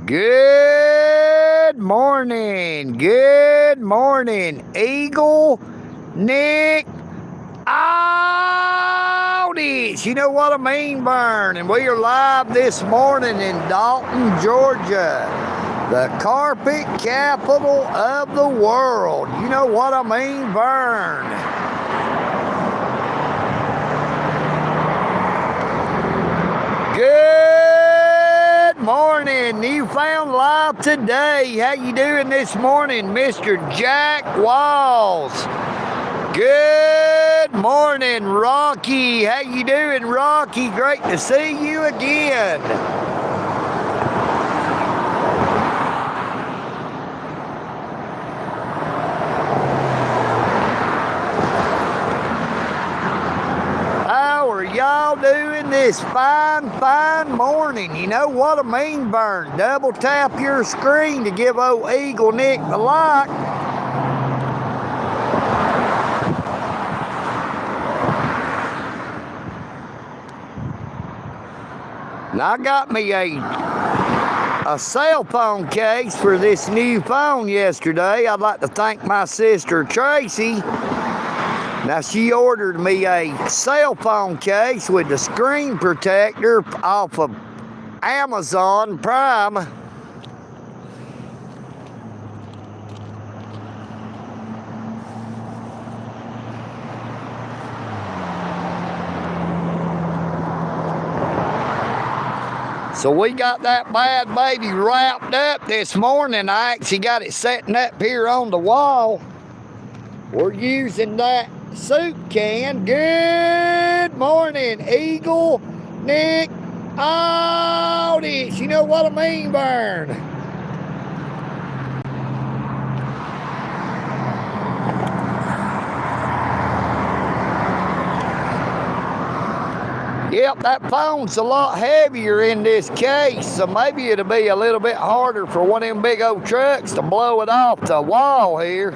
Good morning. Good morning, Eagle, Nick, Audis. You know what I mean, Vern? And we are live this morning in Dalton, Georgia, the carpet capital of the world. You know what I mean, Vern? Good morning, Newfound Live today. How you doing this morning, Mr. Jack Walls? Good morning, Rocky. How you doing, Rocky? Great to see you again. How are y'all doing this fine morning? You know what I mean, Vern? Double tap your screen to give old EagleNick the like. Now, I got me a cell phone case for this new phone yesterday. I'd like to thank my sister Tracy. Now, she ordered me a cell phone case with the screen protector off of Amazon Prime. So we got that bad baby wrapped up this morning. I actually got it setting up here on the wall. We're using that soup can. Good morning, Eagle, Nick, all this. You know what I mean, Vern? Yep, that phone's a lot heavier in this case, so maybe it'll be a little bit harder for one of them big old trucks to blow it off the wall here.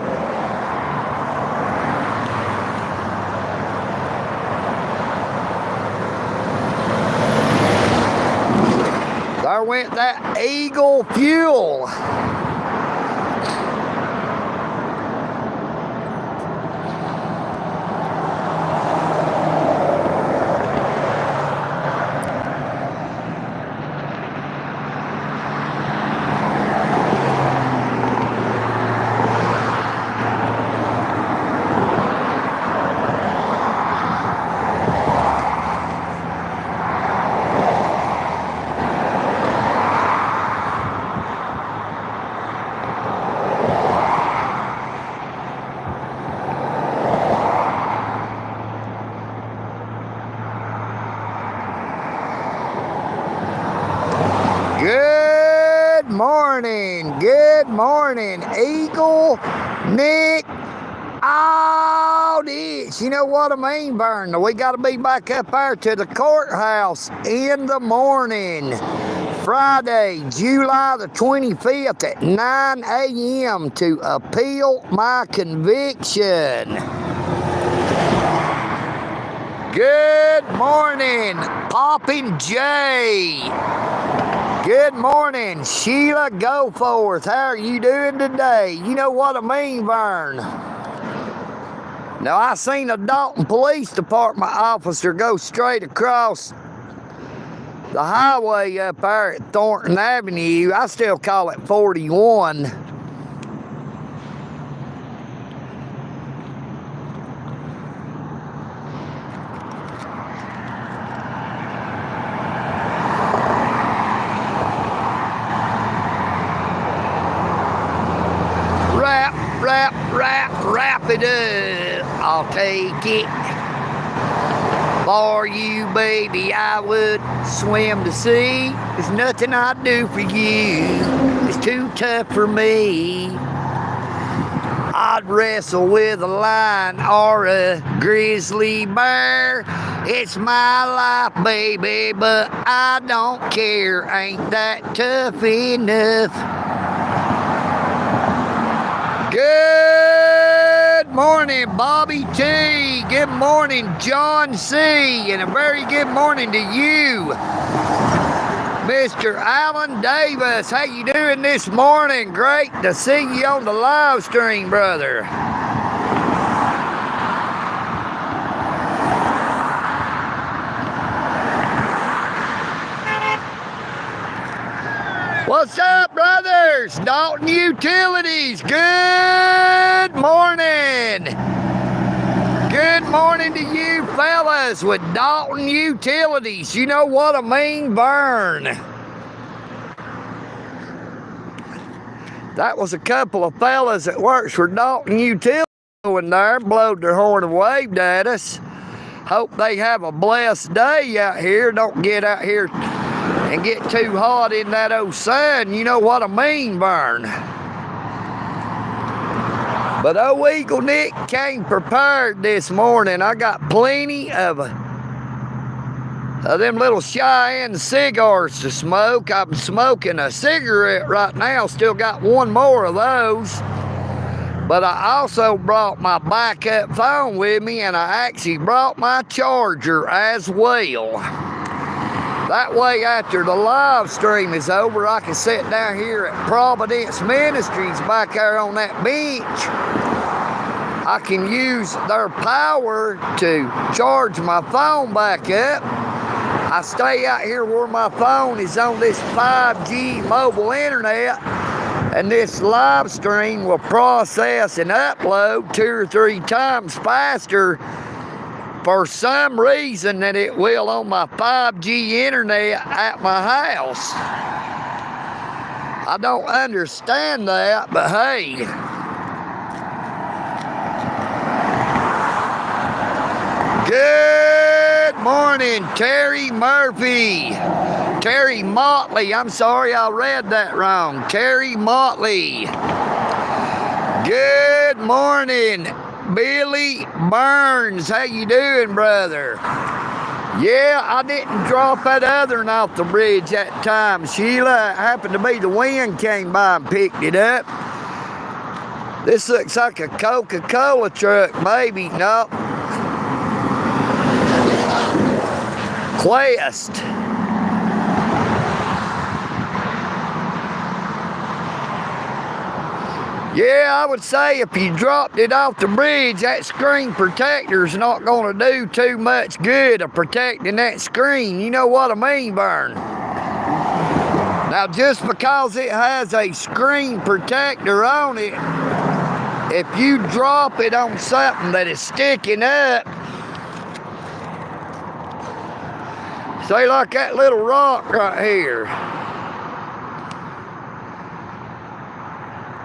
There went that Eagle fuel. Good morning, Eagle, Nick, all this. You know what I mean, Vern? We got to be back up there to the courthouse in the morning. Friday, July the 25th at 9 a.m. to appeal my conviction. Good morning, Poppin' J. Good morning, Sheila Goforth. How are you doing today? You know what I mean, Vern? Now, I seen a Dalton Police Department officer go straight across the highway up there at Thornton Avenue. I still call it 41. Wrap it up. I'll take it. For you, baby, I would swim the sea. There's nothing I'd do for you. It's too tough for me. I'd wrestle with a lion or a grizzly bear. It's my life, baby, but I don't care. Ain't that tough enough? Good morning, Bobby T. Good morning, John C. And a very good morning to you. Mr. Alan Davis, how you doing this morning? Great to see you on the live stream, brother. What's up, brothers? Dalton Utilities, good morning. Good morning to you fellas with Dalton Utilities. You know what I mean, burn. That was a couple of fellas that works for Dalton Utilities in there, blowed their horn and waved at us. Hope they have a blessed day out here. Don't get out here and get too hot in that old sun. You know what I mean, burn. But old EagleNick came prepared this morning. I got plenty of them little Cheyenne cigars to smoke. I'm smoking a cigarette right now. Still got one more of those. But I also brought my backup phone with me, and I actually brought my charger as well. That way, after the live stream is over, I can sit down here at Providence Ministries back there on that bench. I can use their power to charge my phone back up. I stay out here where my phone is on this 5G mobile internet, and this live stream will process and upload 2 or 3 times faster for some reason than it will on my 5G internet at my house. I don't understand that, but hey. Good morning, Terry Murphy. Terry Motley, I'm sorry I read that wrong. Terry Motley. Good morning, Billy Burns. How you doing, brother? Yeah, I didn't drop that other one off the bridge that time, Sheila. It happened to be the wind came by and picked it up. This looks like a Coca-Cola truck, maybe. No. Quest. Yeah, I would say if you dropped it off the bridge, that screen protector's not going to do too much good of protecting that screen. You know what I mean, burn? Now, just because it has a screen protector on it, if you drop it on something that is sticking up, say like that little rock right here.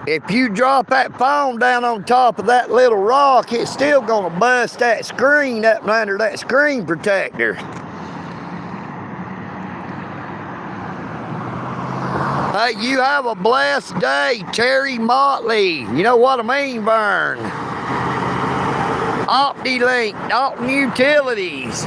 If you drop that phone down on top of that little rock, it's still gonna bust that screen up under that screen protector. Hey, you have a blessed day, Terry Motley. You know what I mean, burn. OptiLink, Dalton Utilities.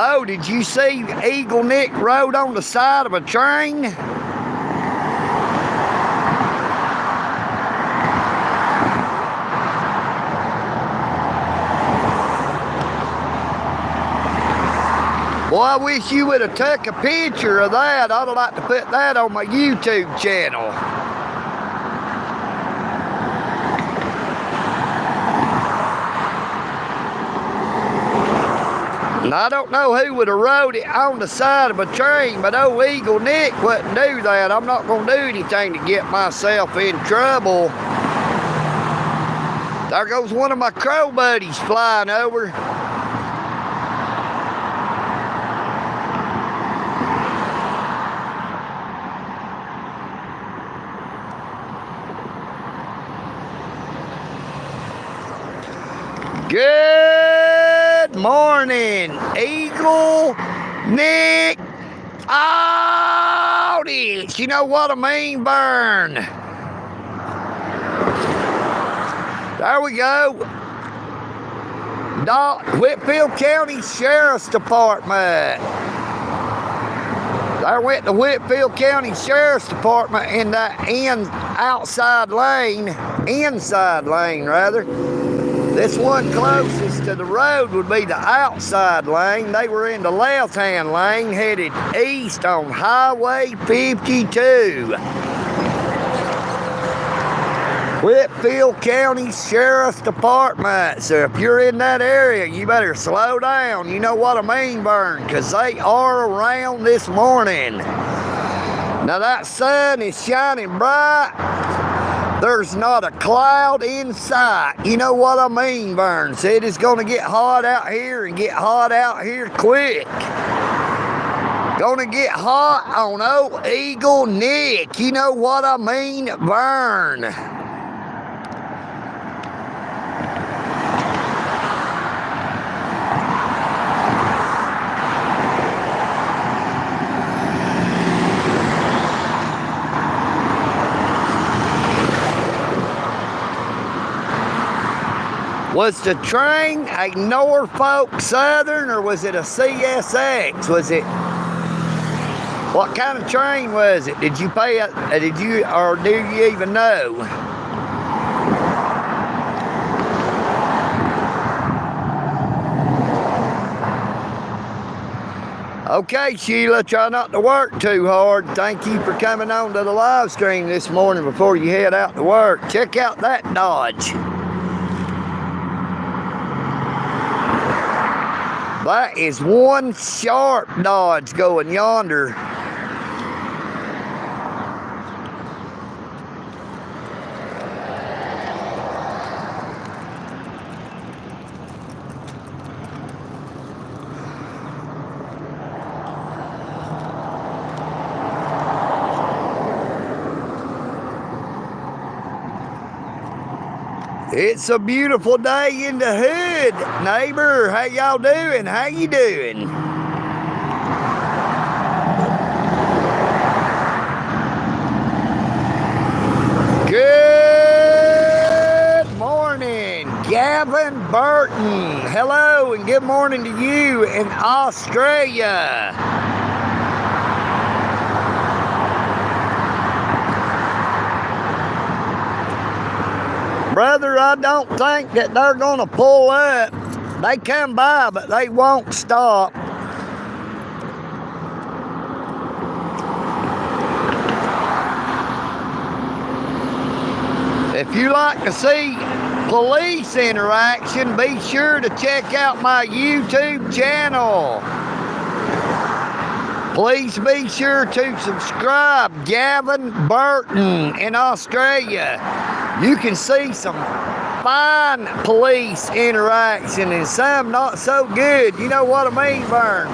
Oh, did you see EagleNick rode on the side of a train? Boy, I wish you would have took a picture of that. I'd like to put that on my YouTube channel. And I don't know who would have rode it on the side of a train, but old EagleNick wouldn't do that. I'm not going to do anything to get myself in trouble. There goes one of my crow buddies flying over. Good morning, EagleNick audience. You know what I mean, burn. There we go. Whitfield County Sheriff's Department. There went the Whitfield County Sheriff's Department in that inside lane rather. This one closest to the road would be the outside lane. They were in the left-hand lane headed east on Highway 52. Whitfield County Sheriff's Department. So if you're in that area, you better slow down. You know what I mean, Vern, because they are around this morning. Now that sun is shining bright. There's not a cloud in sight. You know what I mean, Vern. So it is going to get hot out here and get hot out here quick. Gonna get hot on old EagleNick. You know what I mean, Vern. Was the train a Norfolk Southern or was it a CSX? Was it, what kind of train was it? Did you pay it, or do you even know? Okay, Sheila, try not to work too hard. Thank you for coming on to the live stream this morning before you head out to work. Check out that Dodge. That is one sharp Dodge going yonder. It's a beautiful day in the hood, neighbor. How y'all doing? How you doing? Good morning, Gavin Burton. Hello and good morning to you in Australia. Brother, I don't think that they're going to pull up. They come by, but they won't stop. If you like to see police interaction, be sure to check out my YouTube channel. Please be sure to subscribe, Gavin Burton in Australia. You can see some fine police interaction and some not so good. You know what I mean, Vern?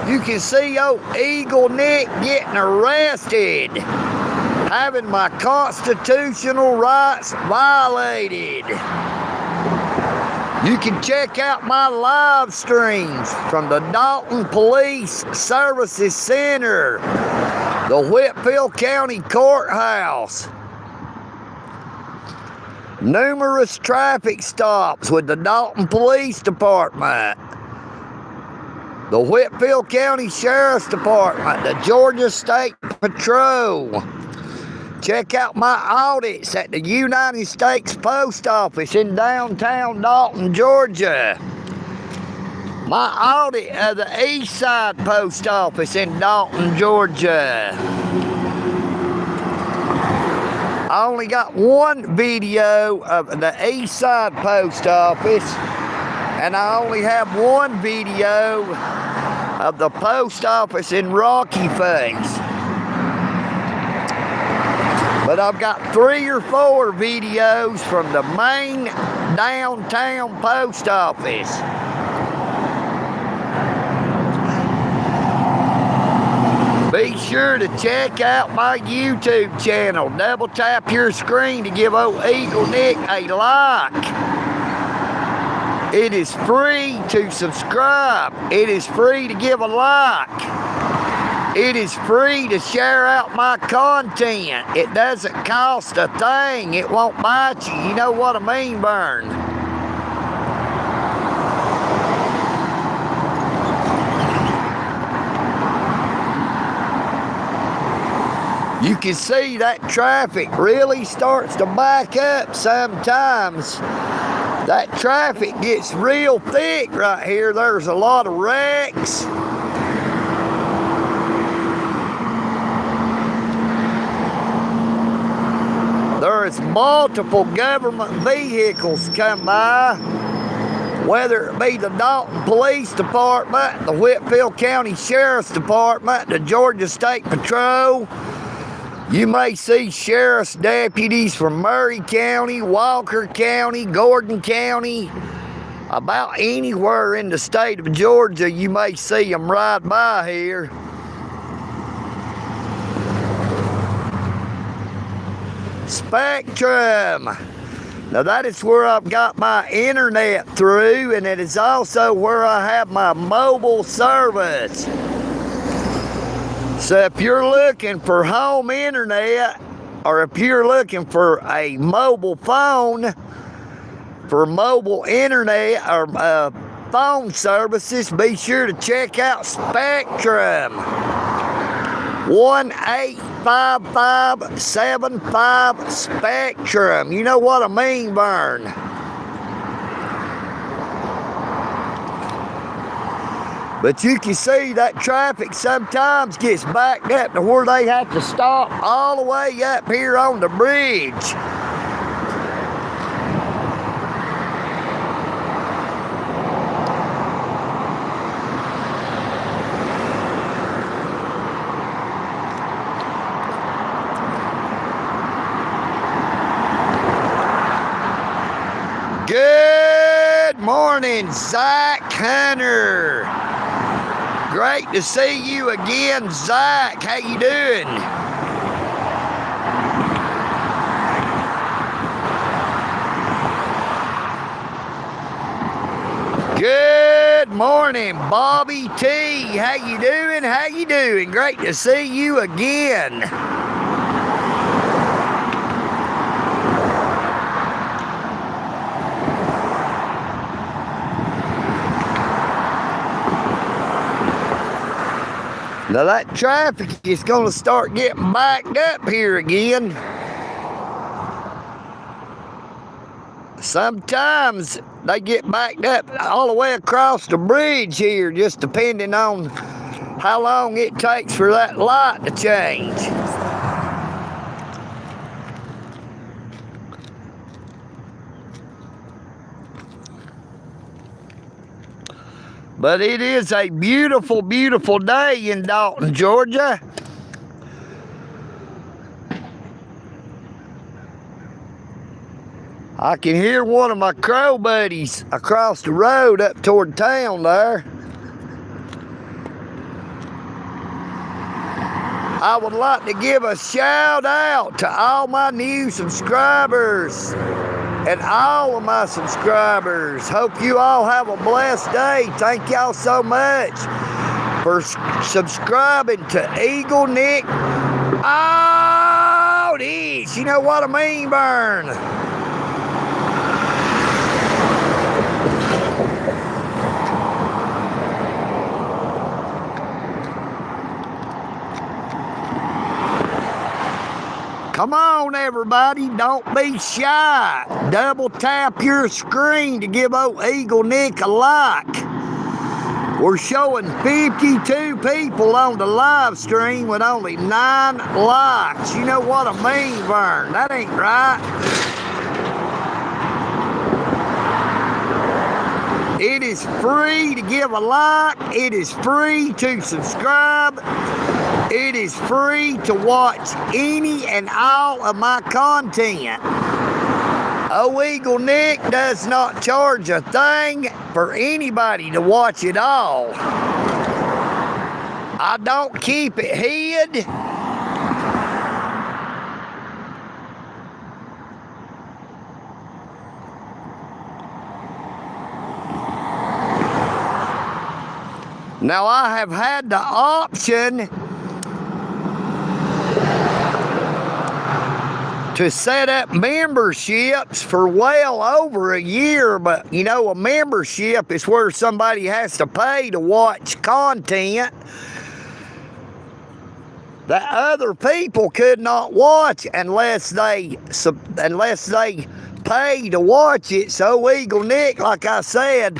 You can see old EagleNick getting arrested, having my constitutional rights violated. You can check out my live streams from the Dalton Police Services Center, the Whitfield County Courthouse. Numerous traffic stops with the Dalton Police Department, the Whitfield County Sheriff's Department, the Georgia State Patrol. Check out my audits at the United States Post Office in downtown Dalton, Georgia. My audit of the East Side Post Office in Dalton, Georgia. I only got one video of the East Side Post Office, and I only have one video of the post office in Rocky Face. But I've got 3 or 4 videos from the main downtown post office. Be sure to check out my YouTube channel. Double tap your screen to give old EagleNick a like. It is free to subscribe. It is free to give a like. It is free to share out my content. It doesn't cost a thing. It won't bite you. You know what I mean, Vern? You can see that traffic really starts to back up sometimes. That traffic gets real thick right here. There's a lot of wrecks. There's multiple government vehicles come by, whether it be the Dalton Police Department, the Whitfield County Sheriff's Department, the Georgia State Patrol. You may see sheriff's deputies from Murray County, Walker County, Gordon County. About anywhere in the state of Georgia, you may see them ride by here. Spectrum. Now that is where I've got my internet through, and it is also where I have my mobile service. So if you're looking for home internet, or if you're looking for a mobile phone, for mobile internet or phone services, be sure to check out Spectrum. 1-855-75 Spectrum. You know what I mean, Vern? But you can see that traffic sometimes gets backed up to where they have to stop all the way up here on the bridge. Good morning, Zach Hunter. Great to see you again, Zach. How you doing? Good morning, Bobby T. How you doing? How you doing? Great to see you again. Now that traffic is going to start getting backed up here again. Sometimes they get backed up all the way across the bridge here, just depending on how long it takes for that light to change. But it is a beautiful, beautiful day in Dalton, Georgia. I can hear one of my crow buddies across the road up toward town there. I would like to give a shout out to all my new subscribers and all of my subscribers. Hope you all have a blessed day. Thank y'all so much for subscribing to EagleNick. Oh, this, you know what I mean, Vern? Come on, everybody, don't be shy. Double tap your screen to give old EagleNick a like. We're showing 52 people on the live stream with only 9 likes. You know what I mean, Vern? That ain't right. It is free to give a like. It is free to subscribe. It is free to watch any and all of my content. Oh, EagleNick does not charge a thing for anybody to watch it all. I don't keep it hid. Now, I have had the option to set up memberships for well over a year, but you know, a membership is where somebody has to pay to watch content. that other people could not watch unless they pay to watch it. So EagleNick, like I said,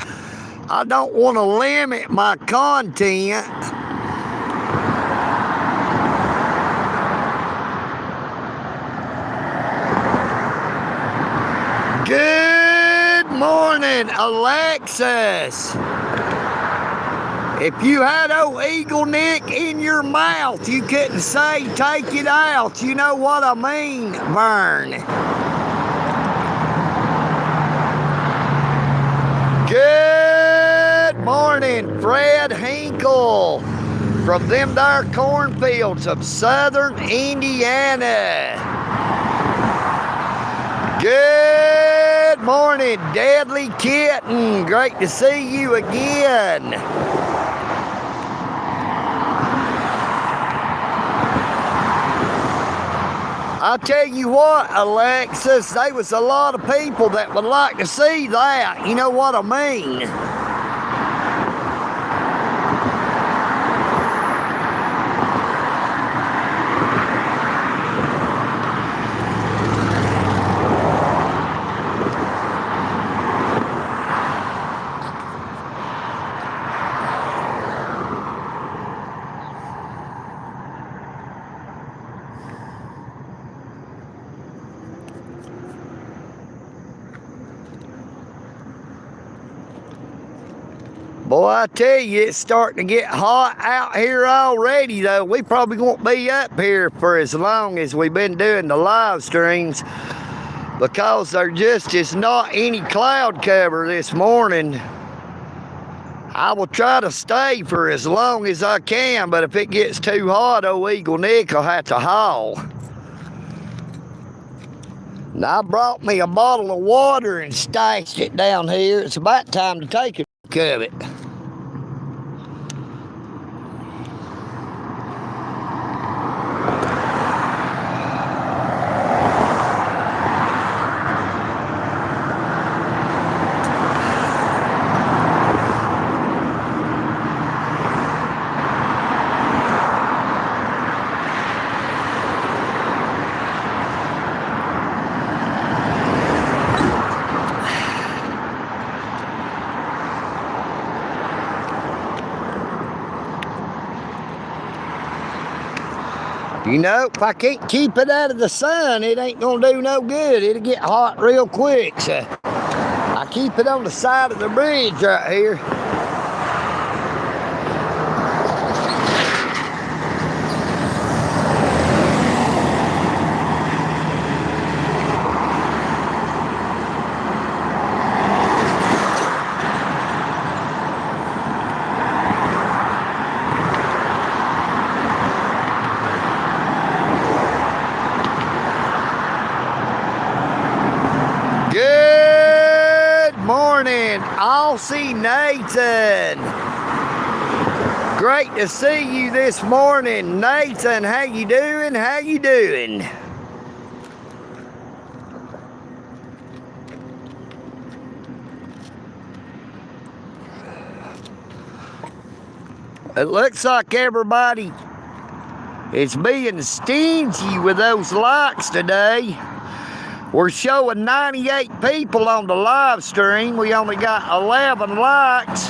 I don't want to limit my content. Good morning, Alexis. If you had old EagleNick in your mouth, you couldn't say take it out. You know what I mean, Vern. Good morning, Fred Hinkle from them there cornfields of southern Indiana. Good morning, Deadly Kitten. Great to see you again. I'll tell you what, Alexis, there was a lot of people that would like to see that. You know what I mean? Boy, I tell you, it's starting to get hot out here already, though. We probably won't be up here for as long as we've been doing the live streams because there just is not any cloud cover this morning. I will try to stay for as long as I can, but if it gets too hot, old EagleNick will have to haul. Now, I brought me a bottle of water and stashed it down here. It's about time to take a look of it. You know, if I can't keep it out of the sun, it ain't gonna do no good. It'll get hot real quick. So I keep it on the side of the bridge right here. Good morning, Aussie Nathan. Great to see you this morning, Nathan. How you doing? How you doing? It looks like everybody is being stingy with those likes today. We're showing 98 people on the live stream. We only got 11 likes.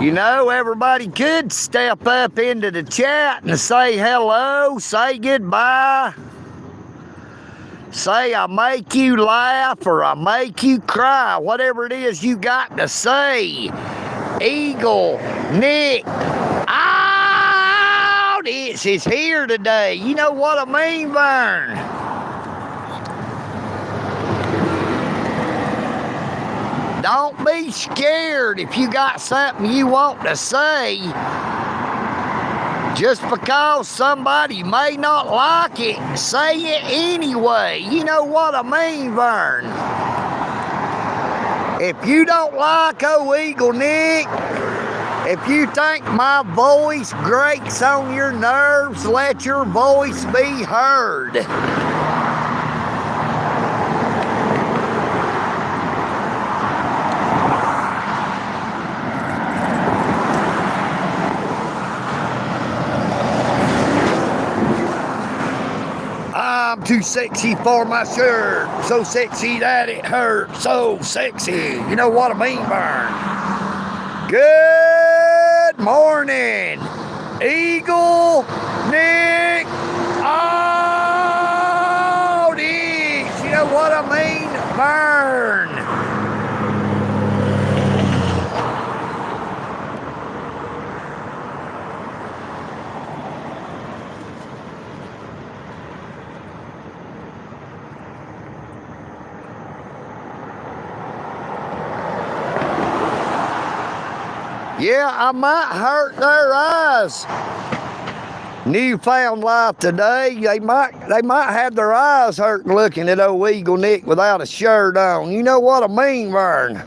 You know, everybody could step up into the chat and say hello, say goodbye, say I make you laugh or I make you cry, whatever it is you got to say. EagleNick This is here today. You know what I mean, Vern? Don't be scared if you got something you want to say. Just because somebody may not like it, say it anyway. You know what I mean, Vern? If you don't like old EagleNick, if you think my voice grates on your nerves, let your voice be heard. Too sexy for my shirt. So sexy that it hurts. So sexy. You know what I mean, Vern? Good morning, EagleNick. Oh, this. You know what I mean, Vern? Yeah, I might hurt their eyes. Newfound life today. They might have their eyes hurting looking at old EagleNick without a shirt on. You know what I mean, Vern?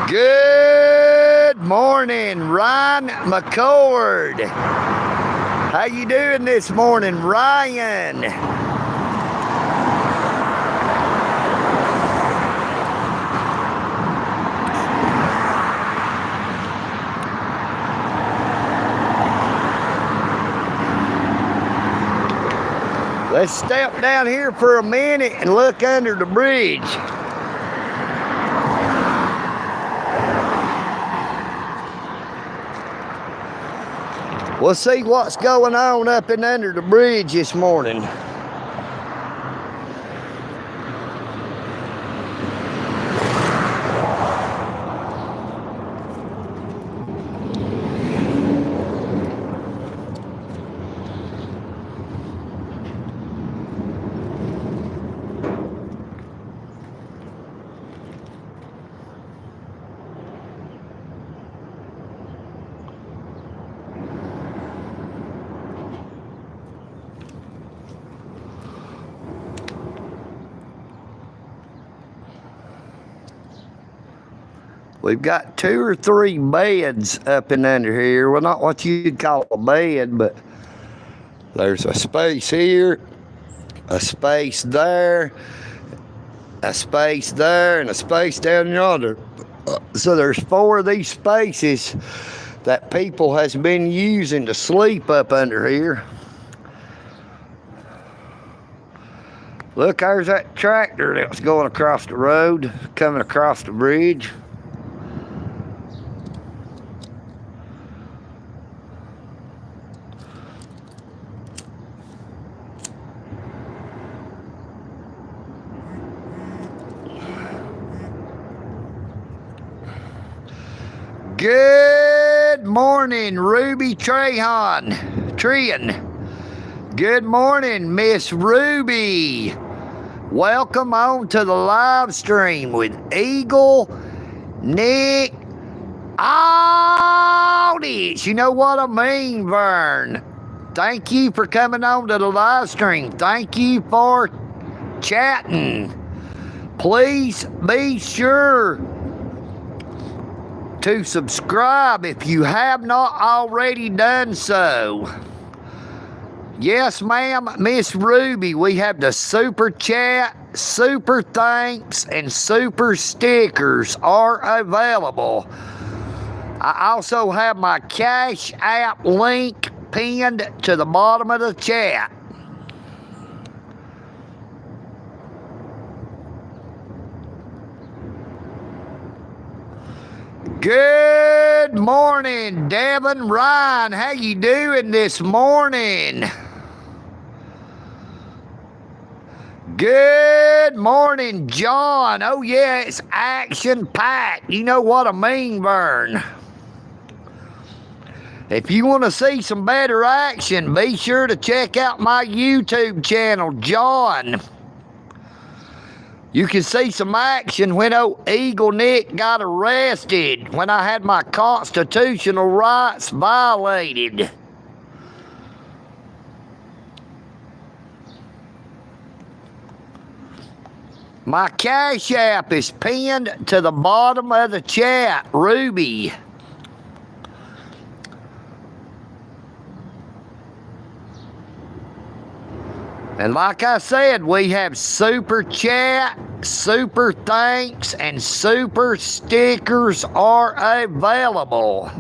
Good morning, Ryan McCord. How you doing this morning, Ryan? Let's step down here for a minute and look under the bridge. We'll see what's going on up and under the bridge this morning. We've got 2 or 3 beds up and under here. Well, not what you'd call a bed, but there's a space here, a space there, a space there, and a space down yonder. So there's 4 of these spaces that people has been using to sleep up under here. Look, there's that tractor that was going across the road, coming across the bridge. Good morning, Ruby Trehan. Good morning, Miss Ruby. Welcome on to the live stream with EagleNick. All this. You know what I mean, Vern? Thank you for coming on to the live stream. Thank you for chatting. Please be sure to subscribe if you have not already done so. Yes, ma'am, Miss Ruby, we have the super chat, super thanks, and super stickers are available. I also have my Cash App link pinned to the bottom of the chat. Good morning, Devin Ryan. How you doing this morning? Good morning, John. Oh yeah, it's action-packed. You know what I mean, Vern? If you want to see some better action, be sure to check out my YouTube channel, John. You can see some action when old EagleNick got arrested, when I had my constitutional rights violated. My Cash App is pinned to the bottom of the chat, Ruby. And like I said, we have super chat, super thanks, and super stickers are available.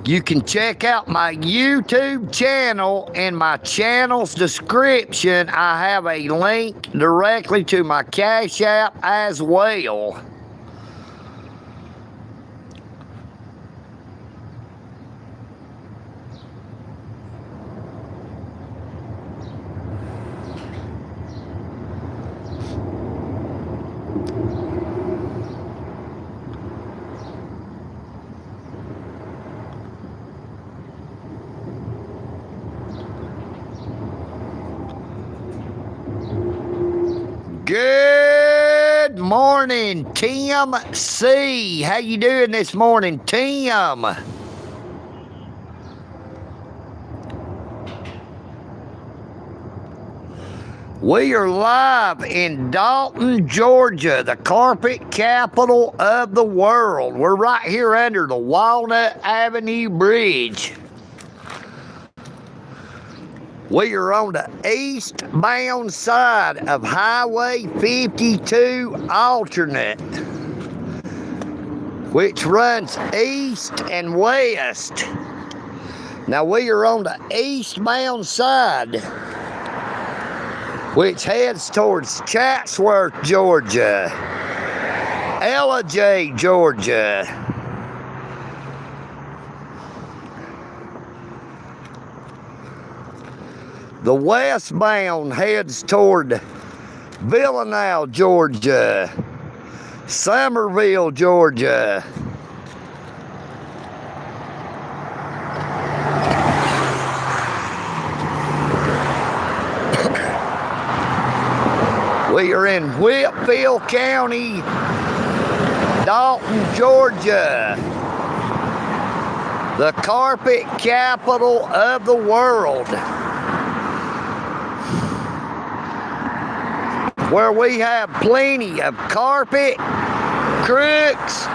You can check out my YouTube channel. In my channel's description, I have a link directly to my Cash App as well. Good morning, Tim C. How you doing this morning, Tim? We are live in Dalton, Georgia, the carpet capital of the world. We're right here under the Walnut Avenue Bridge. We are on the eastbound side of Highway 52 alternate, which runs east and west. Now we are on the eastbound side, which heads towards Chatsworth, Georgia, Ellijay, Georgia. The westbound heads toward Villanelle, Georgia, Summerville, Georgia. We are in Whitfield County, Dalton, Georgia, the carpet capital of the world, where we have plenty of carpet, crooks,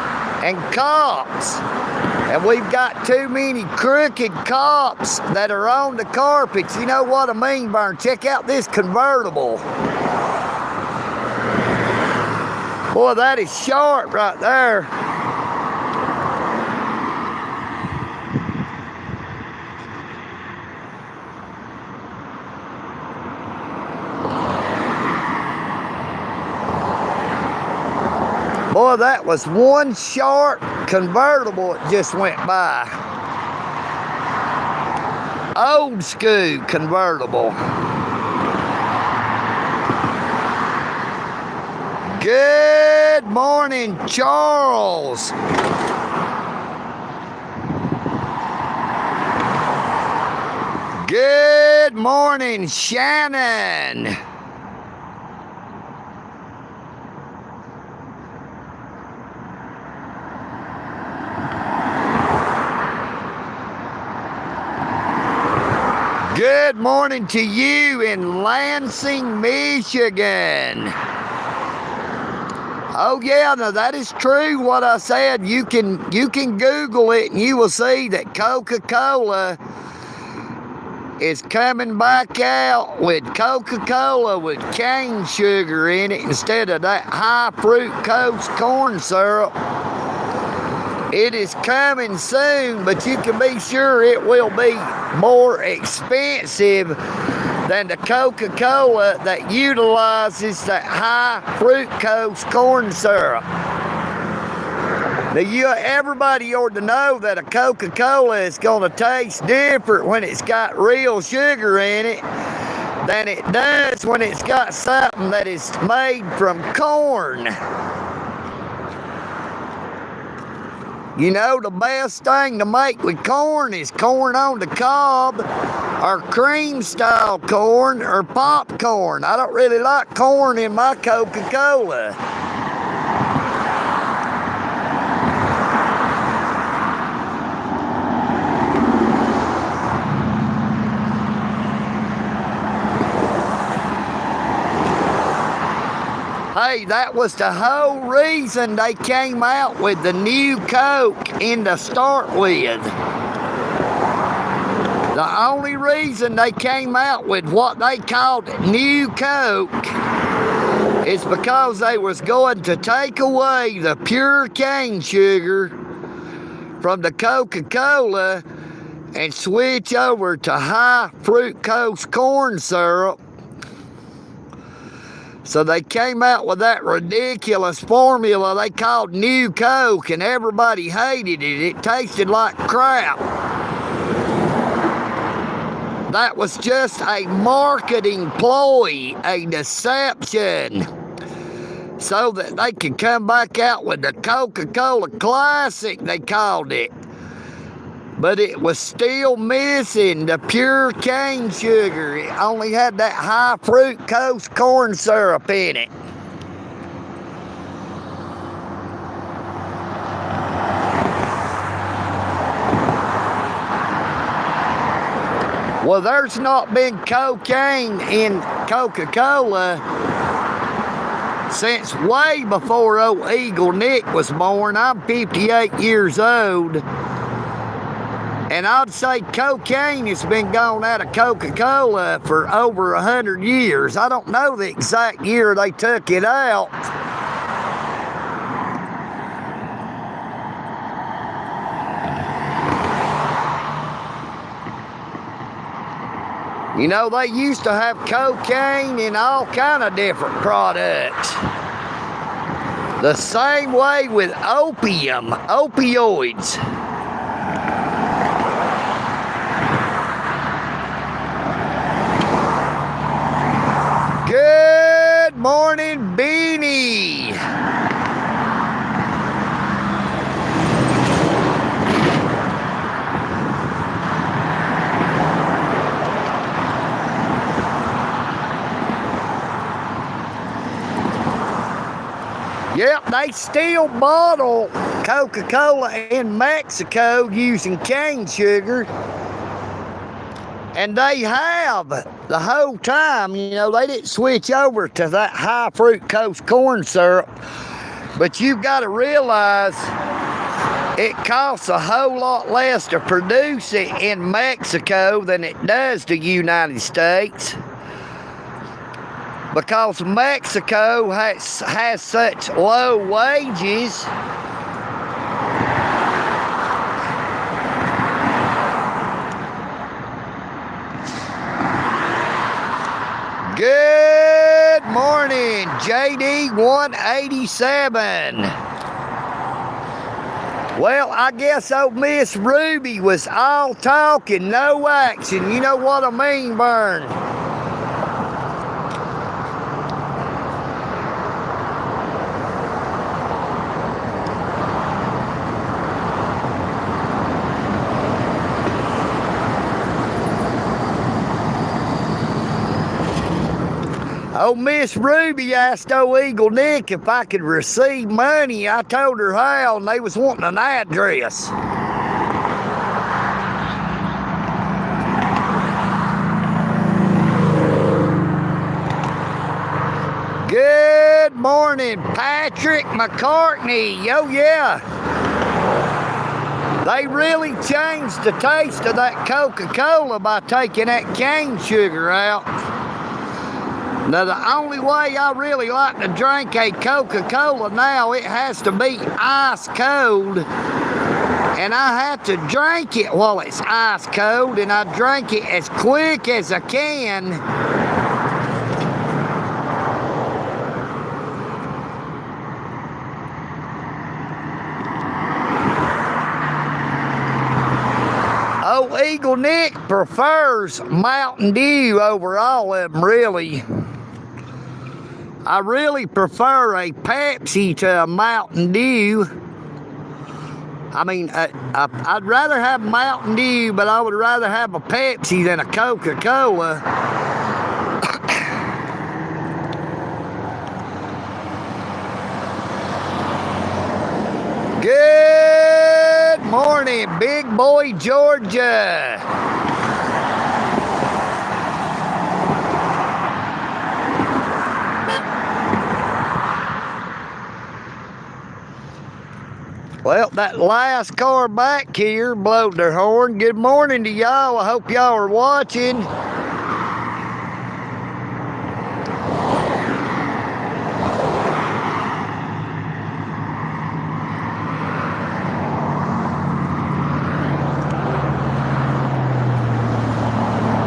and cops. And we've got too many crooked cops that are on the carpets. You know what I mean, Vern? Check out this convertible. Boy, that is sharp right there. Boy, that was one sharp convertible that just went by. Old school convertible. Good morning, Charles. Good morning, Shannon. Good morning to you in Lansing, Michigan. Oh yeah, now that is true what I said. You can Google it and you will see that Coca-Cola is coming back out with Coca-Cola with cane sugar in it instead of that high fructose corn syrup. It is coming soon, but you can be sure it will be more expensive than the Coca-Cola that utilizes that high fructose corn syrup. Now, everybody ought to know that a Coca-Cola is going to taste different when it's got real sugar in it than it does when it's got something that is made from corn. You know, the best thing to make with corn is corn on the cob, or cream style corn, or popcorn. I don't really like corn in my Coca-Cola. Hey, that was the whole reason they came out with the new Coke in to start with. The only reason they came out with what they called New Coke is because they was going to take away the pure cane sugar from the Coca-Cola and switch over to high fructose corn syrup. So they came out with that ridiculous formula they called New Coke, and everybody hated it. It tasted like crap. That was just a marketing ploy, a deception, so that they could come back out with the Coca-Cola Classic, they called it. But it was still missing the pure cane sugar. It only had that high fructose corn syrup in it. Well, there's not been cocaine in Coca-Cola since way before old EagleNick was born. I'm 58 years old. And I'd say cocaine has been gone out of Coca-Cola for over 100 years. I don't know the exact year they took it out. You know, they used to have cocaine in all kind of different products. The same way with opium, opioids. Good morning, Beanie. Yep, they still bottle Coca-Cola in Mexico using cane sugar. And they have the whole time. You know, they didn't switch over to that high fructose corn syrup. But you've got to realize it costs a whole lot less to produce it in Mexico than it does the United States. Because Mexico has such low wages. Good morning, JD 187. Well, I guess old Miss Ruby was all talking, no action. You know what I mean, Vern? Oh, Miss Ruby asked old EagleNick if I could receive money. I told her how, and they was wanting an address. Good morning, Patrick McCartney. Oh, yeah. They really changed the taste of that Coca-Cola by taking that cane sugar out. Now, the only way I really like to drink a Coca-Cola now, it has to be ice cold. And I have to drink it while it's ice cold, and I drink it as quick as I can. Oh, EagleNick prefers Mountain Dew over all of them, really. I really prefer a Pepsi to a Mountain Dew. I mean, I'd rather have Mountain Dew, but I would rather have a Pepsi than a Coca-Cola. Good morning, Big Boy, Georgia. that last car back here blowed their horn. Good morning to y'all. I hope y'all are watching.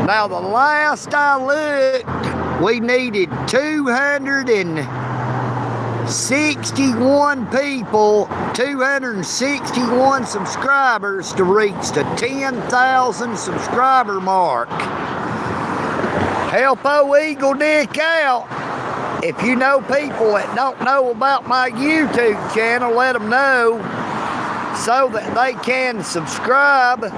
Now, the last I looked, we needed 261 people, 261 subscribers to reach the 10,000 subscriber mark. Help EagleNick out. If you know people that don't know about my YouTube channel, let them know so that they can subscribe.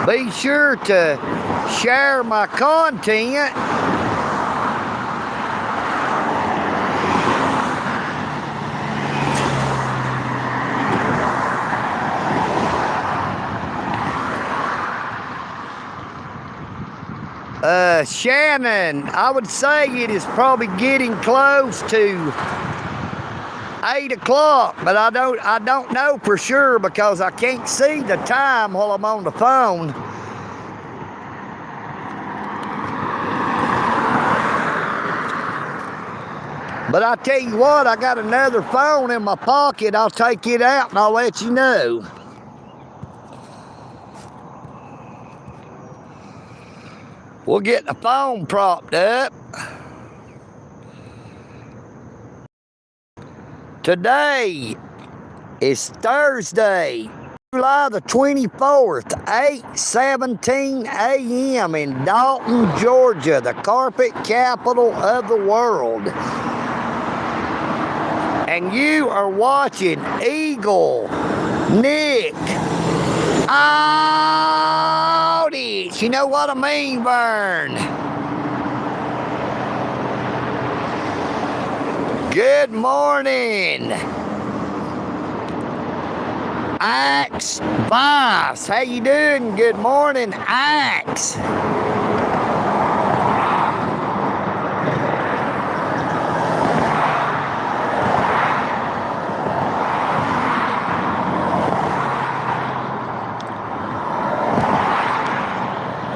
Be sure to share my content. Shannon, I would say it is probably getting close to 8 o'clock, but I don't know for sure because I can't see the time while I'm on the phone. But I tell you what, I got another phone in my pocket. I'll take it out and I'll let you know. We'll get the phone propped up. Today is Thursday, July the 24th, 8:17 a.m. in Dalton, Georgia, the carpet capital of the world. And you are watching EagleNick Audits. You know what I mean, Vern? Good morning. Axe Vice. How you doing? Good morning, Axe.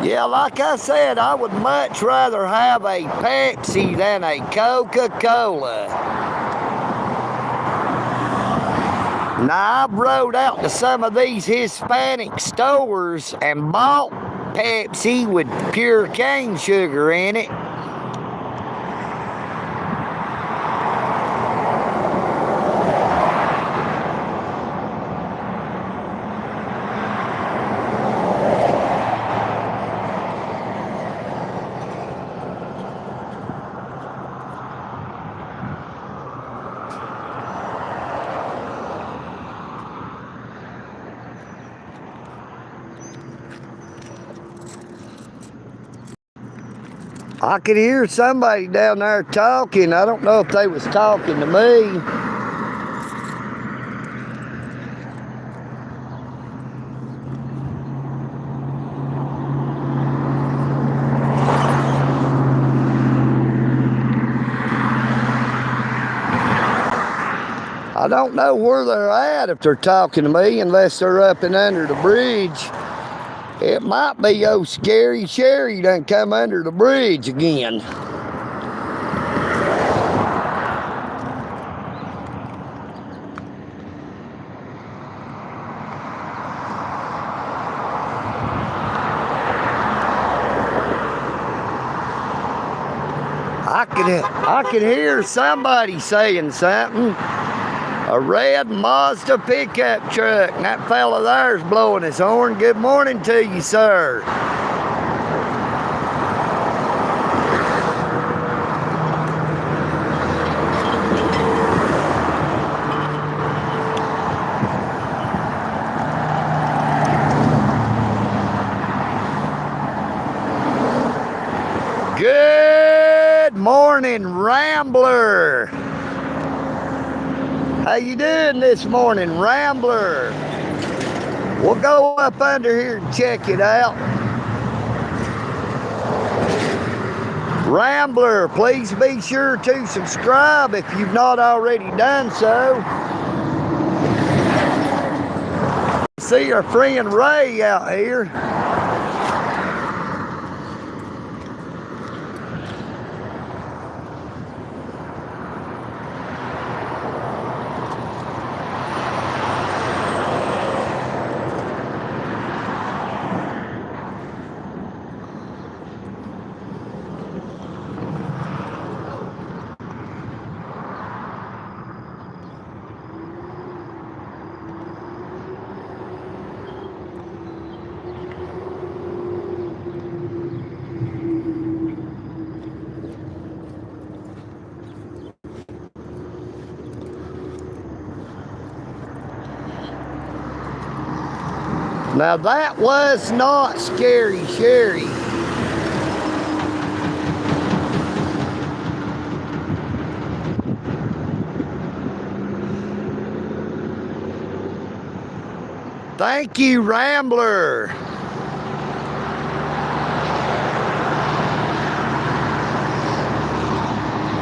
Yeah, like I said, I would much rather have a Pepsi than a Coca-Cola. Now, I've rode out to some of these Hispanic stores and bought Pepsi with pure cane sugar in it. I could hear somebody down there talking. I don't know if they was talking to me. I don't know where they're at if they're talking to me unless they're up and under the bridge. It might be old Scary Sherry done come under the bridge again. I could hear somebody saying something. A red Mazda pickup truck, and that fella there's blowing his horn. Good morning to you, sir. Good morning, Rambler. How you doing this morning, Rambler? We'll go up under here and check it out. Rambler, please be sure to subscribe if you've not already done so. See our friend Ray out here. Now that was not Scary Sherry. Thank you, Rambler.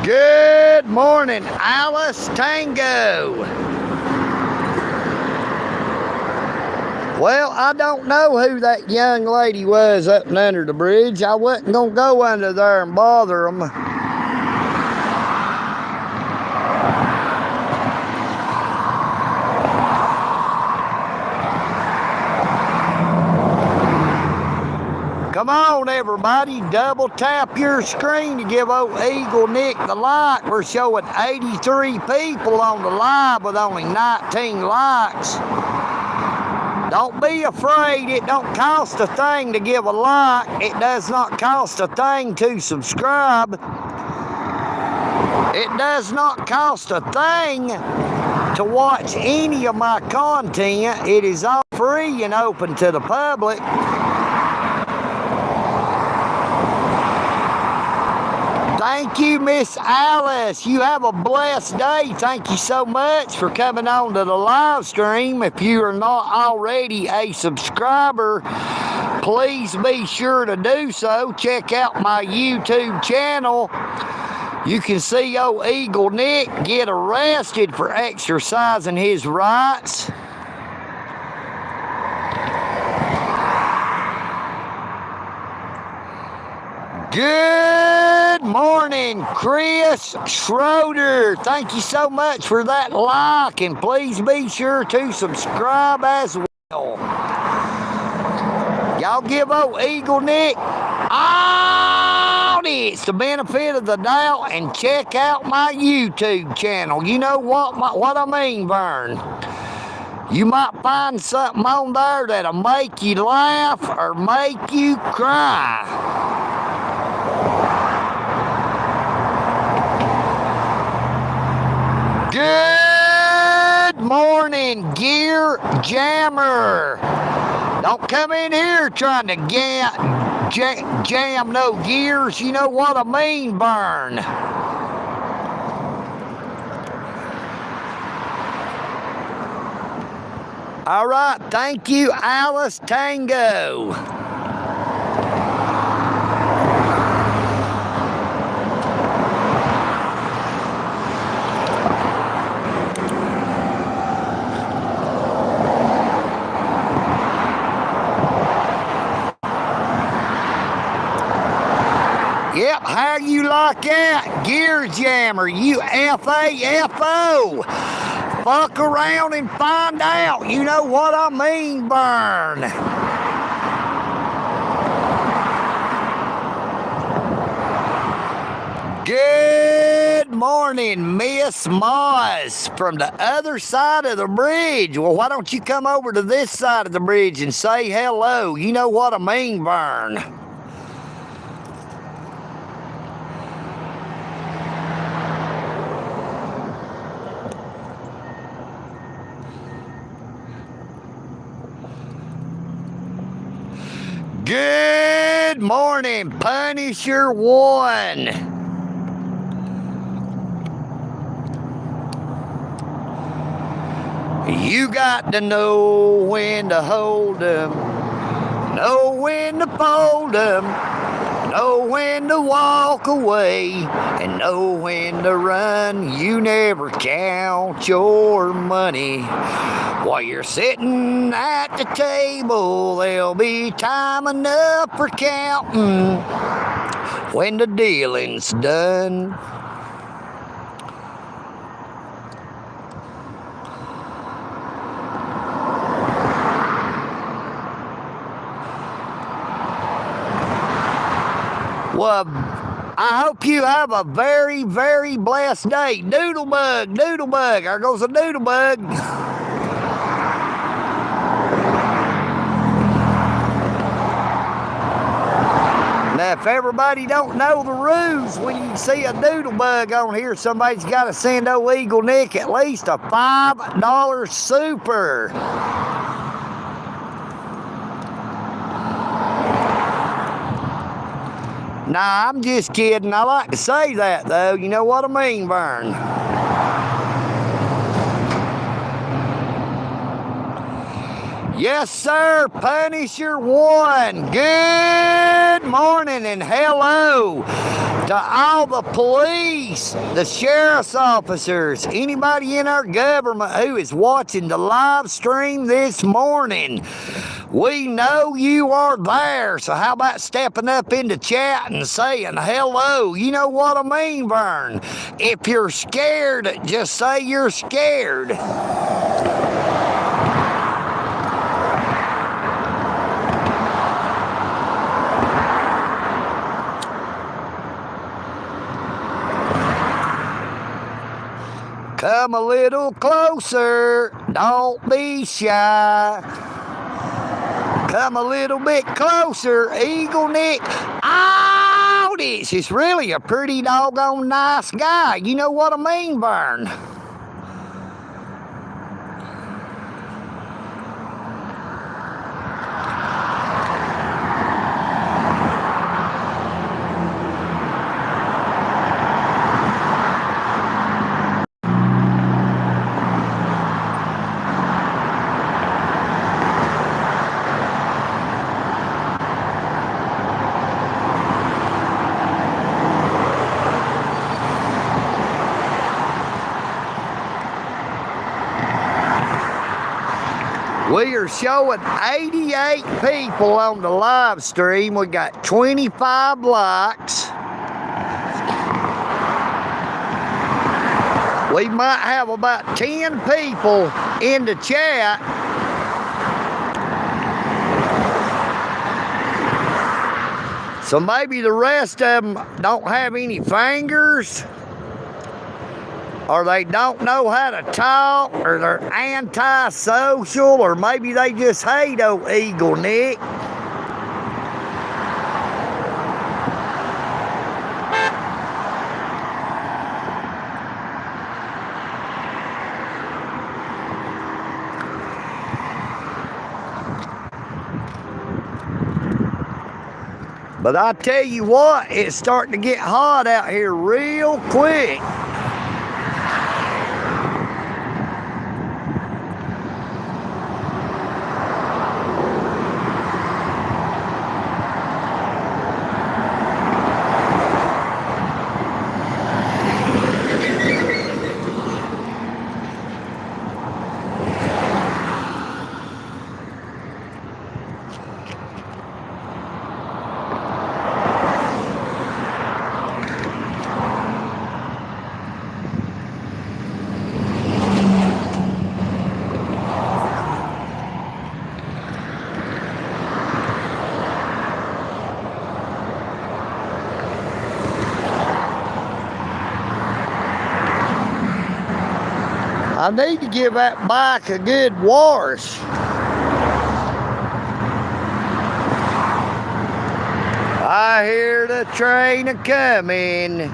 Good morning, Alice Tango. Well, I don't know who that young lady was up and under the bridge. I wasn't going to go under there and bother them. Come on, everybody. Double tap your screen to give old EagleNick the like. We're showing 83 people on the live with only 19 likes. Don't be afraid. It don't cost a thing to give a like. It does not cost a thing to subscribe. It does not cost a thing to watch any of my content. It is all free and open to the public. Thank you, Miss Alice. You have a blessed day. Thank you so much for coming on to the live stream. If you are not already a subscriber, please be sure to do so. Check out my YouTube channel. You can see old EagleNick get arrested for exercising his rights. Good morning, Chris Schroeder. Thank you so much for that like, and please be sure to subscribe as well. Y'all give old EagleNick all this the benefit of the doubt and check out my YouTube channel. You know what I mean, Vern? You might find something on there that'll make you laugh or make you cry. Good morning, Gear Jammer. Don't come in here trying to jam no gears. You know what I mean, Vern. All right, thank you, Alice Tango. Yep, how you like that? Gear Jammer, you F-A-F-O. Fuck around and find out. You know what I mean, Vern. Good morning, Miss Moz from the other side of the bridge. Well, why don't you come over to this side of the bridge and say hello? You know what I mean, Vern. Good morning, Punisher 1. You got to know when to hold 'em, know when to fold 'em, Know when to walk away and know when to run. You never count your money. While you're sitting at the table, there'll be time enough for counting when the dealing's done. Well, I hope you have a very, very blessed day. Doodlebug, doodlebug. There goes a doodlebug. Now, if everybody don't know the rules, when you see a doodlebug on here, somebody's got to send old EagleNick at least a $5 super. Nah, I'm just kidding. I like to say that, though. You know what I mean, Vern? Yes, sir. Punisher 1. Good morning and hello to all the police, the sheriff's officers, anybody in our government who is watching the live stream this morning. We know you are there, so how about stepping up into chat and saying hello? You know what I mean, Vern? If you're scared, just say you're scared. Come a little closer, don't be shy. Come a little bit closer, EagleNick. Oh, this is really a pretty doggone nice guy. You know what I mean, Vern? We are showing 88 people on the live stream. We got 25 likes. We might have about 10 people in the chat. So maybe the rest of them don't have any fingers, or they don't know how to talk, or they're antisocial, or maybe they just hate old EagleNick. But I tell you what, it's starting to get hot out here real quick. I need to give that bike a good wash. I hear the train a-coming.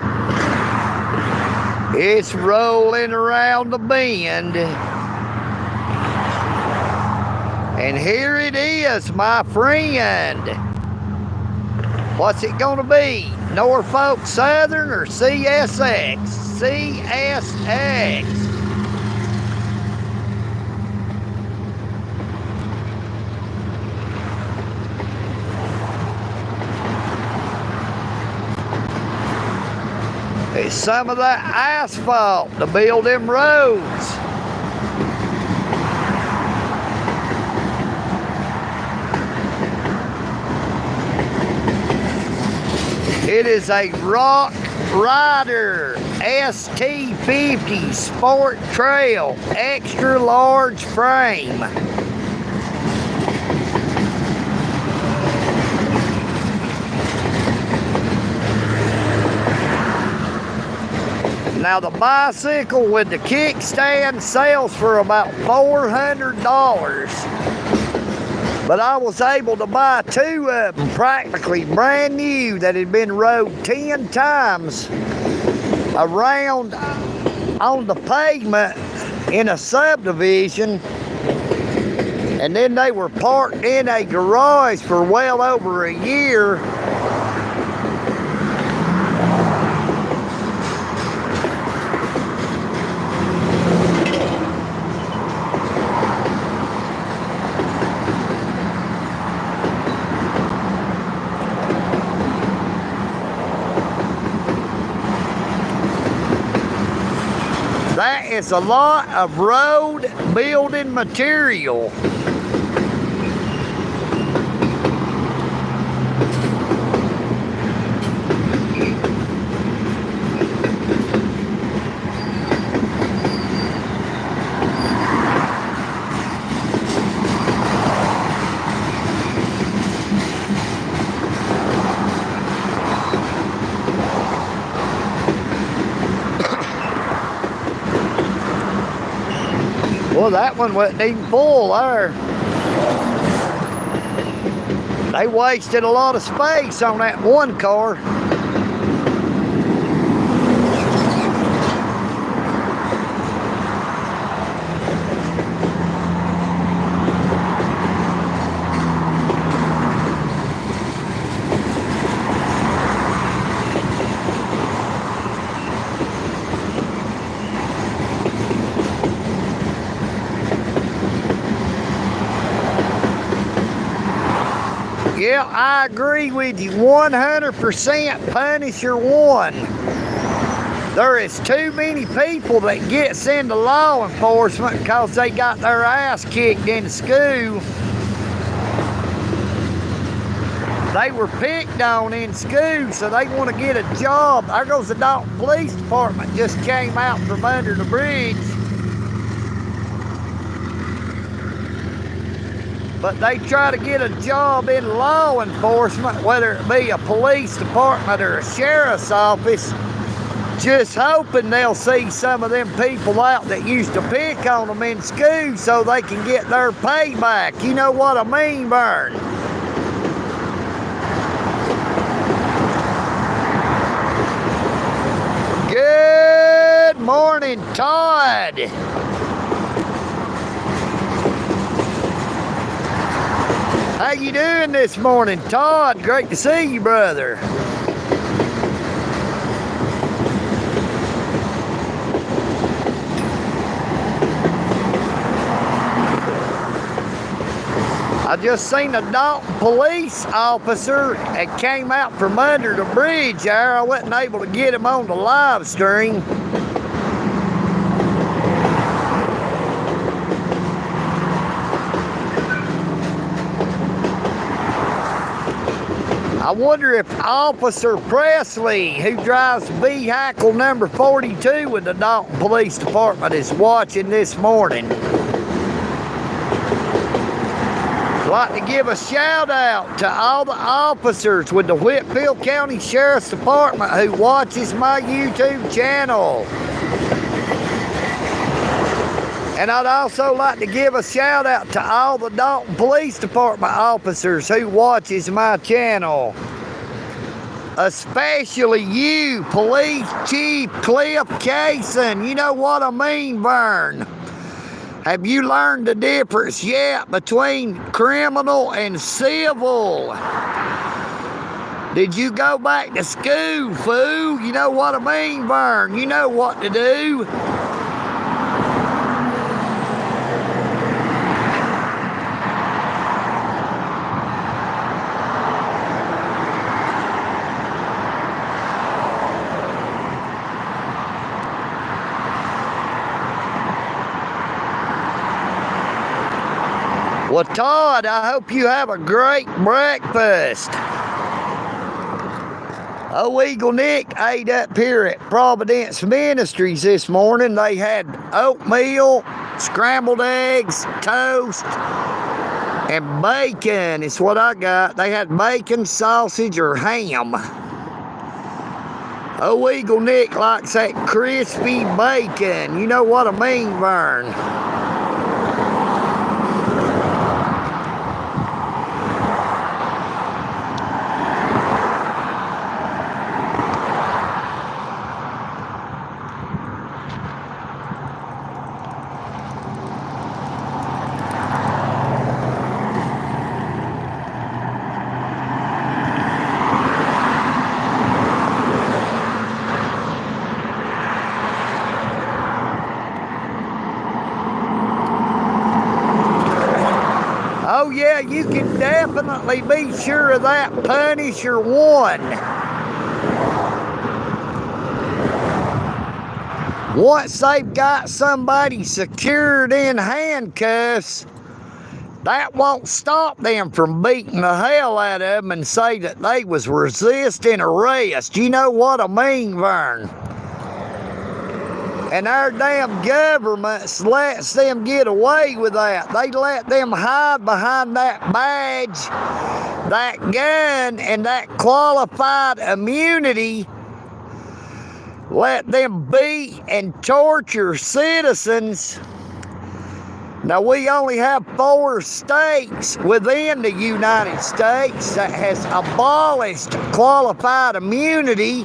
It's rolling around the bend. And here it is, my friend. What's it gonna be? Norfolk Southern or CSX? CSX. some of that asphalt to build them roads. It is a Rock Rider ST50 Sport Trail extra large frame. Now the bicycle with the kickstand sells for about $400. But I was able to buy 2 of them practically brand new that had been rode 10 times around on the pavement in a subdivision. And then they were parked in a garage for well over a year. That is a lot of road building material. Well, that one wasn't even full there. They wasted a lot of space on that one car. Yeah, I agree with you 100%, Punisher 1. There is too many people that gets into law enforcement because they got their ass kicked in school. They were picked on in school, so they want to get a job. There goes the Dalton Police Department, just came out from under the bridge. But they try to get a job in law enforcement, whether it be a police department or a sheriff's office, just hoping they'll see some of them people out that used to pick on them in school so they can get their payback. You know what I mean, Vern? Good morning, Todd. How you doing this morning, Todd? Great to see you, brother. I just seen a Dalton police officer that came out from under the bridge there. I wasn't able to get him on the live stream. I wonder if Officer Presley, who drives vehicle number 42 with the Dalton Police Department, is watching this morning. I'd like to give a shout out to all the officers with the Whitfield County Sheriff's Department who watches my YouTube channel. And I'd also like to give a shout out to all the Dalton Police Department officers who watches my channel. Especially you, Police Chief Cliff Cason. You know what I mean, Vern? Have you learned the difference yet between criminal and civil? Did you go back to school, fool? You know what I mean, Vern? You know what to do. Well, Todd, I hope you have a great breakfast. Oh, EagleNick ate up here at Providence Ministries this morning. They had oatmeal, scrambled eggs, toast, and bacon is what I got. They had bacon, sausage, or ham. Oh, EagleNick likes that crispy bacon. You know what I mean, Vern? Oh yeah, you can definitely be sure of that. Punisher won. Once they've got somebody secured in handcuffs, that won't stop them from beating the hell out of them and say that they was resisting arrest. You know what I mean, Vern? And our damn government lets them get away with that. They let them hide behind that badge, that gun, and that qualified immunity. Let them beat and torture citizens. Now, we only have 4 states within the United States that has abolished qualified immunity.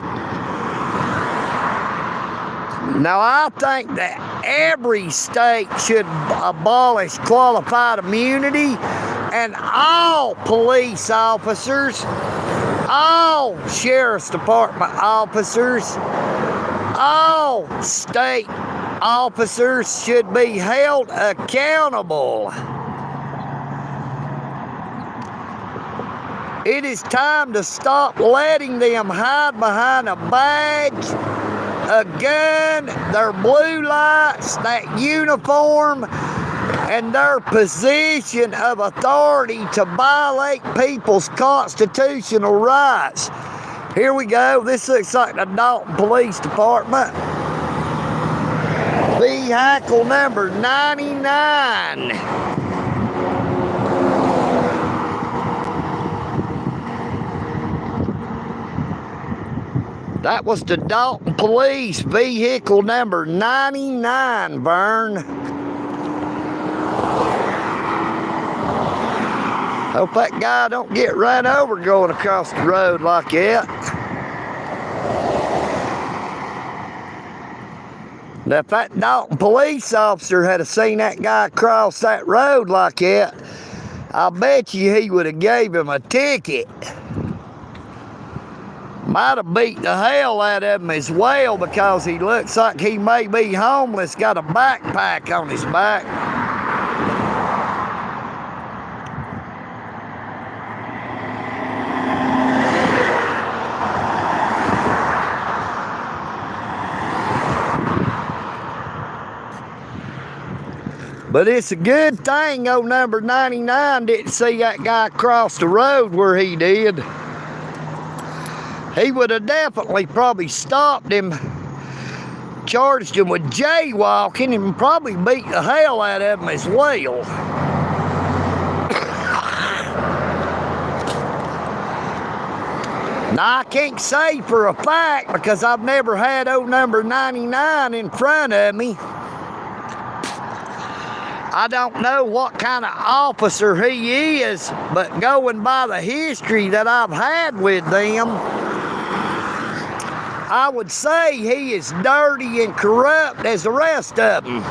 Now, I think that every state should abolish qualified immunity, and all police officers, all sheriff's department officers, all state officers should be held accountable. It is time to stop letting them hide behind a badge, a gun, their blue lights, that uniform, and their position of authority to violate people's constitutional rights. Here we go. This looks like the Dalton Police Department. Vehicle number 99. That was the Dalton Police, vehicle number 99, Vern. Hope that guy don't get run over going across the road like that. Now, if that Dalton police officer had seen that guy cross that road like that, I bet you he would have gave him a ticket. Might have beat the hell out of him as well, because he looks like he may be homeless, got a backpack on his back. But it's a good thing old number 99 didn't see that guy cross the road where he did. He would have definitely probably stopped him, charged him with jaywalking, and probably beat the hell out of him as well. Now, I can't say for a fact because I've never had old number 99 in front of me. I don't know what kind of officer he is, but going by the history that I've had with them, I would say he is dirty and corrupt as the rest of them.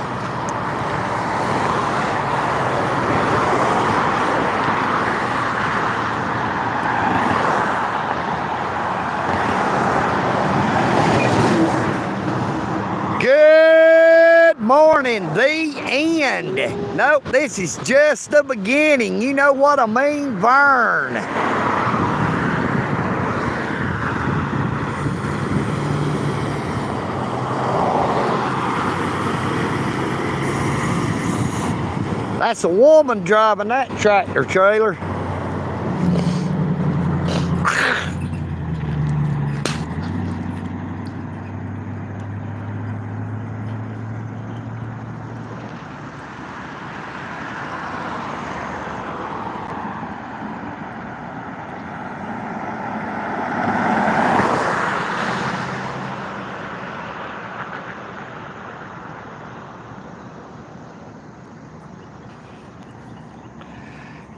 Good morning, the end. Nope, this is just the beginning. You know what I mean, Vern? That's a woman driving that tractor trailer.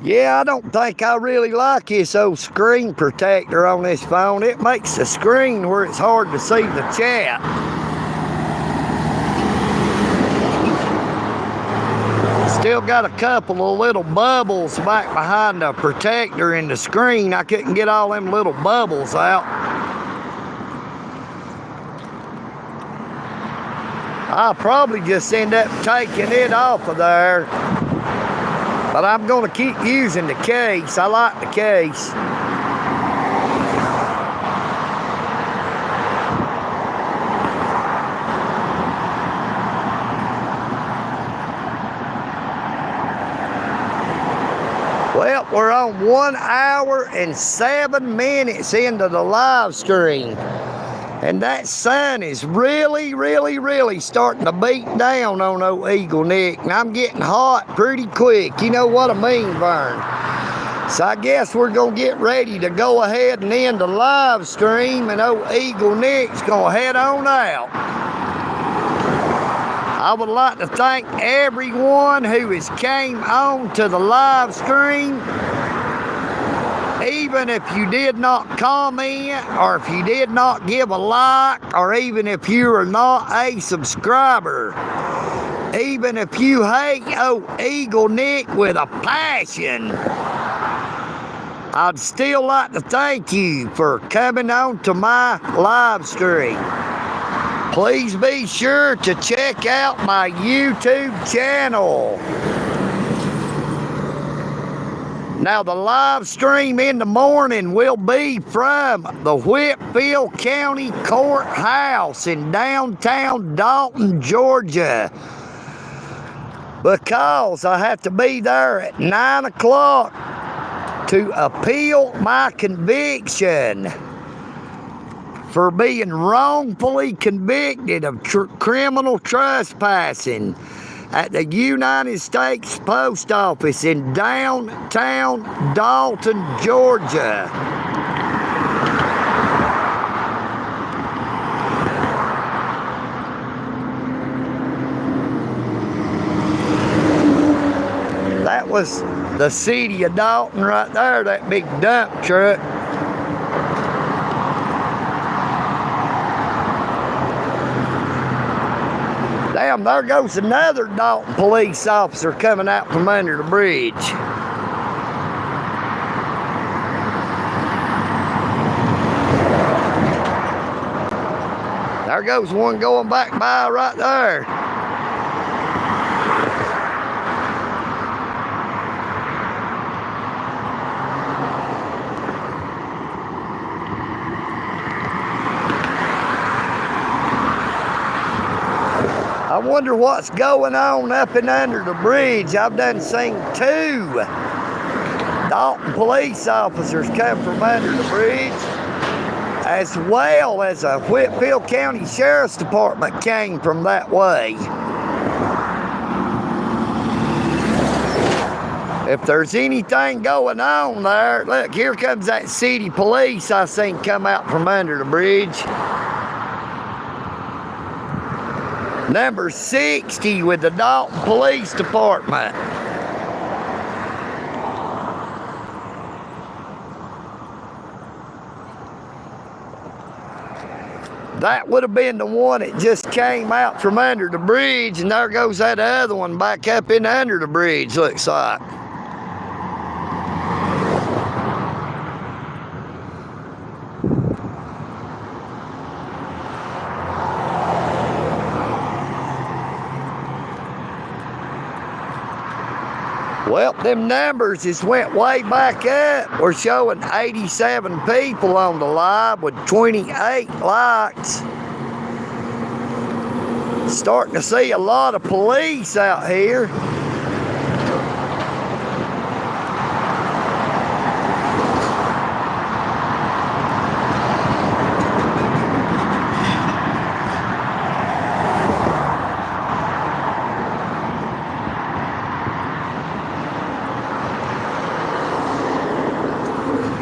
Yeah, I don't think I really like this old screen protector on this phone. It makes the screen where it's hard to see the chat. Still got a couple of little bubbles back behind the protector in the screen. I couldn't get all them little bubbles out. I'll probably just end up taking it off of there. But I'm going to keep using the case. I like the case. Well, we're on 1 hour and 7 minutes into the live stream. And that sun is really starting to beat down on old EagleNick. And I'm getting hot pretty quick. You know what I mean, Vern? So I guess we're going to get ready to go ahead and end the live stream. And old EagleNick's going to head on out. I would like to thank everyone who has came on to the live stream. Even if you did not comment, or if you did not give a like, or even if you are not a subscriber, even if you hate old EagleNick with a passion, I'd still like to thank you for coming on to my live stream. Please be sure to check out my YouTube channel. Now, the live stream in the morning will be from the Whitfield County Courthouse in downtown Dalton, Georgia. Because I have to be there at 9 o'clock to appeal my conviction for being wrongfully convicted of criminal trespassing at the United States Post Office in downtown Dalton, Georgia. That was the city of Dalton right there, that big dump truck. Damn, there goes another Dalton police officer coming out from under the bridge. There goes one going back by right there. I wonder what's going on up and under the bridge. I've done seen 2 Dalton police officers come from under the bridge, as well as a Whitfield County Sheriff's Department came from that way. If there's anything going on there, look, here comes that city police I seen come out from under the bridge. Number 60 with the Dalton Police Department. That would have been the one that just came out from under the bridge, and there goes that other one back up in under the bridge, looks like. Well, them numbers just went way back up. We're showing 87 people on the live with 28 likes. Starting to see a lot of police out here.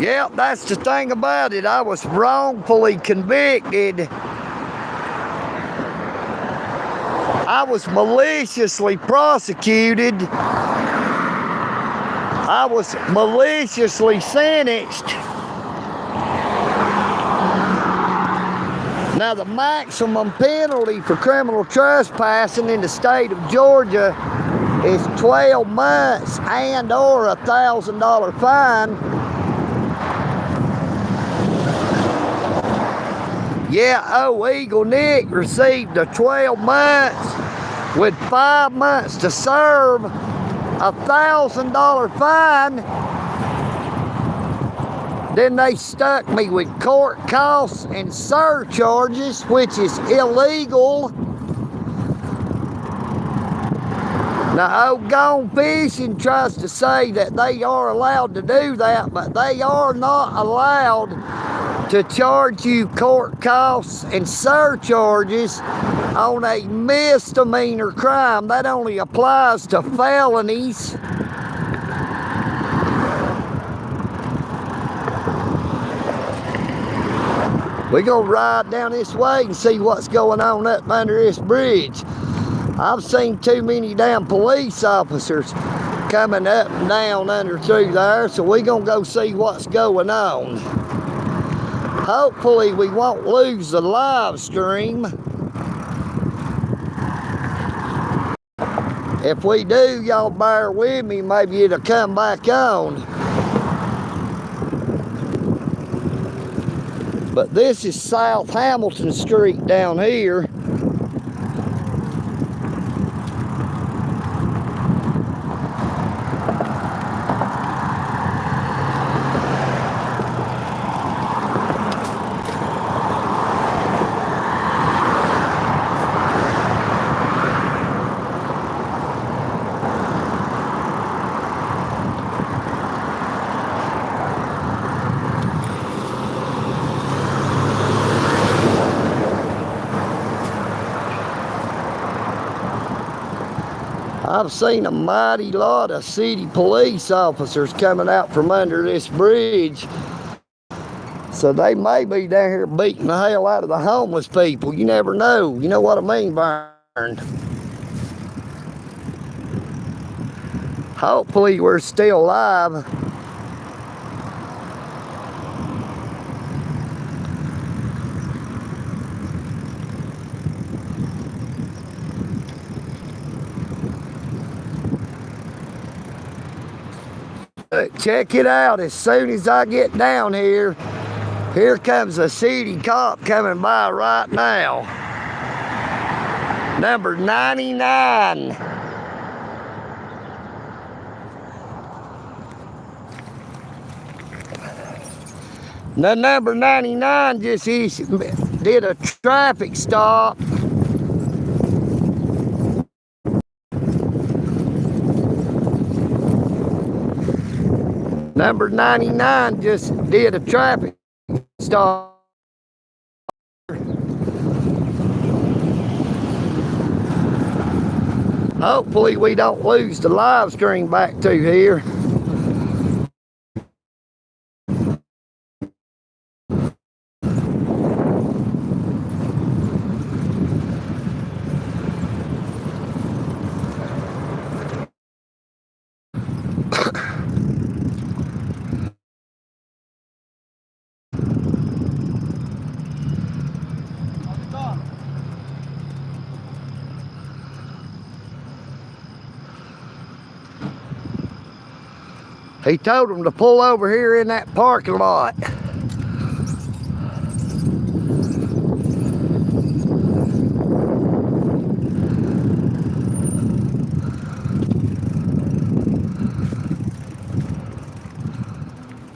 Yep, that's the thing about it. I was wrongfully convicted. I was maliciously prosecuted. I was maliciously sentenced. Now, the maximum penalty for criminal trespassing in the state of Georgia is 12 months and or a $1,000 fine. Yeah, EagleNick received a 12 months with 5 months to serve, a $1,000 fine. Then they stuck me with court costs and surcharges, which is illegal. Now, old Gone Fishing tries to say that they are allowed to do that, but they are not allowed to charge you court costs and surcharges on a misdemeanor crime. That only applies to felonies. We're going to ride down this way and see what's going on up under this bridge. I've seen too many damn police officers coming up and down under through there, so we're going to go see what's going on. Hopefully we won't lose the live stream. If we do, y'all bear with me, maybe it'll come back on. But this is South Hamilton Street down here. I've seen a mighty lot of city police officers coming out from under this bridge. So they may be down here beating the hell out of the homeless people. You never know. You know what I mean, Vern? Hopefully we're still alive. Check it out. As soon as I get down here, here comes a city cop coming by right now. Number 99. The number 99 just did a traffic stop. Number 99 just did a traffic stop. Hopefully we don't lose the live stream back to here. He told him to pull over here in that parking lot.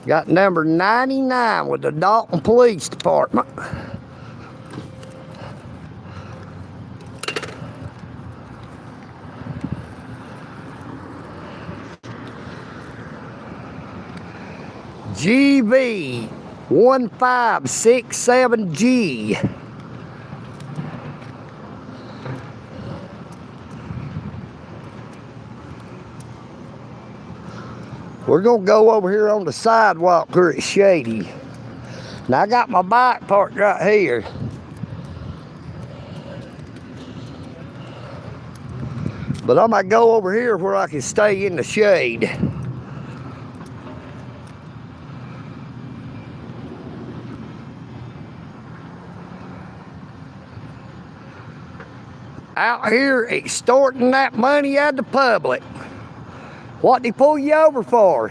Got number 99 with the Dalton Police Department. GB 1567G. We're gonna go over here on the sidewalk where it's shady. Now I got my bike parked right here. But I might go over here where I can stay in the shade. Out here extorting that money out of the public. What'd he pull you over for?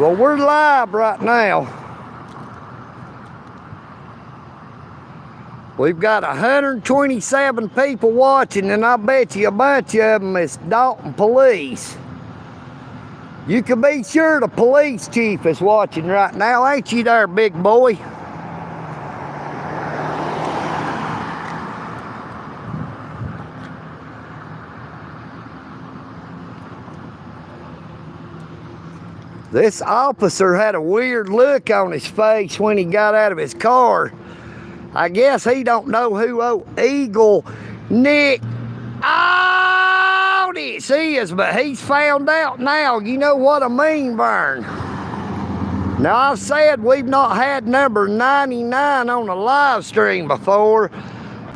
Well, we're live right now. We've got 127 people watching, and I bet you a bunch of them is Dalton police. You can be sure the police chief is watching right now, ain't you there, big boy? This officer had a weird look on his face when he got out of his car. I guess he don't know who EagleNick this is, but he's found out now. You know what I mean, Vern? Now, I've said we've not had number 99 on a live stream before,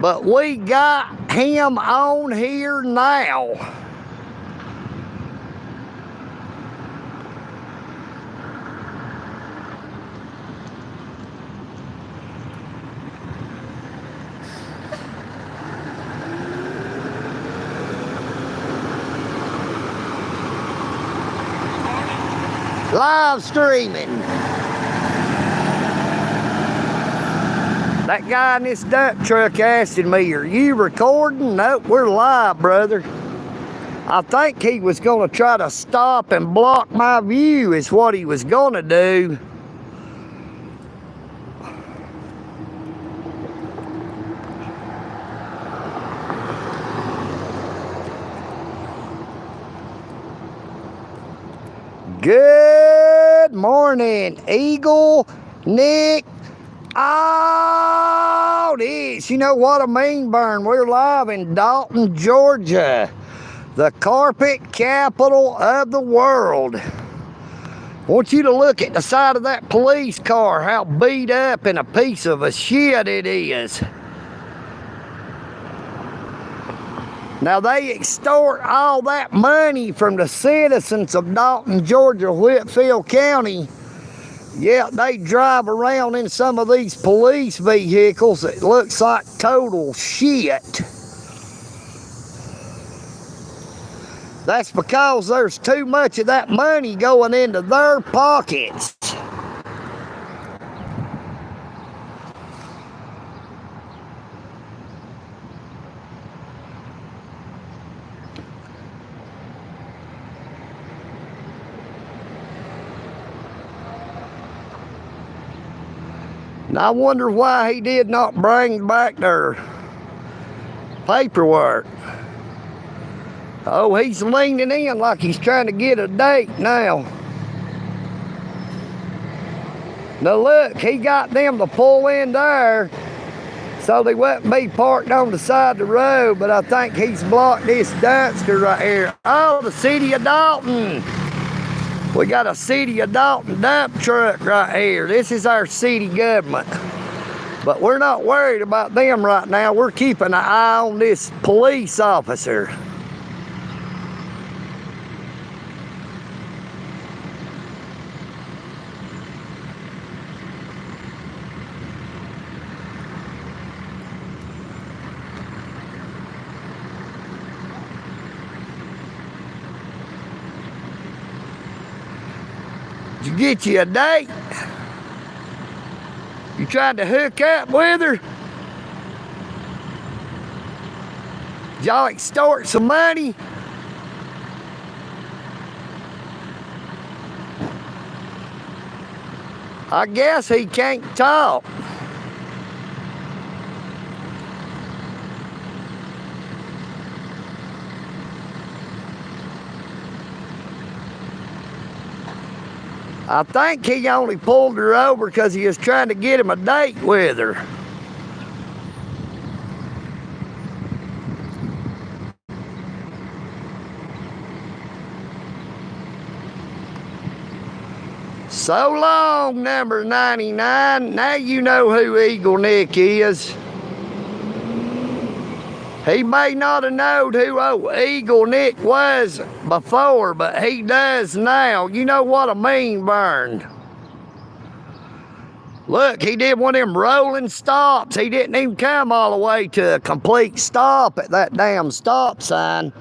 but we got him on here now. Live streaming. That guy in this dump truck asking me, are you recording? Nope, we're live, brother. I think he was gonna try to stop and block my view is what he was gonna do. Good morning, EagleNick. This, you know what I mean, Vern? We're live in Dalton, Georgia, the carpet capital of the world. I want you to look at the side of that police car, how beat up and a piece of a shit it is. Now, they extort all that money from the citizens of Dalton, Georgia, Whitfield County. Yeah, they drive around in some of these police vehicles that looks like total shit. That's because there's too much of that money going into their pockets. And I wonder why he did not bring back their paperwork. Oh, he's leaning in like he's trying to get a date now. Now look, he got them to pull in there so they wouldn't be parked on the side of the road, but I think he's blocked this dumpster right here. Oh, the city of Dalton. We got a city of Dalton dump truck right here. This is our city government. But we're not worried about them right now. We're keeping an eye on this police officer. Did you get you a date? You tried to hook up with her? Did y'all extort some money? I guess he can't talk. I think he only pulled her over because he was trying to get him a date with her. So long, number 99. Now you know who EagleNick is. He may not have known who EagleNick was before, but he does now. You know what I mean, Vern? Look, he did one of them rolling stops. He didn't even come all the way to a complete stop at that damn stop sign.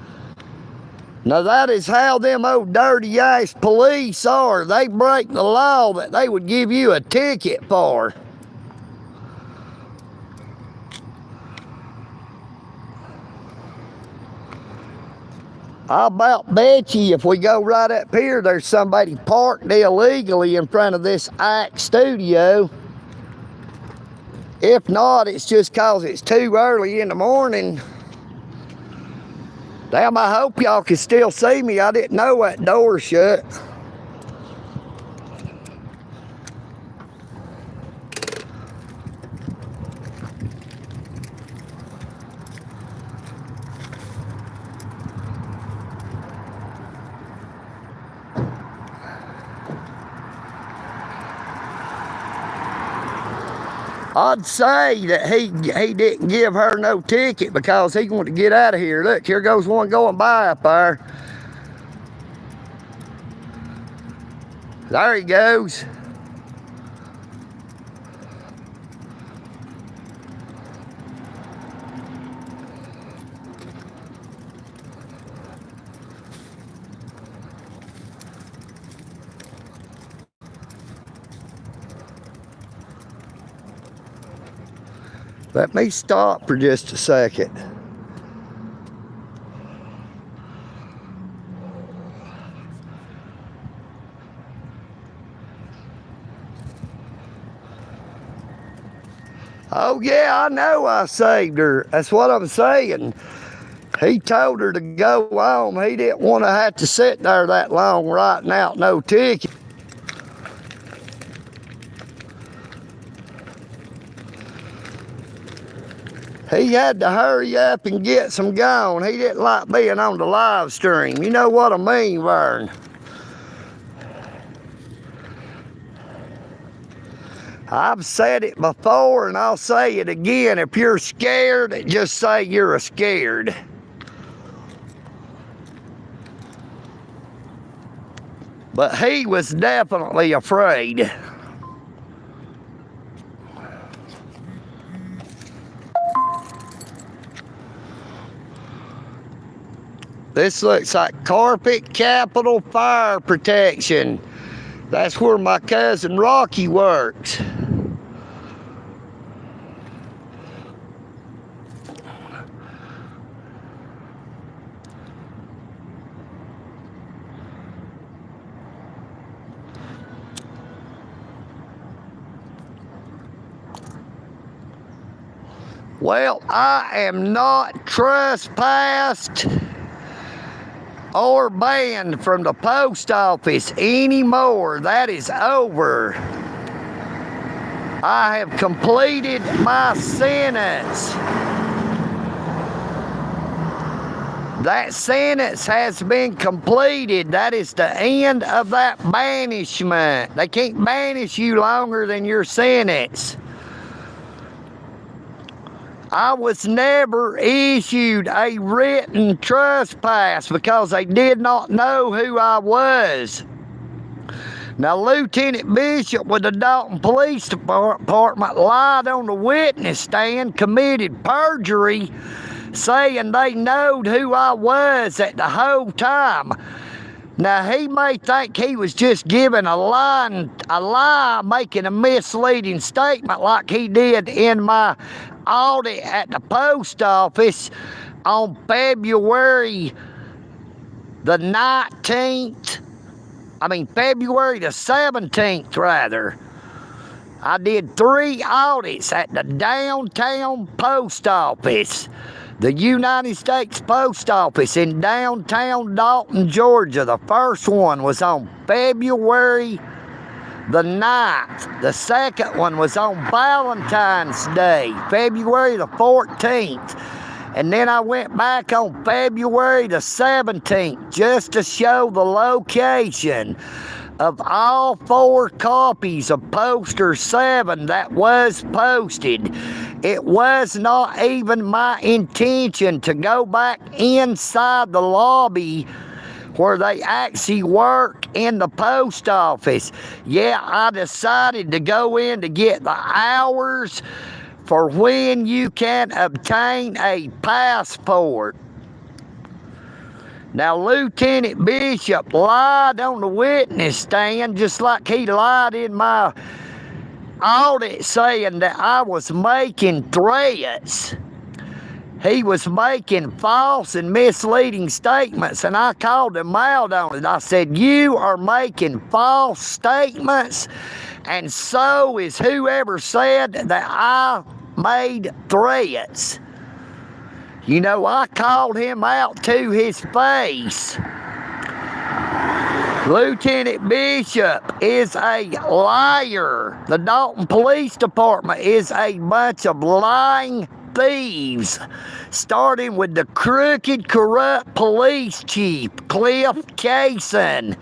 Now that is how them old dirty ass police are. They break the law that they would give you a ticket for. I'll about bet you if we go right up here, there's somebody parked illegally in front of this Ike studio. If not, it's just cause it's too early in the morning. Damn, I hope y'all can still see me. I didn't know that door shut. I'd say that he didn't give her no ticket because he wanted to get out of here. Look, here goes one going by up there. There he goes. Let me stop for just a second. Oh yeah, I know I saved her. That's what I'm saying. He told her to go home. He didn't want to have to sit there that long writing out no ticket. He had to hurry up and get some going. He didn't like being on the live stream. You know what I mean, Vern? I've said it before and I'll say it again. If you're scared, just say you're scared. But he was definitely afraid. This looks like Carpet Capital Fire Protection. That's where my cousin Rocky works. Well, I am not trespassed or banned from the post office anymore. That is over. I have completed my sentence. That sentence has been completed. That is the end of that banishment. They can't banish you longer than your sentence. I was never issued a written trespass because they did not know who I was. Now, Lieutenant Bishop with the Dalton Police Department lied on the witness stand, committed perjury, saying they knowed who I was at the whole time. Now, he may think he was just giving a lie, making a misleading statement like he did in my audit at the post office on February the 17th rather. I did 3 audits at the downtown post office, the United States Post Office in downtown Dalton, Georgia. The first one was on February the 9th. The second one was on Valentine's Day, February the 14th. And then I went back on February the 17th just to show the location of all 4 copies of Poster 7 that was posted. It was not even my intention to go back inside the lobby where they actually work in the post office. Yeah, I decided to go in to get the hours for when you can obtain a passport. Now, Lieutenant Bishop lied on the witness stand just like he lied in my audit saying that I was making threats. He was making false and misleading statements, and I called him out on it. I said, you are making false statements, and so is whoever said that I made threats. You know, I called him out to his face. Lieutenant Bishop is a liar. The Dalton Police Department is a bunch of lying thieves, starting with the crooked, corrupt police chief, Cliff Kaysen,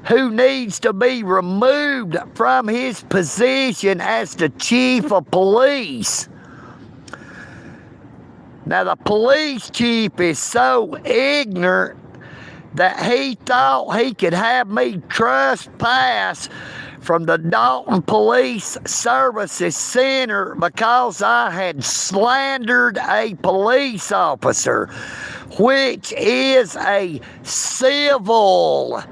who needs to be removed from his position as the chief of police. Now, the police chief is so ignorant that he thought he could have me trespass from the Dalton Police Services Center because I had slandered a police officer, which is a civil.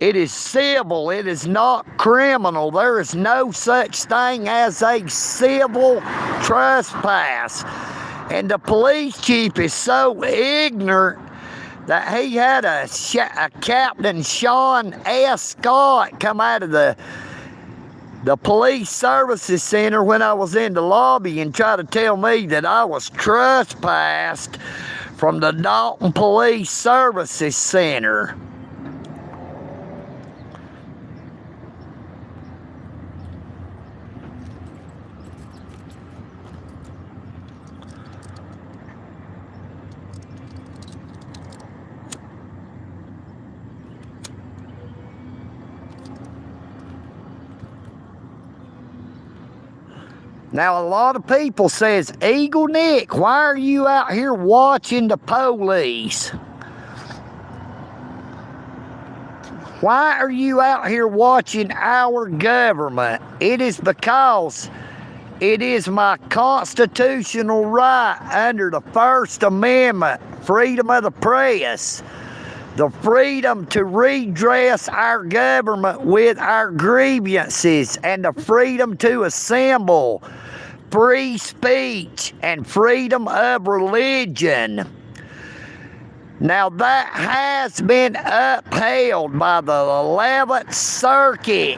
It is civil. It is not criminal. There is no such thing as a civil trespass. And the police chief is so ignorant that he had a Captain Sean S. Scott come out of the Police Services Center when I was in the lobby and try to tell me that I was trespassed from the Dalton Police Services Center. Now, a lot of people says, EagleNick, why are you out here watching the police? Why are you out here watching our government? It is because it is my constitutional right under the First Amendment, freedom of the press, the freedom to redress our government with our grievances, and the freedom to assemble, free speech, and freedom of religion. Now, that has been upheld by the 11th Circuit.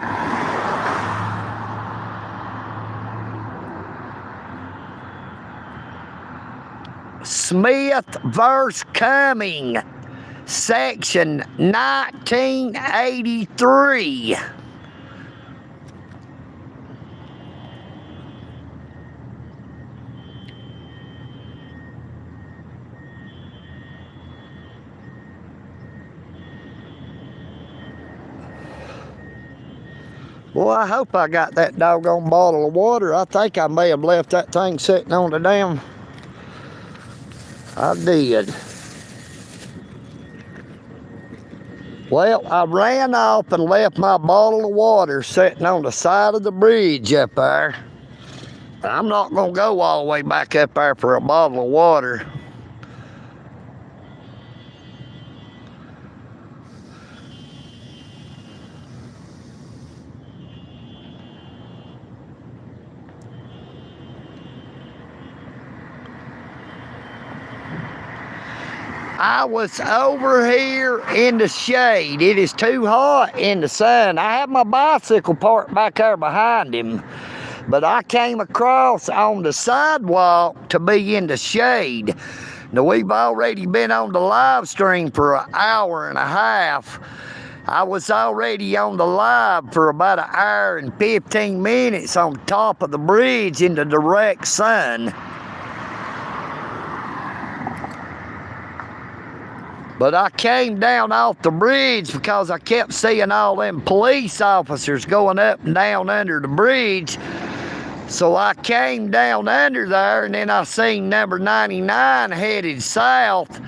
Smith v. Cumming, Section 1983. Boy, I hope I got that doggone bottle of water. I think I may have left that thing sitting on the damn. I did. Well, I ran off and left my bottle of water sitting on the side of the bridge up there. I'm not going to go all the way back up there for a bottle of water. I was over here in the shade. It is too hot in the sun. I have my bicycle parked back there behind him, but I came across on the sidewalk to be in the shade. Now, we've already been on the live stream for an hour and a half. I was already on the live for about an hour and 15 minutes on top of the bridge in the direct sun. But I came down off the bridge because I kept seeing all them police officers going up and down under the bridge. So I came down under there, and then I seen number 99 headed south.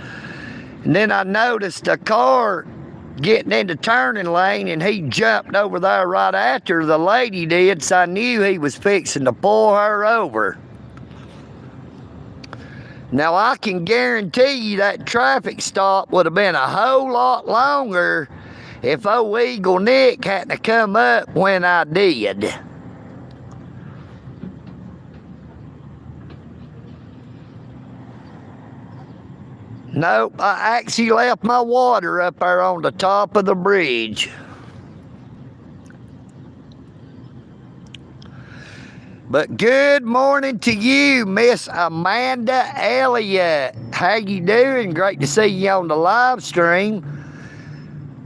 And then I noticed a car getting in the turning lane, and he jumped over there right after the lady did, so I knew he was fixing to pull her over. Now, I can guarantee you that traffic stop would have been a whole lot longer if old EagleNick hadn't come up when I did. Nope, I actually left my water up there on the top of the bridge. But good morning to you, Miss Amanda Elliott. How you doing? Great to see you on the live stream.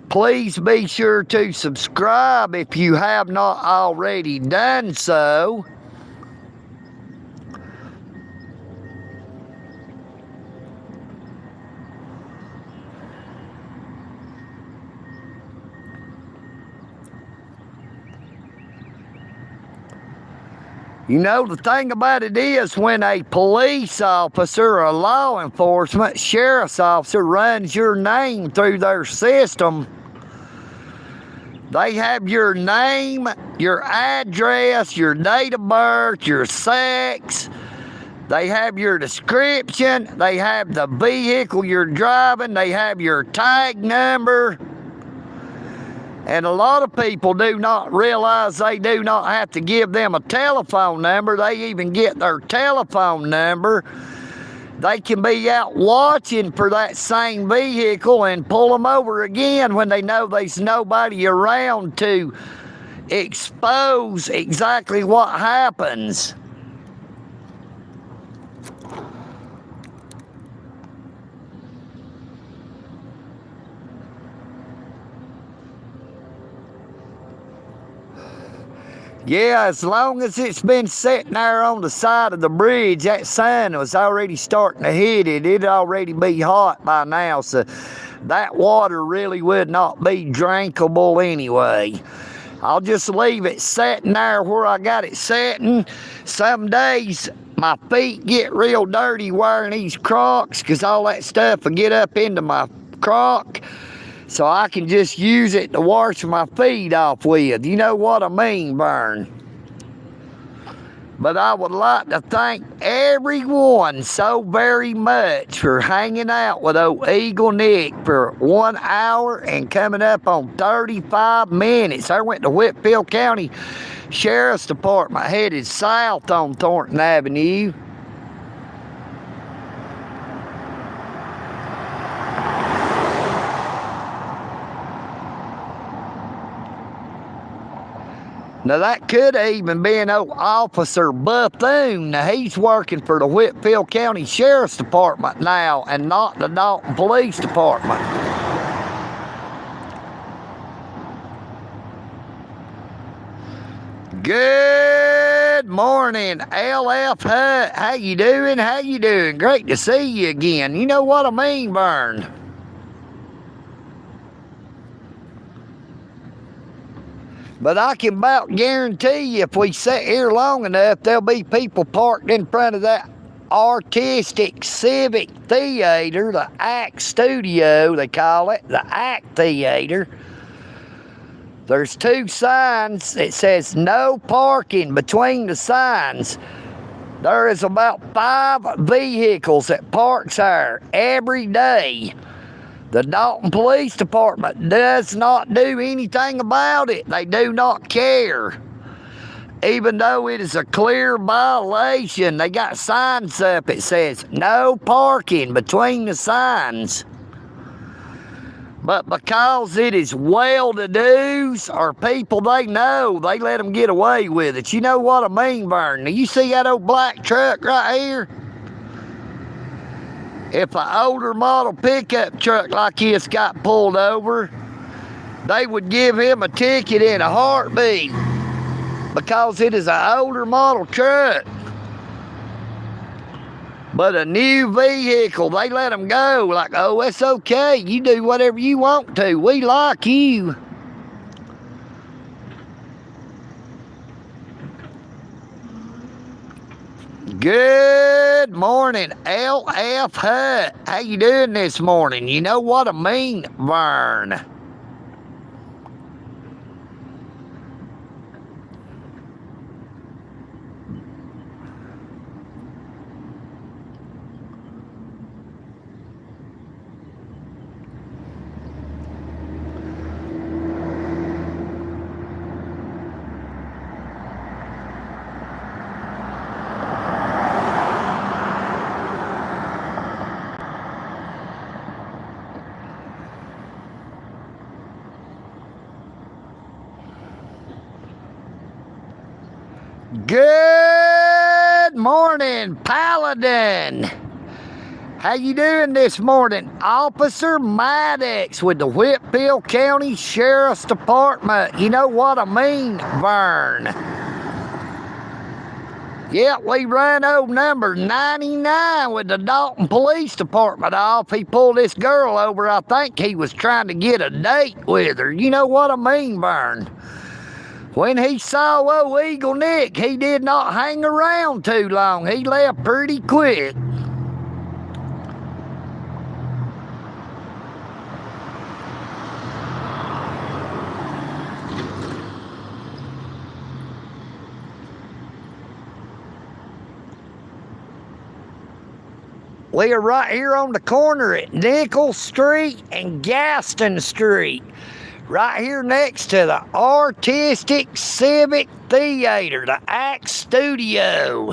Please be sure to subscribe if you have not already done so. You know, the thing about it is, when a police officer or law enforcement, sheriff's officer runs your name through their system, they have your name, your address, your date of birth, your sex. They have your description. They have the vehicle you're driving. They have your tag number. And a lot of people do not realize they do not have to give them a telephone number. They even get their telephone number. They can be out watching for that same vehicle and pull them over again when they know there's nobody around to expose exactly what happens. Yeah, as long as it's been sitting there on the side of the bridge, that sun was already starting to hit it. It'd already be hot by now, so that water really would not be drinkable anyway. I'll just leave it sitting there where I got it sitting. Some days my feet get real dirty wearing these Crocs because all that stuff will get up into my Croc. So I can just use it to wash my feet off with. You know what I mean, Vern? But I would like to thank everyone so very much for hanging out with old EagleNick for 1 hour and coming up on 35 minutes. I went to Whitfield County Sheriff's Department, headed south on Thornton Avenue. Now, that could have even been old Officer Buffoon. Now, he's working for the Whitfield County Sheriff's Department now and not the Dalton Police Department. Good morning, LF Hut. How you doing? How you doing? Great to see you again. You know what I mean, Vern? But I can about guarantee you, if we sit here long enough, there'll be people parked in front of that artistic civic theater, the ACT Studio, they call it, the ACT Theater. There's 2 signs that says no parking between the signs. There is about 5 vehicles that parks there every day. The Dalton Police Department does not do anything about it. They do not care. Even though it is a clear violation, they got signs up that says no parking between the signs. But because it is well-to-dos or people they know, they let them get away with it. You know what I mean, Vern? Now, you see that old black truck right here? If an older model pickup truck like this got pulled over, they would give him a ticket in a heartbeat because it is an older model truck. But a new vehicle, they let them go. Like, oh, it's okay. You do whatever you want to. We like you. Good morning, LF Hut. How you doing this morning? You know what I mean, Vern? Good morning, Paladin. How you doing this morning? Officer Maddox with the Whitfield County Sheriff's Department. You know what I mean, Vern? Yeah, we ran over number 99 with the Dalton Police Department off. He pulled this girl over. I think he was trying to get a date with her. You know what I mean, Vern? When he saw old EagleNick, he did not hang around too long. He left pretty quick. We are right here on the corner at Nickel Street and Gaston Street. Right here next to the Artistic Civic Theater, the Act Studio.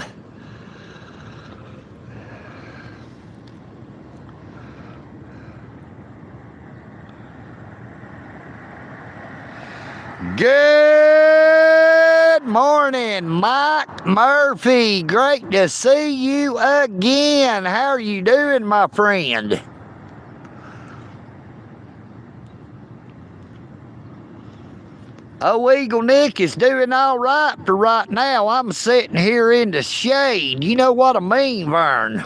Good morning, Mike Murphy. Great to see you again. How are you doing, my friend? Oh, EagleNick is doing all right for right now. I'm sitting here in the shade. You know what I mean, Vern?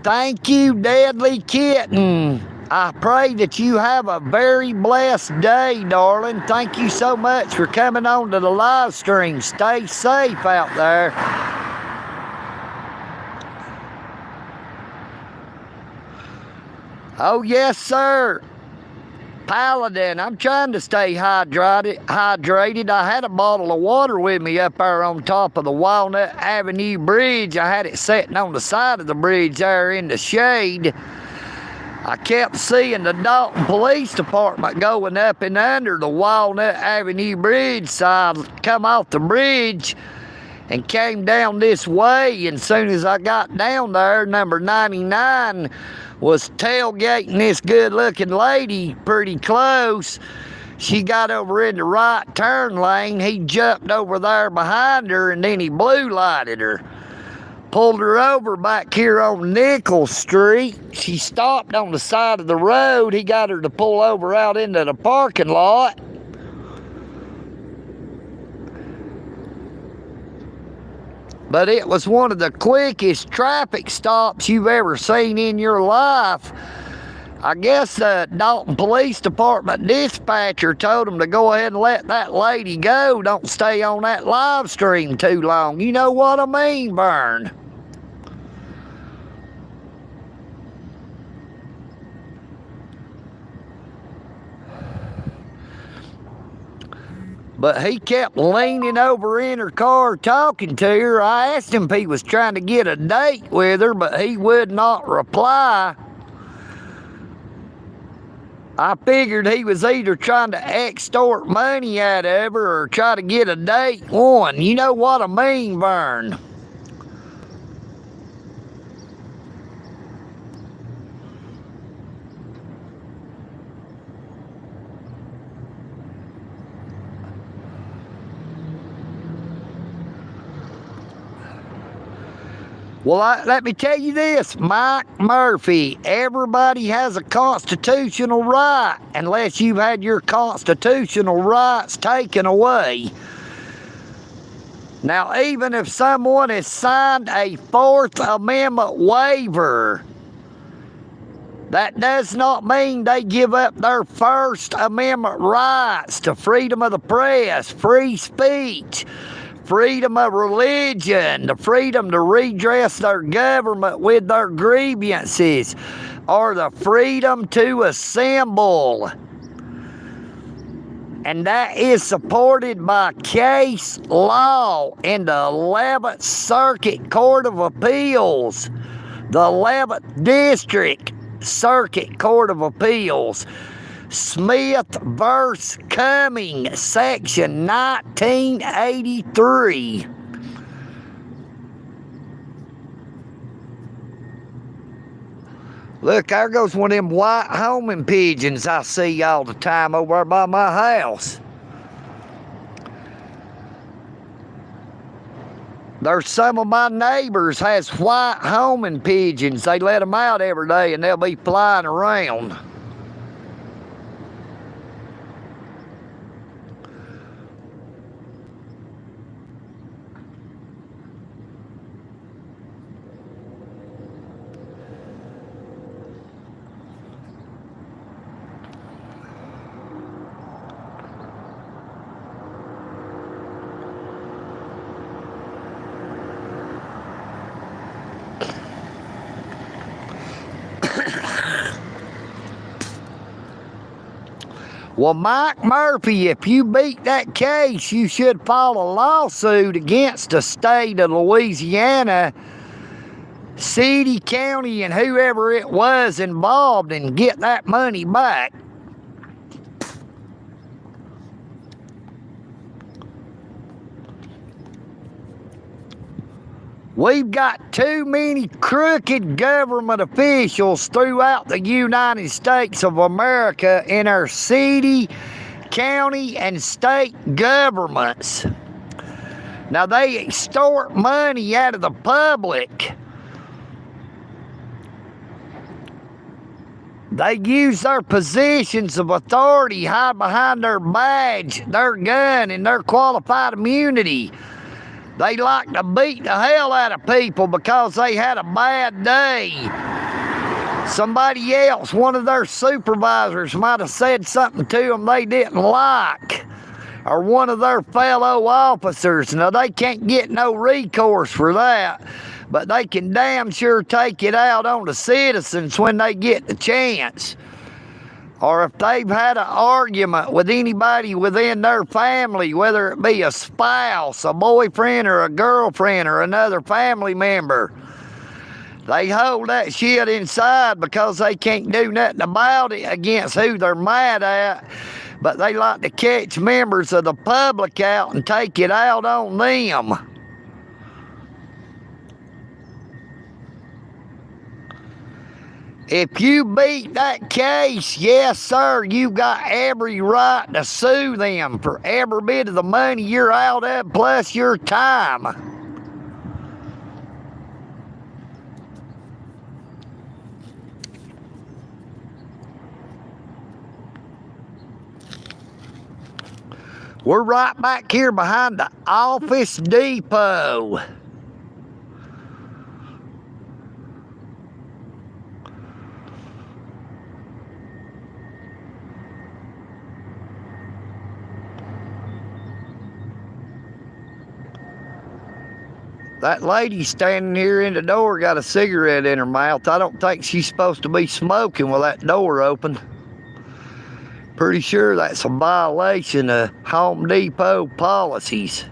Thank you, Deadly Kitten. I pray that you have a very blessed day, darling. Thank you so much for coming on to the live stream. Stay safe out there. Oh, yes, sir. Paladin, I'm trying to stay hydrated. I had a bottle of water with me up there on top of the Walnut Avenue Bridge. I had it sitting on the side of the bridge there in the shade. I kept seeing the Dalton Police Department going up and under the Walnut Avenue Bridge, so I come off the bridge and came down this way, and as soon as I got down there, number 99 was tailgating this good-looking lady pretty close. She got over in the right turn lane. He jumped over there behind her, and then he blue lighted her. Pulled her over back here on Nickel Street. She stopped on the side of the road. He got her to pull over out into the parking lot. But it was one of the quickest traffic stops you've ever seen in your life. I guess the Dalton Police Department dispatcher told them to go ahead and let that lady go. Don't stay on that live stream too long. You know what I mean, Vern? But he kept leaning over in her car talking to her. I asked him if he was trying to get a date with her, but he would not reply. I figured he was either trying to extort money out of her or try to get a date one. You know what I mean, Vern? Well, let me tell you this, Mike Murphy, everybody has a constitutional right unless you've had your constitutional rights taken away. Now, even if someone has signed a Fourth Amendment waiver, that does not mean they give up their First Amendment rights to freedom of the press, free speech, freedom of religion, the freedom to redress their government with their grievances, or the freedom to assemble. And that is supported by case law in the 11th Circuit Court of Appeals, the 11th District Circuit Court of Appeals. Smith versus Cumming, Section 1983. Look, there goes one of them white homing pigeons I see all the time over there by my house. There's some of my neighbors has white homing pigeons. They let them out every day and they'll be flying around. Well, Mike Murphy, if you beat that case, you should file a lawsuit against the state of Louisiana, city, county, and whoever it was involved and get that money back. We've got too many crooked government officials throughout the United States of America in our city, county, and state governments. Now, they extort money out of the public. They use their positions of authority, hide behind their badge, their gun, and their qualified immunity. They like to beat the hell out of people because they had a bad day. Somebody else, one of their supervisors, might have said something to them they didn't like. Or one of their fellow officers. Now, they can't get no recourse for that. But they can damn sure take it out on the citizens when they get the chance. Or if they've had an argument with anybody within their family, whether it be a spouse, a boyfriend, or a girlfriend, or another family member, they hold that shit inside because they can't do nothing about it against who they're mad at. But they like to catch members of the public out and take it out on them. If you beat that case, yes, sir, you got every right to sue them for every bit of the money you're out of, plus your time. We're right back here behind the Office Depot. That lady standing here in the door got a cigarette in her mouth. I don't think she's supposed to be smoking with that door open. Pretty sure that's a violation of Home Depot policies.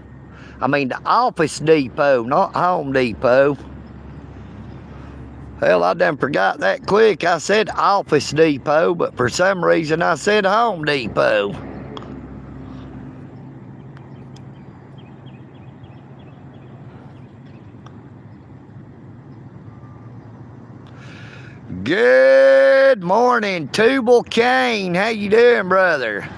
I mean, the Office Depot, not Home Depot. Hell, I done forgot that quick. I said Office Depot, but for some reason I said Home Depot. Good morning, Tubal Kane. How you doing, brother?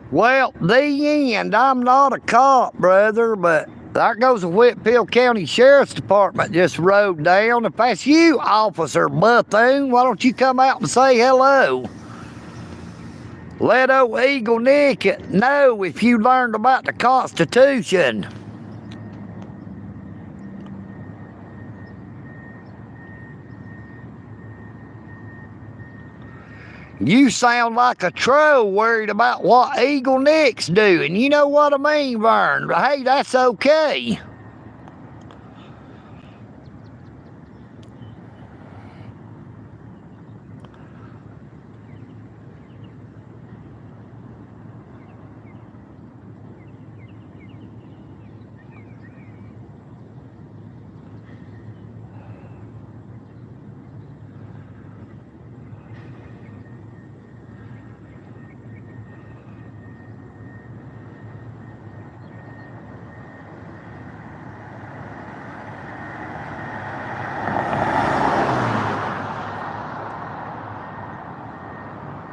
Well, the end. I'm not a cop, brother, but there goes the Whitfield County Sheriff's Department just rode down. If that's you, Officer Bethune, why don't you come out and say hello? Let old EagleNick know if you learned about the Constitution. You sound like a troll worried about what EagleNick's doing. You know what I mean, Vern? Hey, that's okay.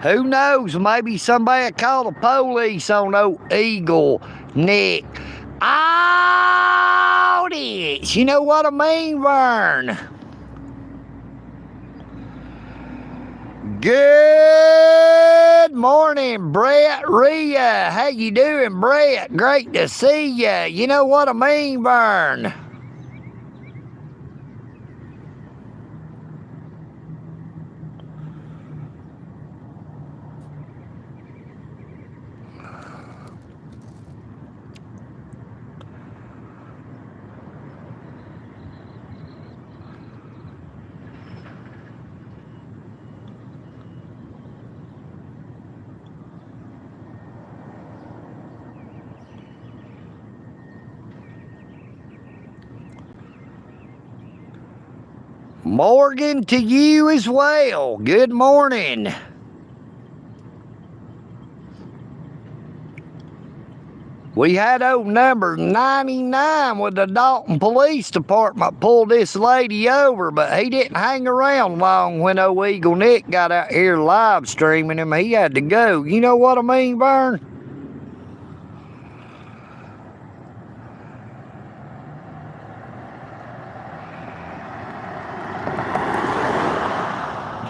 Who knows? Maybe somebody called the police on old EagleNick. Audits! You know what I mean, Vern? Good morning, Brett Rhea. How you doing, Brett? Great to see ya. You know what I mean, Vern? Morgan to you as well. Good morning. We had old number 99 with the Dalton Police Department pull this lady over, but he didn't hang around long when old EagleNick got out here live streaming him. He had to go. You know what I mean, Vern?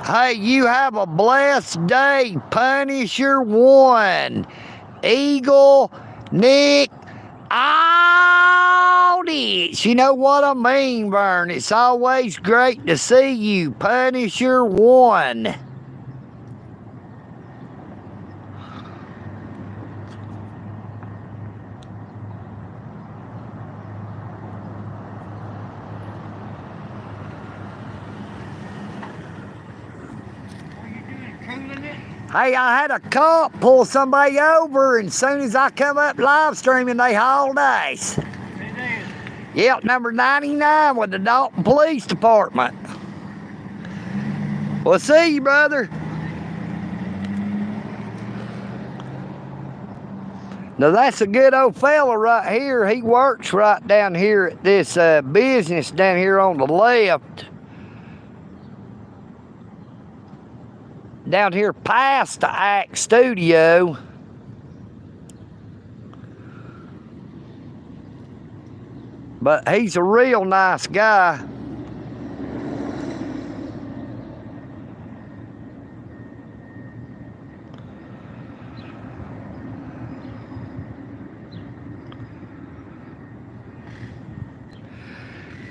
Hey, you have a blessed day, Punisher 1. EagleNick audits. You know what I mean, Vern? It's always great to see you, Punisher 1. Hey, I had a cop pull somebody over, and as soon as I come up live streaming, they hauled ass. Yep, number 99 with the Dalton Police Department. We'll see you, brother. Now, that's a good old fella right here. He works right down here at this business down here on the left. Down here past the Act Studio. But he's a real nice guy.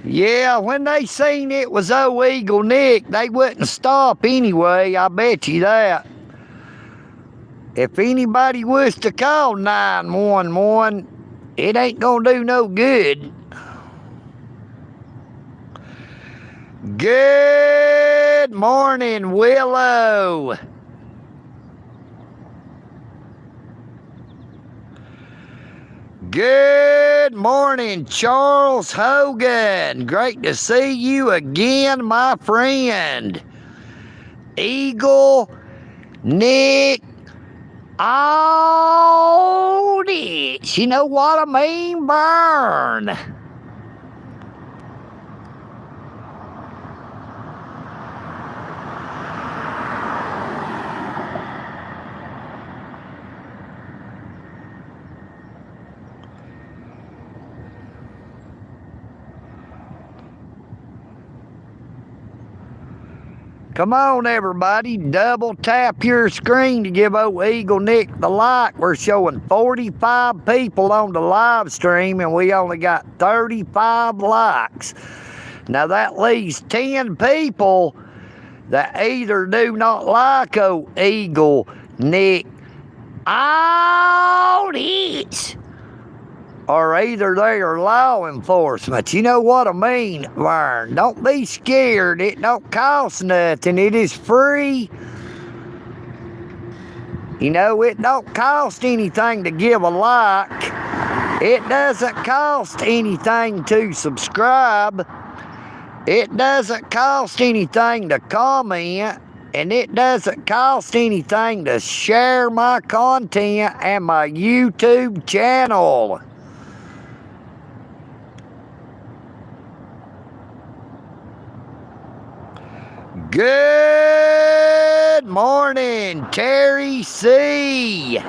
Yeah, when they seen it was old EagleNick, they wouldn't stop anyway, I bet you that. If anybody was to call 911, it ain't gonna do no good. Good morning, Willow. Good morning, Charles Hogan. Great to see you again, my friend. EagleNick audits. You know what I mean, Burn? Come on, everybody. Double tap your screen to give old EagleNick the like. We're showing 45 people on the live stream, and we only got 35 likes. Now, that leaves 10 people that either do not like old EagleNick on it, or either they are law enforcement. You know what I mean, Vern? Don't be scared. It don't cost nothing. It is free. You know, it don't cost anything to give a like. It doesn't cost anything to subscribe. It doesn't cost anything to comment. And it doesn't cost anything to share my content and my YouTube channel. Good morning, Terry C.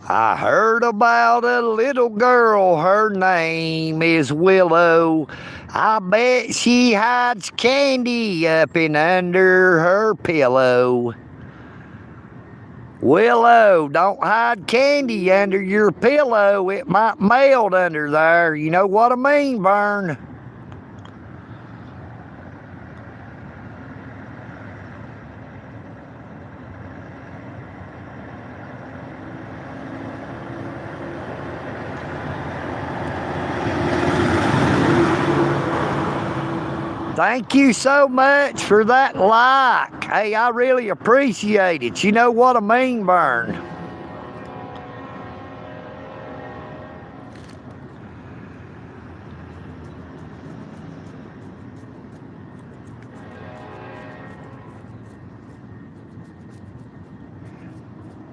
I heard about a little girl, her name is Willow. I bet she hides candy up and under her pillow. Willow, don't hide candy under your pillow. It might melt under there. You know what I mean, Vern? Thank you so much for that like. Hey, I really appreciate it. You know what I mean, Vern?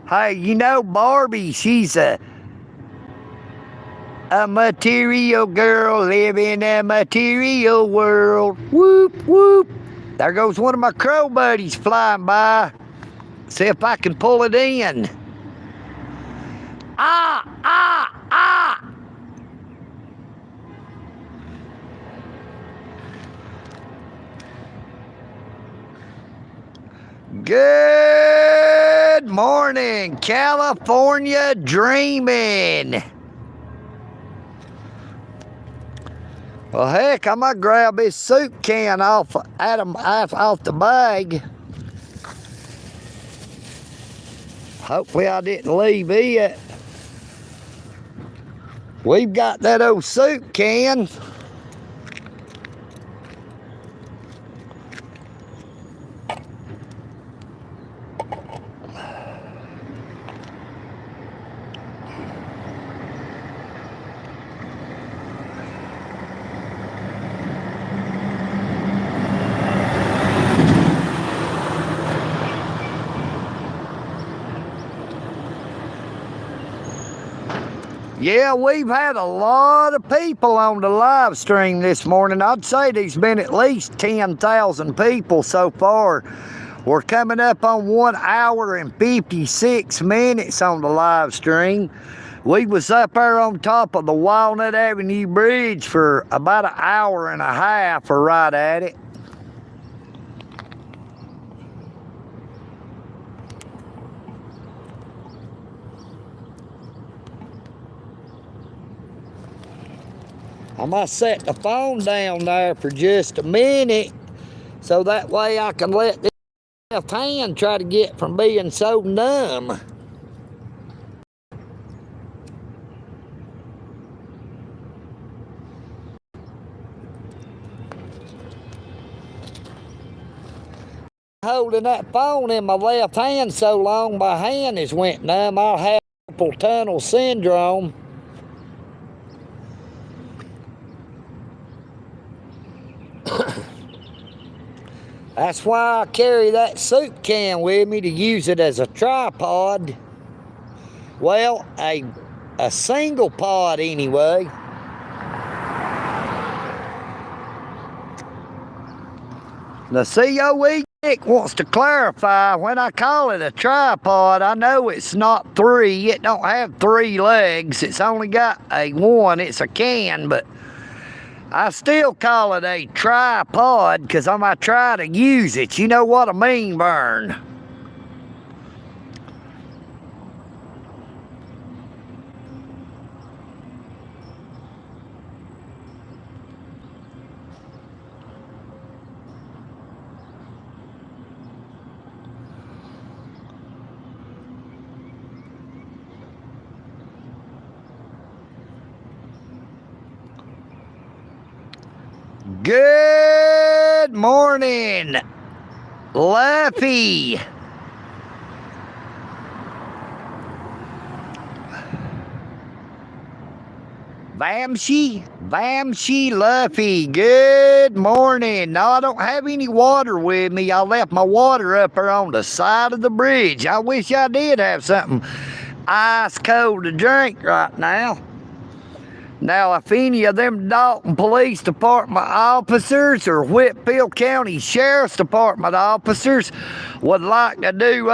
Hey, you know Barbie, she's a material girl living in a material world. Whoop, whoop. There goes one of my crow buddies flying by. See if I can pull it in. Ah, ah, ah. Good morning, California Dreaming. Well, heck, I might grab this soup can off the bag. Hopefully I didn't leave it. We've got that old soup can. Yeah, we've had a lot of people on the live stream this morning. I'd say there's been at least 10,000 people so far. We're coming up on 1 hour and 56 minutes on the live stream. We was up there on top of the Walnut Avenue Bridge for about an hour and a half, or right at it. I might set the phone down there for just a minute so that way I can let this left hand try to get from being so numb. Holding that phone in my left hand so long my hand has went numb. I'll have carpal tunnel syndrome. That's why I carry that soup can with me, to use it as a tripod. Well, a single pod anyway. The EagleNick wants to clarify, when I call it a tripod, I know it's not three. It don't have 3 legs. It's only got a one. It's a can, but I still call it a tripod because I'm going to try to use it. You know what I mean, Vern? Good morning, Luffy. Vamshi Luffy, good morning. No, I don't have any water with me. I left my water up there on the side of the bridge. I wish I did have something ice cold to drink right now. Now, if any of them Dalton Police Department officers or Whitfield County Sheriff's Department officers would like to do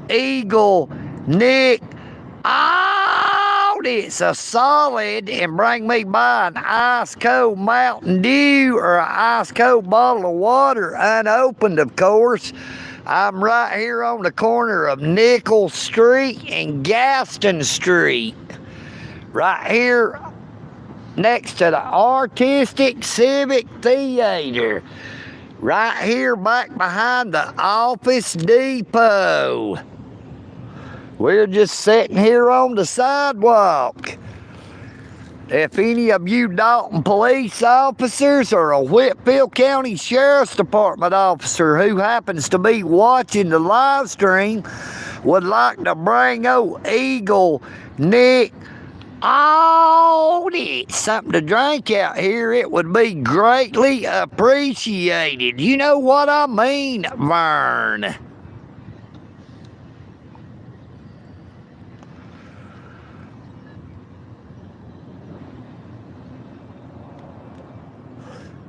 EagleNick it's a solid and bring me by an ice cold Mountain Dew or an ice cold bottle of water, unopened of course. I'm right here on the corner of Nickel Street and Gaston Street. Right here next to the Artistic Civic Theater. Right here back behind the Office Depot. We're just sitting here on the sidewalk. If any of you Dalton police officers or a Whitfield County Sheriff's Department officer who happens to be watching the live stream would like to bring EagleNick it's something to drink out here, it would be greatly appreciated. You know what I mean, Vern?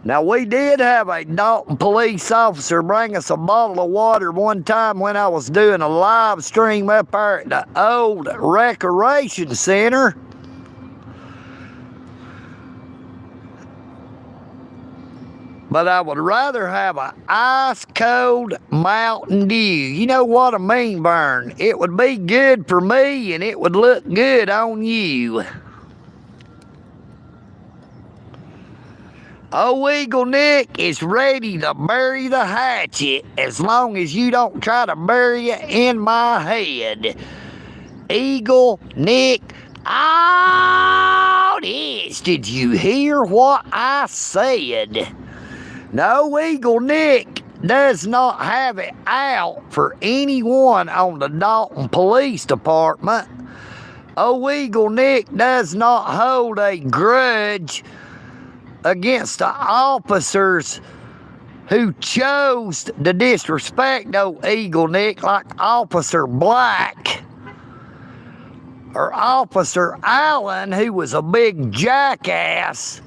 Now, we did have a Dalton police officer bring us a bottle of water one time when I was doing a live stream up there at the old Recreation Center. But I would rather have an ice cold Mountain Dew. You know what I mean, Vern? It would be good for me and it would look good on you. EagleNick is ready to bury the hatchet as long as you don't try to bury it in my head. EagleNick did you hear what I said? No, EagleNick does not have it out for anyone on the Dalton Police Department. EagleNick does not hold a grudge against the officers who chose to disrespect EagleNick, like Officer Black or Officer Allen, who was a big jackass.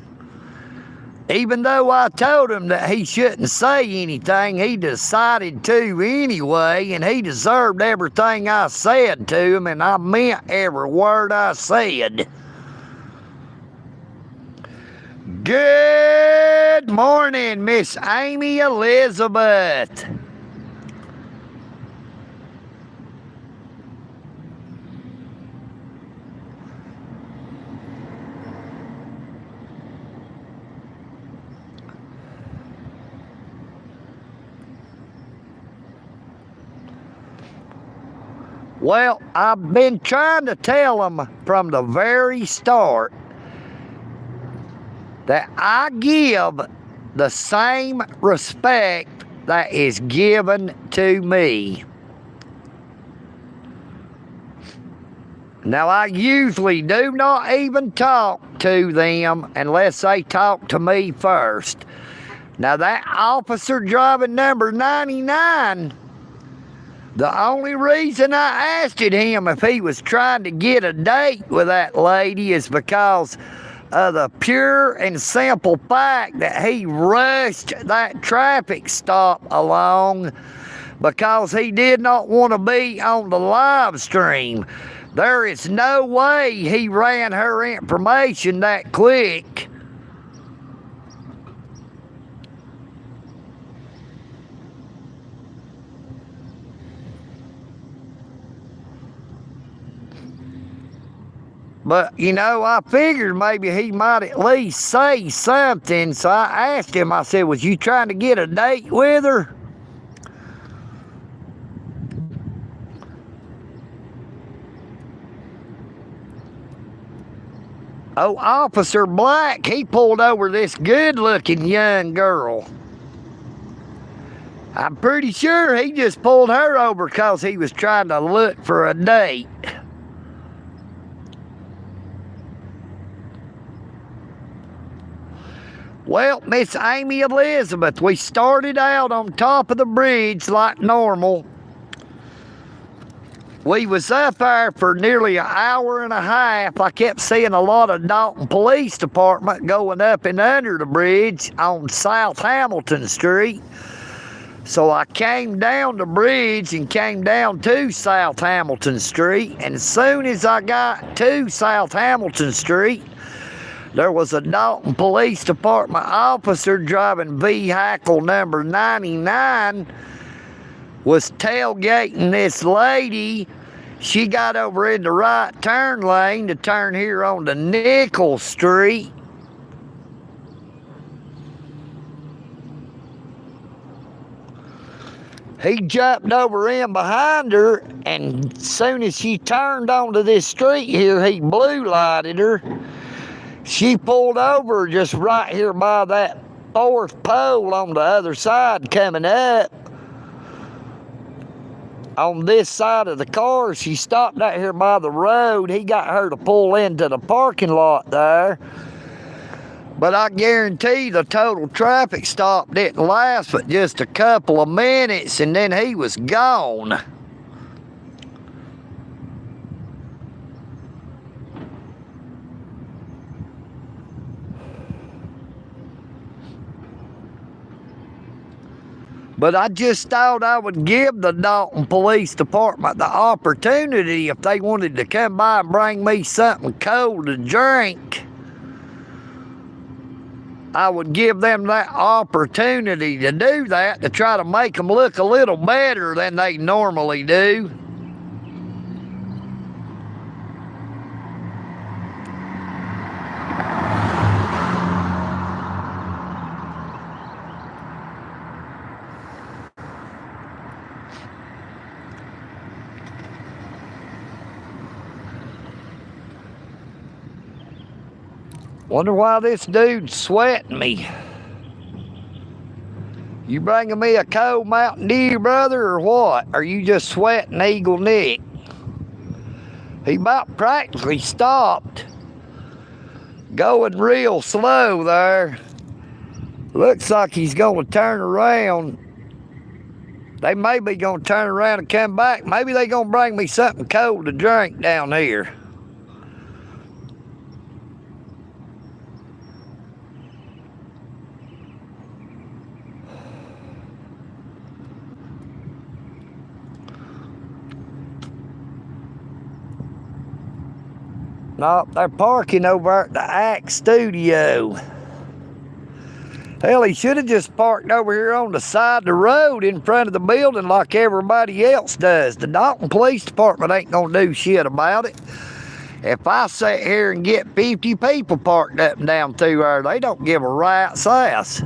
Even though I told him that he shouldn't say anything, he decided to anyway, and he deserved everything I said to him, and I meant every word I said. Good morning, Miss Amy Elizabeth. Well, I've been trying to tell them from the very start that I give the same respect that is given to me. Now, I usually do not even talk to them unless they talk to me first. Now, that officer driving number 99, the only reason I asked him if he was trying to get a date with that lady is because of the pure and simple fact that he rushed that traffic stop along because he did not want to be on the live stream. There is no way he ran her information that quick. But, you know, I figured maybe he might at least say something. So I asked him, I said, was you trying to get a date with her? Oh, Officer Black, he pulled over this good-looking young girl. I'm pretty sure he just pulled her over because he was trying to look for a date. Well, Miss Amy Elizabeth, we started out on top of the bridge like normal. We was up there for nearly an hour and a half. I kept seeing a lot of Dalton Police Department going up and under the bridge on South Hamilton Street. So I came down the bridge and came down to South Hamilton Street. And as soon as I got to South Hamilton Street, there was a Dalton Police Department officer driving vehicle number 99, was tailgating this lady. She got over in the right turn lane to turn here on to Nickel Street. He jumped over in behind her, and as soon as she turned onto this street here, he blue lighted her. She pulled over just right here by that fourth pole on the other side coming up. On this side of the car, she stopped out here by the road. He got her to pull into the parking lot there. But I guarantee the total traffic stop didn't last but just a couple of minutes, and then he was gone. But I just thought I would give the Dalton Police Department the opportunity, if they wanted to come by and bring me something cold to drink, I would give them that opportunity to do that, to try to make them look a little better than they normally do. Wonder why this dude's sweating me. You bringing me a cold Mountain Dew, brother, or what? Are you just sweating EagleNick? He about practically stopped. Going real slow there. Looks like he's going to turn around. They may be going to turn around and come back. Maybe they going to bring me something cold to drink down here. No, they're parking over at the Axe Studio. Hell, he should have just parked over here on the side of the road in front of the building like everybody else does. The Dalton Police Department ain't gonna do shit about it. If I sit here and get 50 people parked up and down through there, they don't give a rat's ass.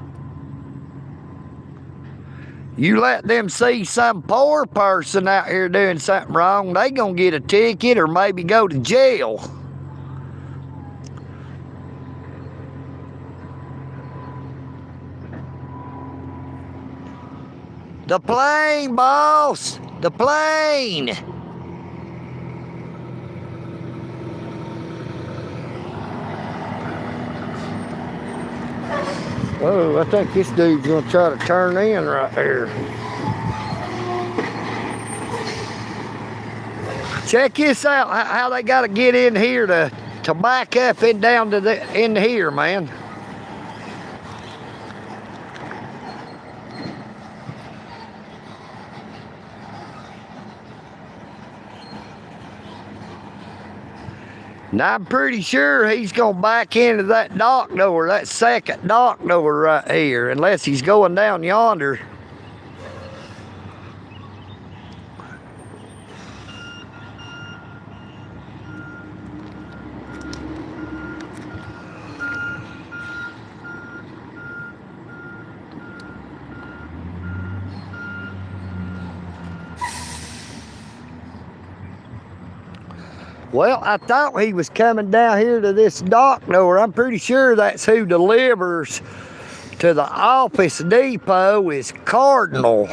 You let them see some poor person out here doing something wrong, they gonna get a ticket or maybe go to jail. The plane, boss! The plane! Oh, I think this dude's gonna try to turn in right here. Check this out, how they gotta get in here to to back up and down to in here, man. And I'm pretty sure he's going to back into that dock door, that second dock door right here, unless he's going down yonder. Well, I thought he was coming down here to this dock door. I'm pretty sure that's who delivers to the office depot is Cardinal.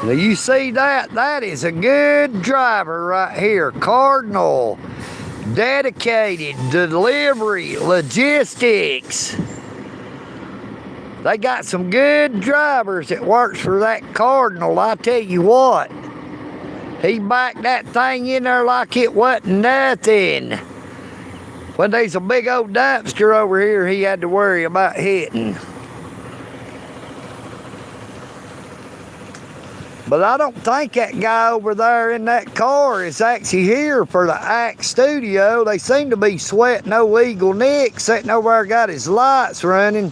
Now you see that? That is a good driver right here. Cardinal. Dedicated. Delivery. Logistics. They got some good drivers that works for that Cardinal. I tell you what. He backed that thing in there like it wasn't nothing. When there's a big old dumpster over here, he had to worry about hitting. But I don't think that guy over there in that car is actually here for the Act Studio. They seem to be sweating old EagleNick sitting over there, got his lights running.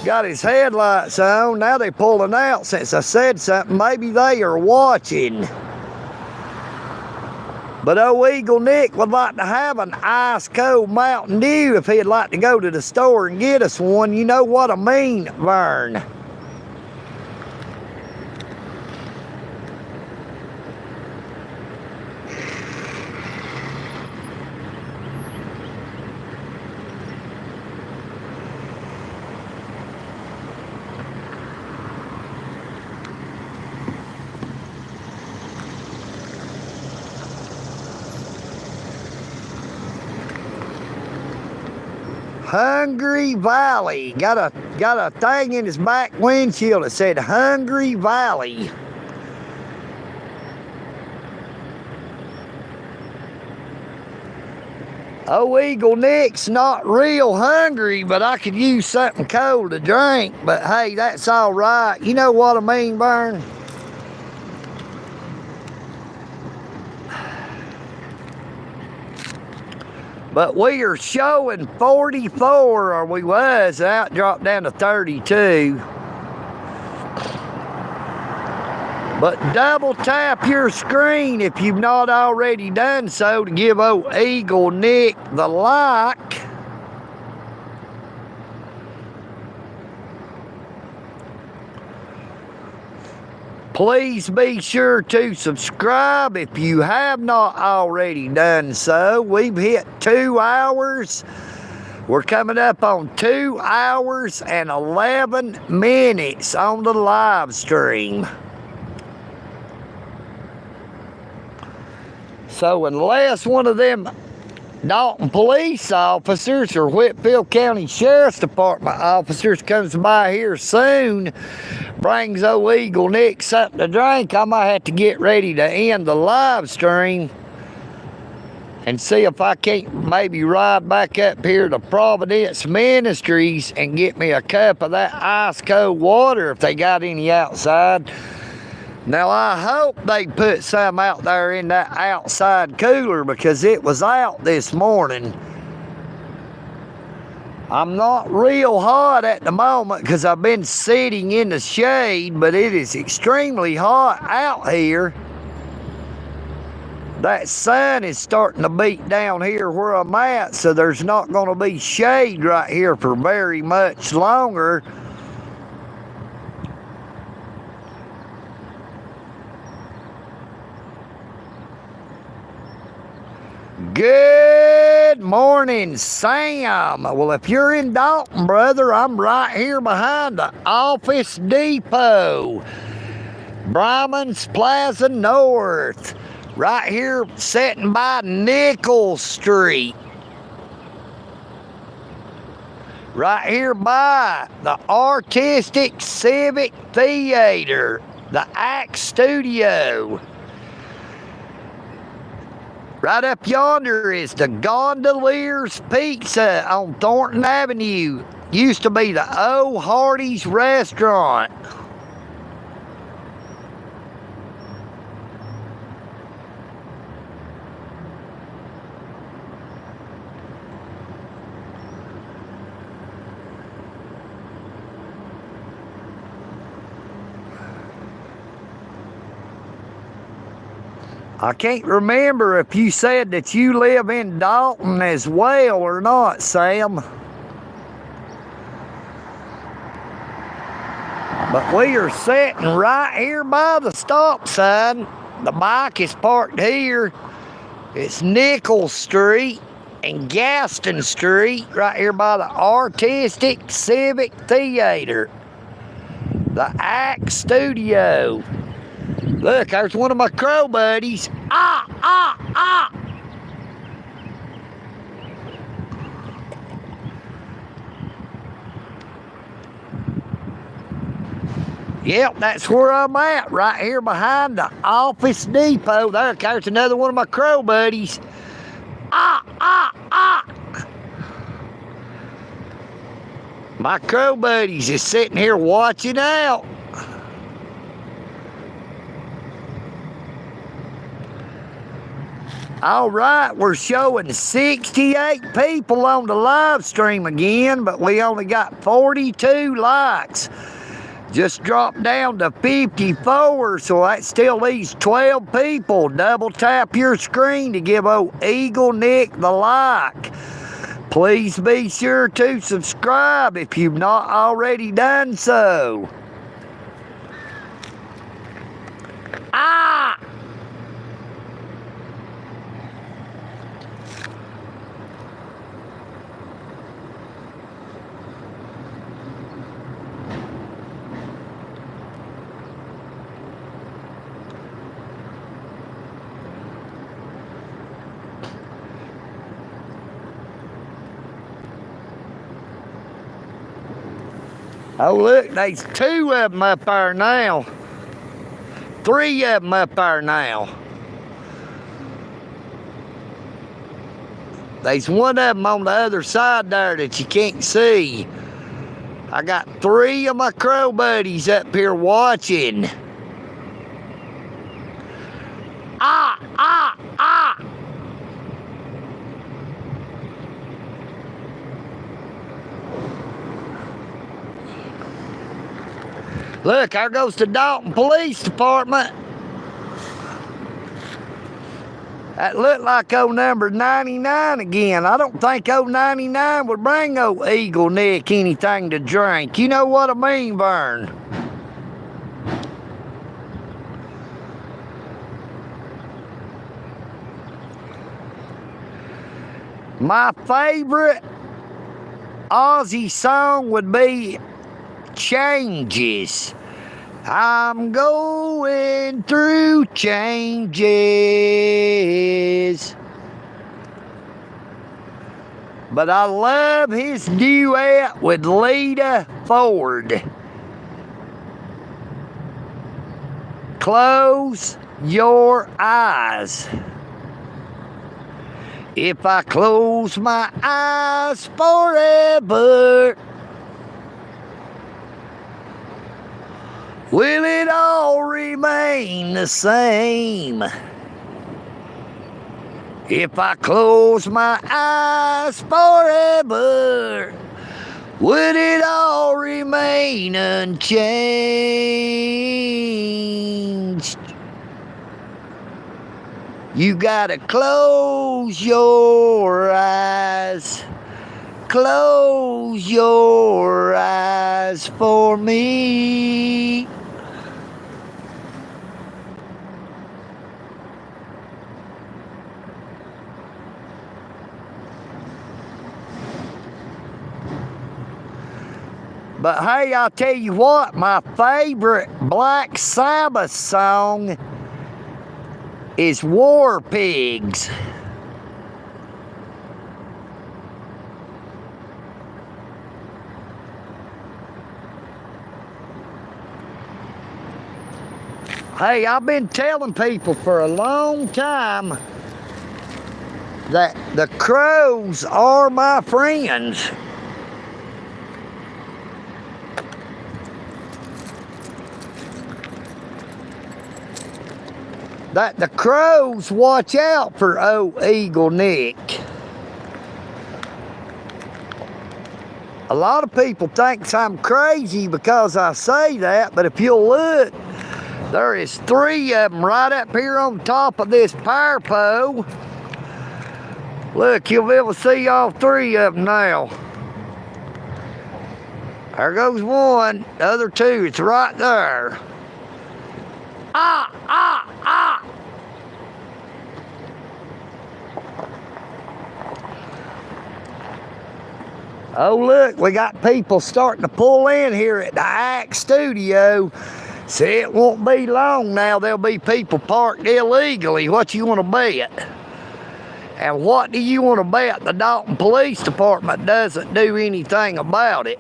Got his headlights on. Now they're pulling out since I said something. Maybe they are watching. But old EagleNick would like to have an ice cold Mountain Dew if he'd like to go to the store and get us one. You know what I mean, Vern? Hungry Valley. Got a thing in his back windshield that said Hungry Valley. Oh, EagleNick's not real hungry, but I could use something cold to drink. But hey, that's all right. You know what I mean, Vern? But we are showing 44, or we was, out dropped down to 32. But double tap your screen if you've not already done so to give old EagleNick the like. Please be sure to subscribe if you have not already done so. We've hit 2 hours. We're coming up on 2 hours and 11 minutes on the live stream. So unless one of them Dalton police officers or Whitfield County Sheriff's Department officers comes by here soon, brings old EagleNick something to drink, I might have to get ready to end the live stream and see if I can't maybe ride back up here to Providence Ministries and get me a cup of that ice cold water if they got any outside. Now I hope they put some out there in that outside cooler because it was out this morning. I'm not real hot at the moment because I've been sitting in the shade, but it is extremely hot out here. That sun is starting to beat down here where I'm at, so there's not going to be shade right here for very much longer. Good morning, Sam. Well, if you're in Dalton, brother, I'm right here behind the Office Depot. Brahmans Plaza North. Right here, sitting by Nickel Street. Right here by the Artistic Civic Theater, the Act Studio. Right up yonder is the Gondolier's Pizza on Thornton Avenue. Used to be the O Hardy's Restaurant. I can't remember if you said that you live in Dalton as well or not, Sam. But we are sitting right here by the stop sign. The bike is parked here. It's Nickel Street and Gaston Street, right here by the Artistic Civic Theater, the Act Studio. Look, there's one of my crow buddies. Yep, that's where I'm at, right here behind the Office Depot. There's another one of my crow buddies. My crow buddies is sitting here watching out. All right, we're showing 68 people on the live stream again, but we only got 42 likes. Just dropped down to 54, so that still leaves 12 people. Double tap your screen to give old EagleNick the like. Please be sure to subscribe if you've not already done so. Oh, look, there's 2 of them up there now. 3 of them up there now. There's one of them on the other side there that you can't see. I got 3 of my crow buddies up here watching. Look, there goes the Dalton Police Department. That looked like old number 99 again. I don't think old 99 would bring old EagleNick anything to drink. You know what I mean, Vern? My favorite Aussie song would be Changes. I'm going through changes. But I love his duet with Lita Ford. Close your eyes. If I close my eyes forever, will it all remain the same? If I close my eyes forever, would it all remain unchanged? You gotta close your eyes. Close your eyes for me. But hey, I'll tell you what, my favorite Black Sabbath song is War Pigs. Hey, I've been telling people for a long time that the crows are my friends. That the crows watch out for old EagleNick. A lot of people think I'm crazy because I say that, but if you'll look, there is 3 of them right up here on top of this power pole. Look, you'll be able to see all 3 of them now. There goes one, the other 2, it's right there. Ah, ah, ah. Oh, look, we got people starting to pull in here at the Axe Studio. See, it won't be long now. There'll be people parked illegally. What you want to bet? And what do you want to bet the Dalton Police Department doesn't do anything about it?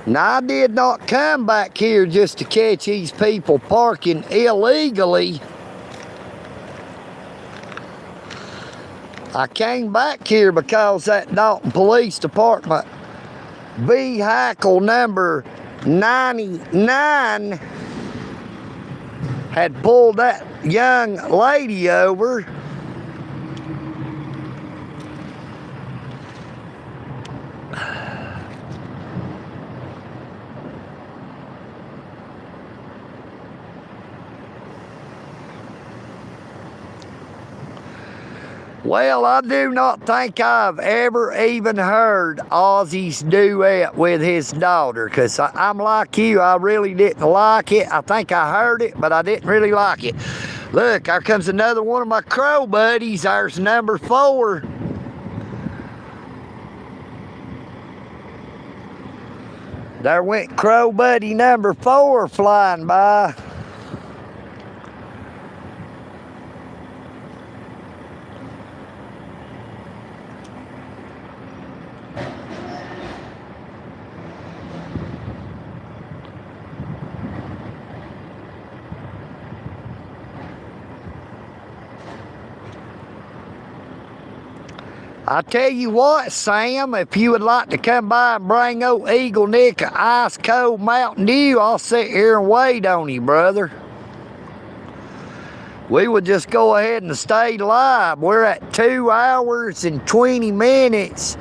Now, I did not come back here just to catch these people parking illegally. I came back here because that Dalton Police Department vehicle number 99 had pulled that young lady over. Well, I do not think I've ever even heard Ozzy's duet with his daughter, because I'm like you, I really didn't like it. I think I heard it, but I didn't really like it. Look, here comes another one of my crow buddies. There's number 4. There went crow buddy number 4 flying by. I tell you what, Sam, if you would like to come by and bring old EagleNick an ice cold Mountain Dew, I'll sit here and wait on you, brother. We would just go ahead and stay live. We're at 2 hours and 20 minutes,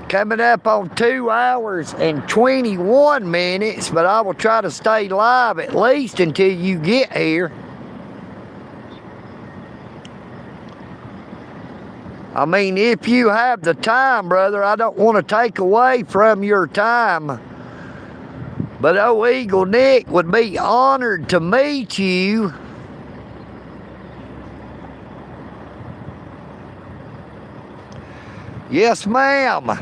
coming up on 2 hours and 21 minutes, but I will try to stay live at least until you get here. I mean, if you have the time, brother, I don't want to take away from your time. But old EagleNick would be honored to meet you. Yes, ma'am.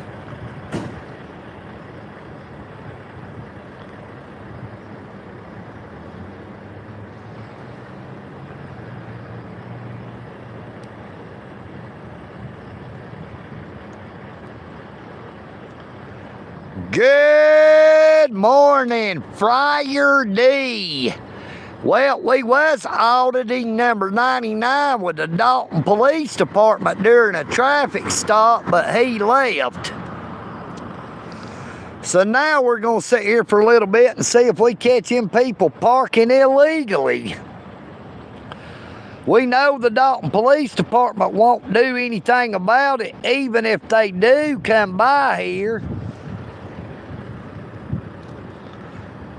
Good morning, Friar D. Well, we was auditing number 99 with the Dalton Police Department during a traffic stop, but he left. So now we're going to sit here for a little bit and see if we catch them people parking illegally. We know the Dalton Police Department won't do anything about it, even if they do come by here.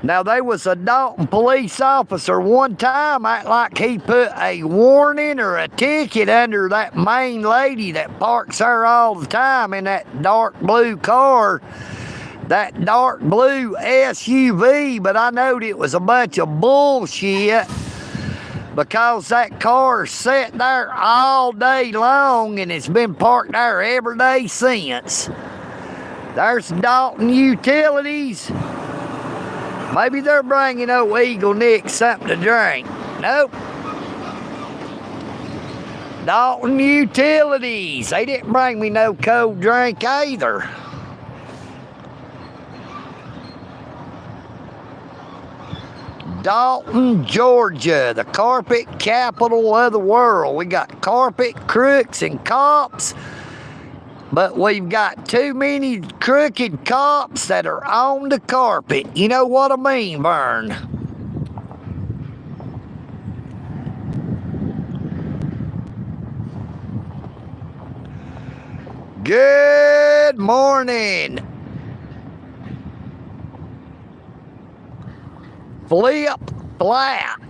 Now, there was a Dalton police officer one time act like he put a warning or a ticket under that main lady that parks there all the time in that dark blue car, that dark blue SUV, but I knowed it was a bunch of bullshit because that car sat there all day long and it's been parked there every day since. There's Dalton Utilities. Maybe they're bringing old EagleNick something to drink. Nope. Dalton Utilities. They didn't bring me no cold drink either. Dalton, Georgia, the carpet capital of the world. We got carpet crooks and cops, but we've got too many crooked cops that are on the carpet. You know what I mean, Vern? Good morning. Flip flat.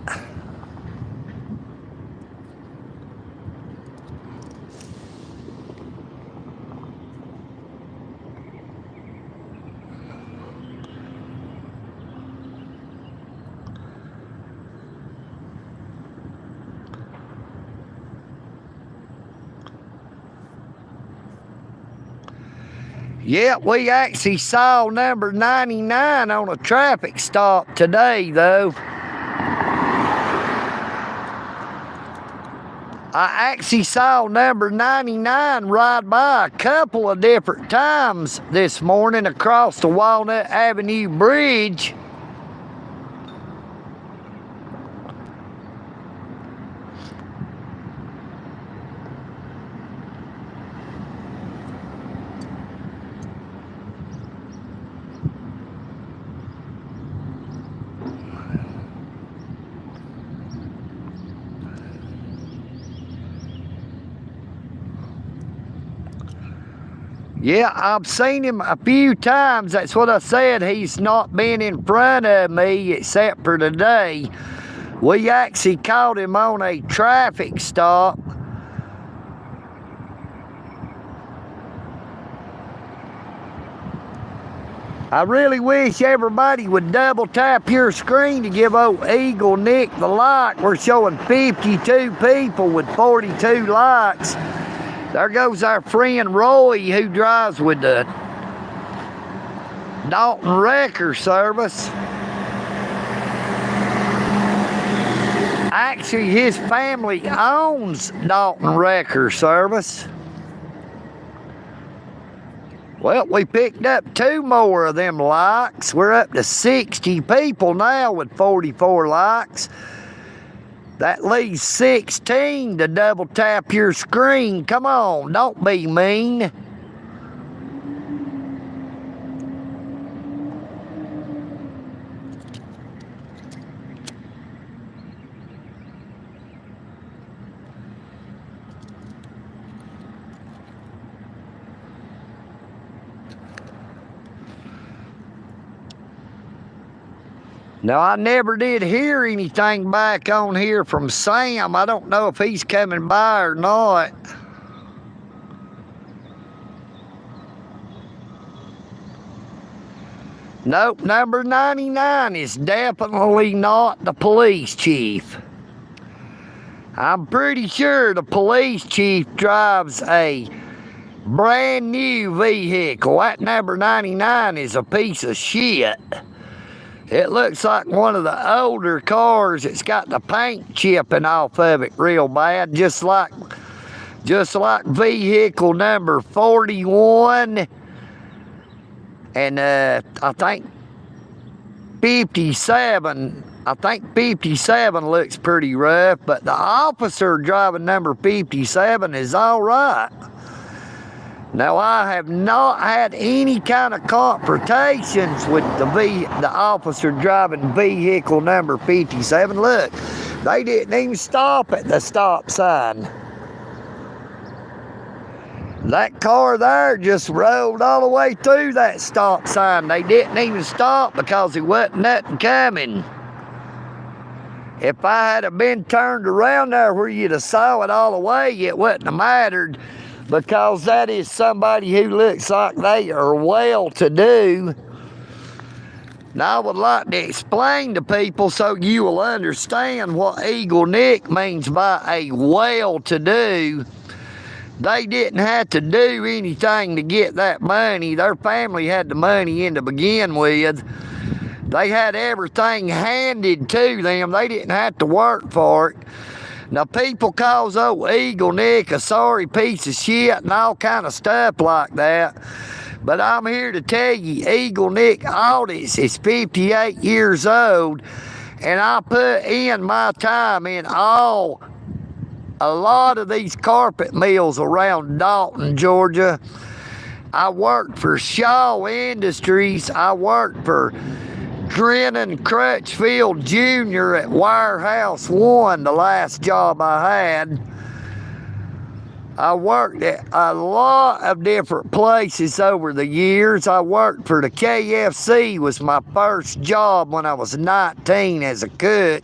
Yeah, we actually saw number 99 on a traffic stop today, though. I actually saw number 99 ride by a couple of different times this morning across the Walnut Avenue Bridge. Yeah, I've seen him a few times. That's what I said. He's not been in front of me except for today. We actually caught him on a traffic stop. I really wish everybody would double tap your screen to give old EagleNick the like. We're showing 52 people with 42 likes. There goes our friend Roy, who drives with the Dalton Wrecker Service. Actually, his family owns Dalton Wrecker Service. Well, we picked up 2 more of them likes. We're up to 60 people now with 44 likes. That leaves 16 to double tap your screen. Come on, don't be mean. Now, I never did hear anything back on here from Sam. I don't know if he's coming by or not. Nope, number 99 is definitely not the police chief. I'm pretty sure the police chief drives a brand new vehicle. That number 99 is a piece of shit. It looks like one of the older cars. It's got the paint chipping off of it real bad, just like vehicle number 41. And I think 57. I think 57 looks pretty rough, but the officer driving number 57 is all right. Now, I have not had any kind of confrontations with the officer driving vehicle number 57. Look, They didn't even stop at the stop sign. That car there just rolled all the way through that stop sign. They didn't even stop because there wasn't nothing coming. If I had been turned around there where you'd have saw it all the way, it wouldn't have mattered, because that is somebody who looks like they are well-to-do. Now, I would like to explain to people so you will understand what EagleNick means by a well-to-do. They didn't have to do anything to get that money. Their family had the money in to begin with. They had everything handed to them. They didn't have to work for it. Now, people calls old EagleNick a sorry piece of shit and all kind of stuff like that. But I'm here to tell you, EagleNick Audits is 58 years old, and I put in my time in a lot of these carpet mills around Dalton, Georgia. I worked for Shaw Industries. I worked for Drennan Crutchfield Jr. at Warehouse 1, the last job I had. I worked at a lot of different places over the years. I worked for the KFC, was my first job when I was 19 as a cook.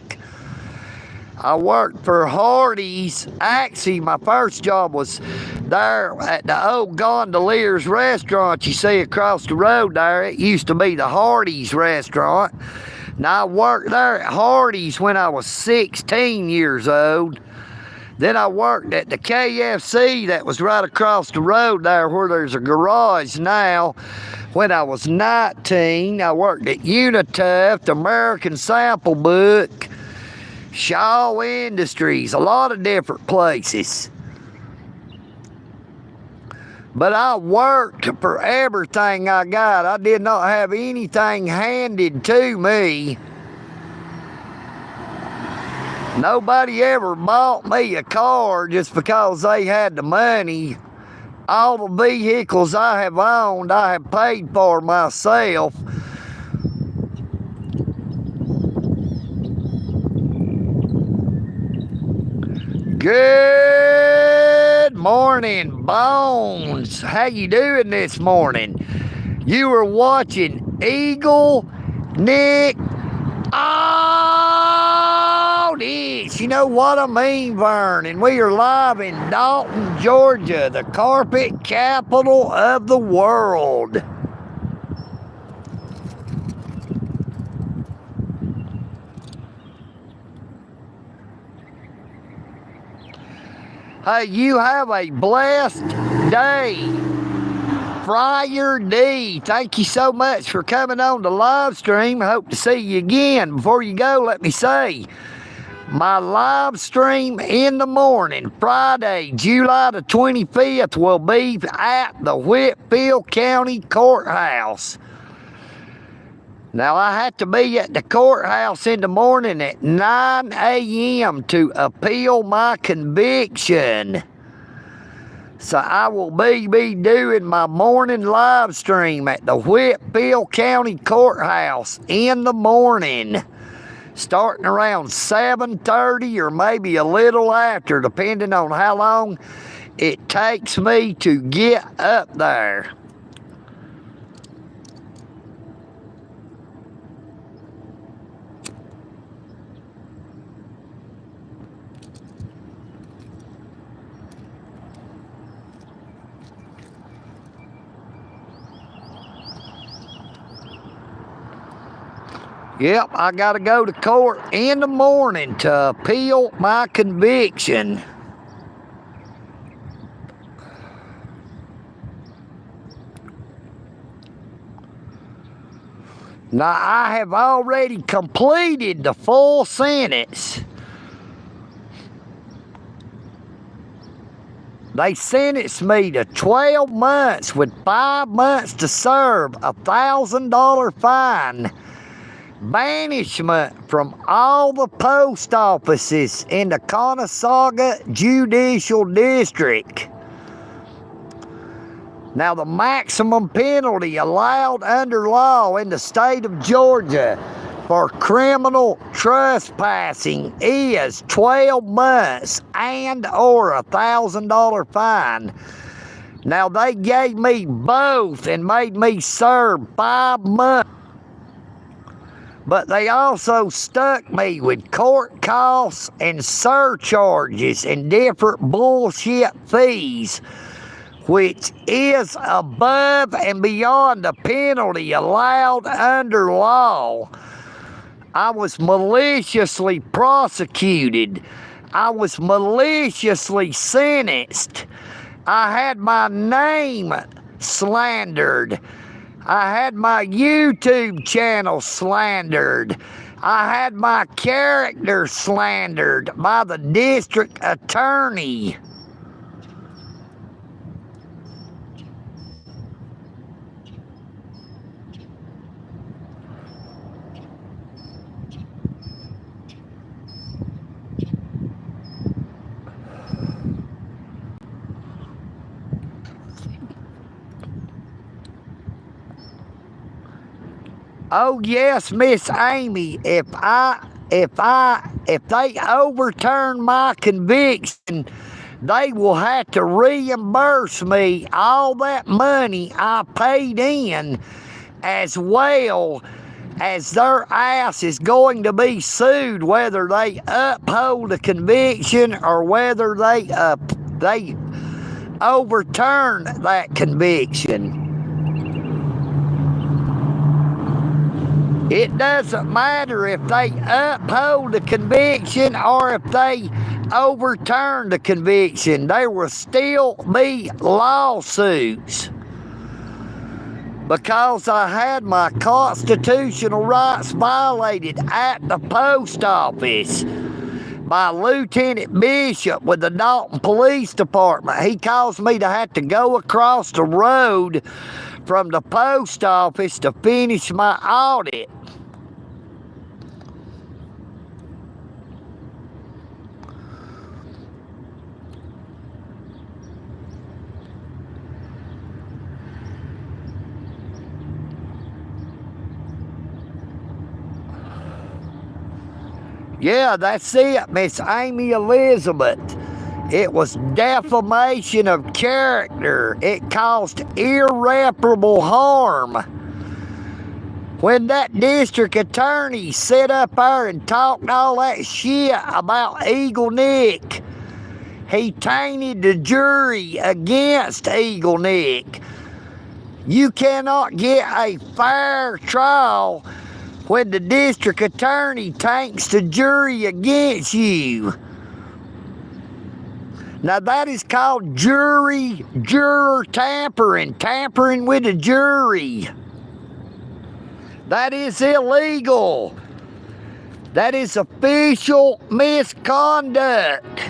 I worked for Hardee's. Actually, my first job was there at the old Gondolier's restaurant you see across the road there. It used to be the Hardee's restaurant. Now, I worked there at Hardee's when I was 16 years old. Then I worked at the KFC that was right across the road there where there's a garage now. When I was 19, I worked at Unituft, American Sample Book, Shaw Industries, a lot of different places. But I worked for everything I got. I did not have anything handed to me. Nobody ever bought me a car just because they had the money. All the vehicles I have owned, I have paid for myself. Good morning, Bones. How you doing this morning? You are watching EagleNick Audits. You know what I mean, Vern? And we are live in Dalton, Georgia, the carpet capital of the world. Hey, you have a blessed day. Friar D, thank you so much for coming on the live stream. I hope to see you again. Before you go, let me say, my live stream in the morning, Friday, July the 25th, will be at the Whitfield County Courthouse. Now, I have to be at the courthouse in the morning at 9 a.m. to appeal my conviction. So I will be doing my morning live stream at the Whitfield County Courthouse in the morning, starting around 7:30 or maybe a little after, depending on how long it takes me to get up there. Yep, I got to go to court in the morning to appeal my conviction. Now, I have already completed the full sentence. They sentenced me to 12 months with 5 months to serve, a $1,000 fine, banishment from all the post offices in the Conasauga Judicial District. Now, the maximum penalty allowed under law in the state of Georgia for criminal trespassing is 12 months and or $1,000 fine. Now, they gave me both and made me serve 5 months. But they also stuck me with court costs and surcharges and different bullshit fees, which is above and beyond the penalty allowed under law. I was maliciously prosecuted. I was maliciously sentenced. I had my name slandered. I had my YouTube channel slandered. I had my character slandered by the district attorney. Oh yes, Miss Amy, if they overturn my conviction, they will have to reimburse me all that money I paid in, as well as their ass is going to be sued, whether they uphold the conviction or whether they overturn that conviction. It doesn't matter if they uphold the conviction or if they overturn the conviction. There will still be lawsuits because I had my constitutional rights violated at the post office by Lieutenant Bishop with the Dalton Police Department. He caused me to have to go across the road from the post office to finish my audit. Yeah, that's it, Miss Amy Elizabeth. It was defamation of character. It caused irreparable harm. When that district attorney sat up there and talked all that shit about EagleNick, he tainted the jury against EagleNick. You cannot get a fair trial when the district attorney taints the jury against you. Now that is called juror tampering, tampering with the jury. That is illegal. That is official misconduct.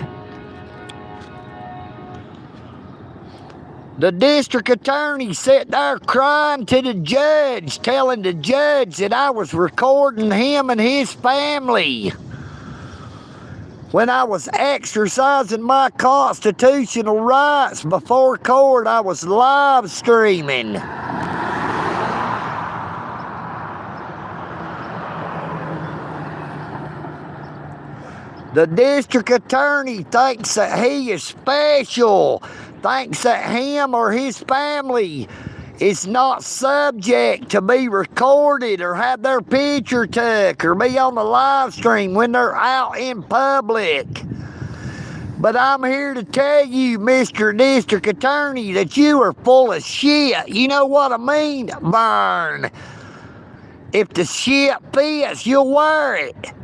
The district attorney sat there crying to the judge, telling the judge that I was recording him and his family when I was exercising my constitutional rights before court. I was live streaming. The district attorney thinks that he is special, thinks that him or his family is not subject to be recorded or have their picture took or be on the live stream when they're out in public. But I'm here to tell you, Mr. District Attorney, that you are full of shit. You know what I mean, Vern? If the shit fits, you'll wear it.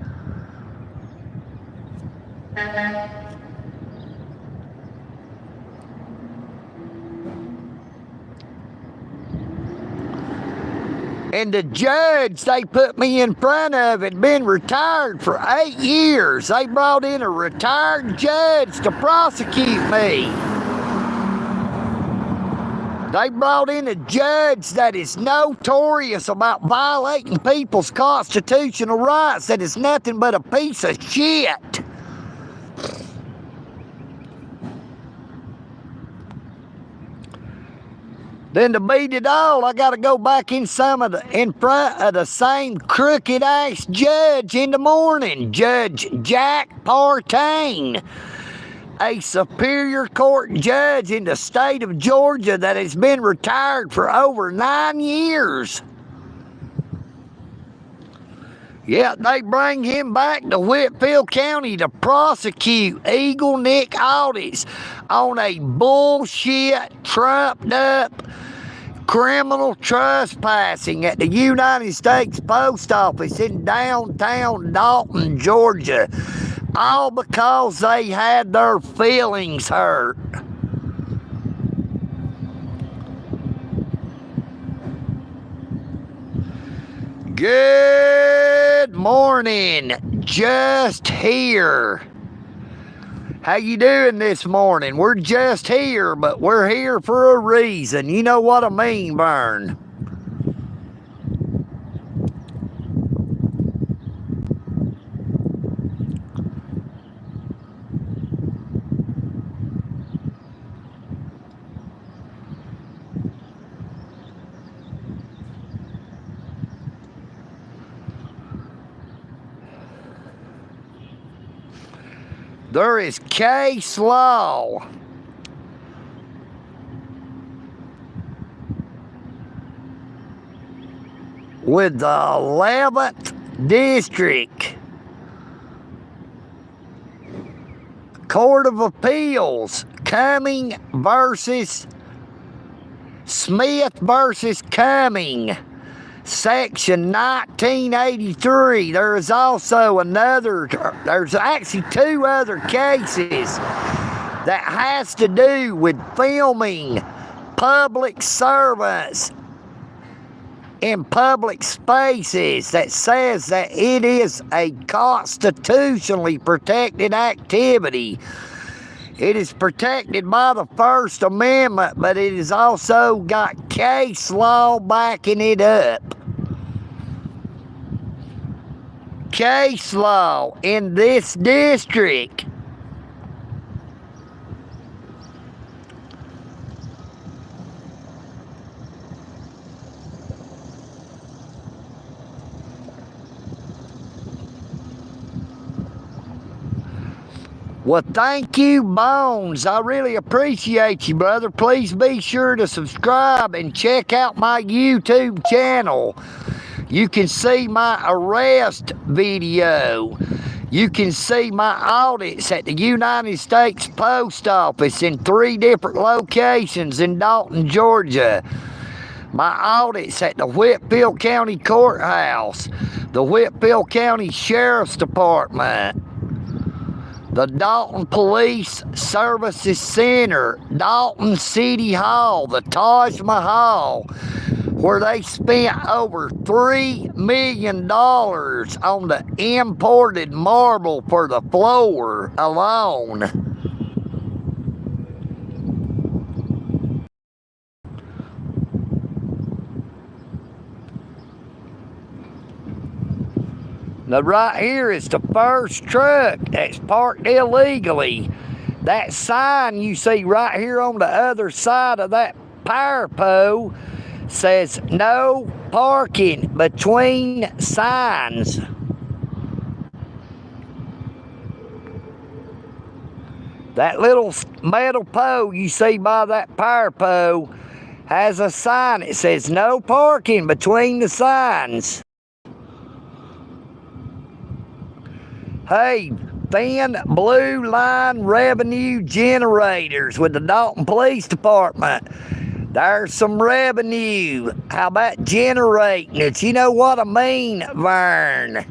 And the judge they put me in front of had been retired for 8 years. They brought in a retired judge to prosecute me. They brought in a judge that is notorious about violating people's constitutional rights, that is nothing but a piece of shit. Then to beat it all, I got to go back in front of the same crooked-ass judge in the morning, Judge Jack Partain, a Superior Court judge in the state of Georgia that has been retired for over 9 years. Yeah, they bring him back to Whitfield County to prosecute EagleNick audits on a bullshit, trumped-up criminal trespassing at the United States Post Office in downtown Dalton, Georgia, all because they had their feelings hurt. Good morning, just here. How you doing this morning? We're just here, but we're here for a reason. You know what I mean, Vern? There is case law with the 11th District Court of Appeals, Cumming versus Smith versus Cumming, Section 1983. There is also there's actually 2 other cases that has to do with filming public servants in public spaces, that says that it is a constitutionally protected activity. It is protected by the First Amendment, but it has also got case law backing it up. Case law in this district. Well, thank you, Bones. I really appreciate you, brother. Please be sure to subscribe and check out my YouTube channel. You can see my arrest video. You can see my audits at the United States Post Office in 3 different locations in Dalton, Georgia. My audits at the Whitfield County Courthouse, the Whitfield County Sheriff's Department, the Dalton Police Services Center, Dalton City Hall, the Taj Mahal, where they spent over $3 million on the imported marble for the floor alone. Now right here is the first truck that's parked illegally. That sign you see right here on the other side of that power pole says no parking between signs. That little metal pole you see by that power pole has a sign that says no parking between the signs. Hey, thin blue line revenue generators with the Dalton Police Department. There's some revenue. How about generating it? You know what I mean, Vern?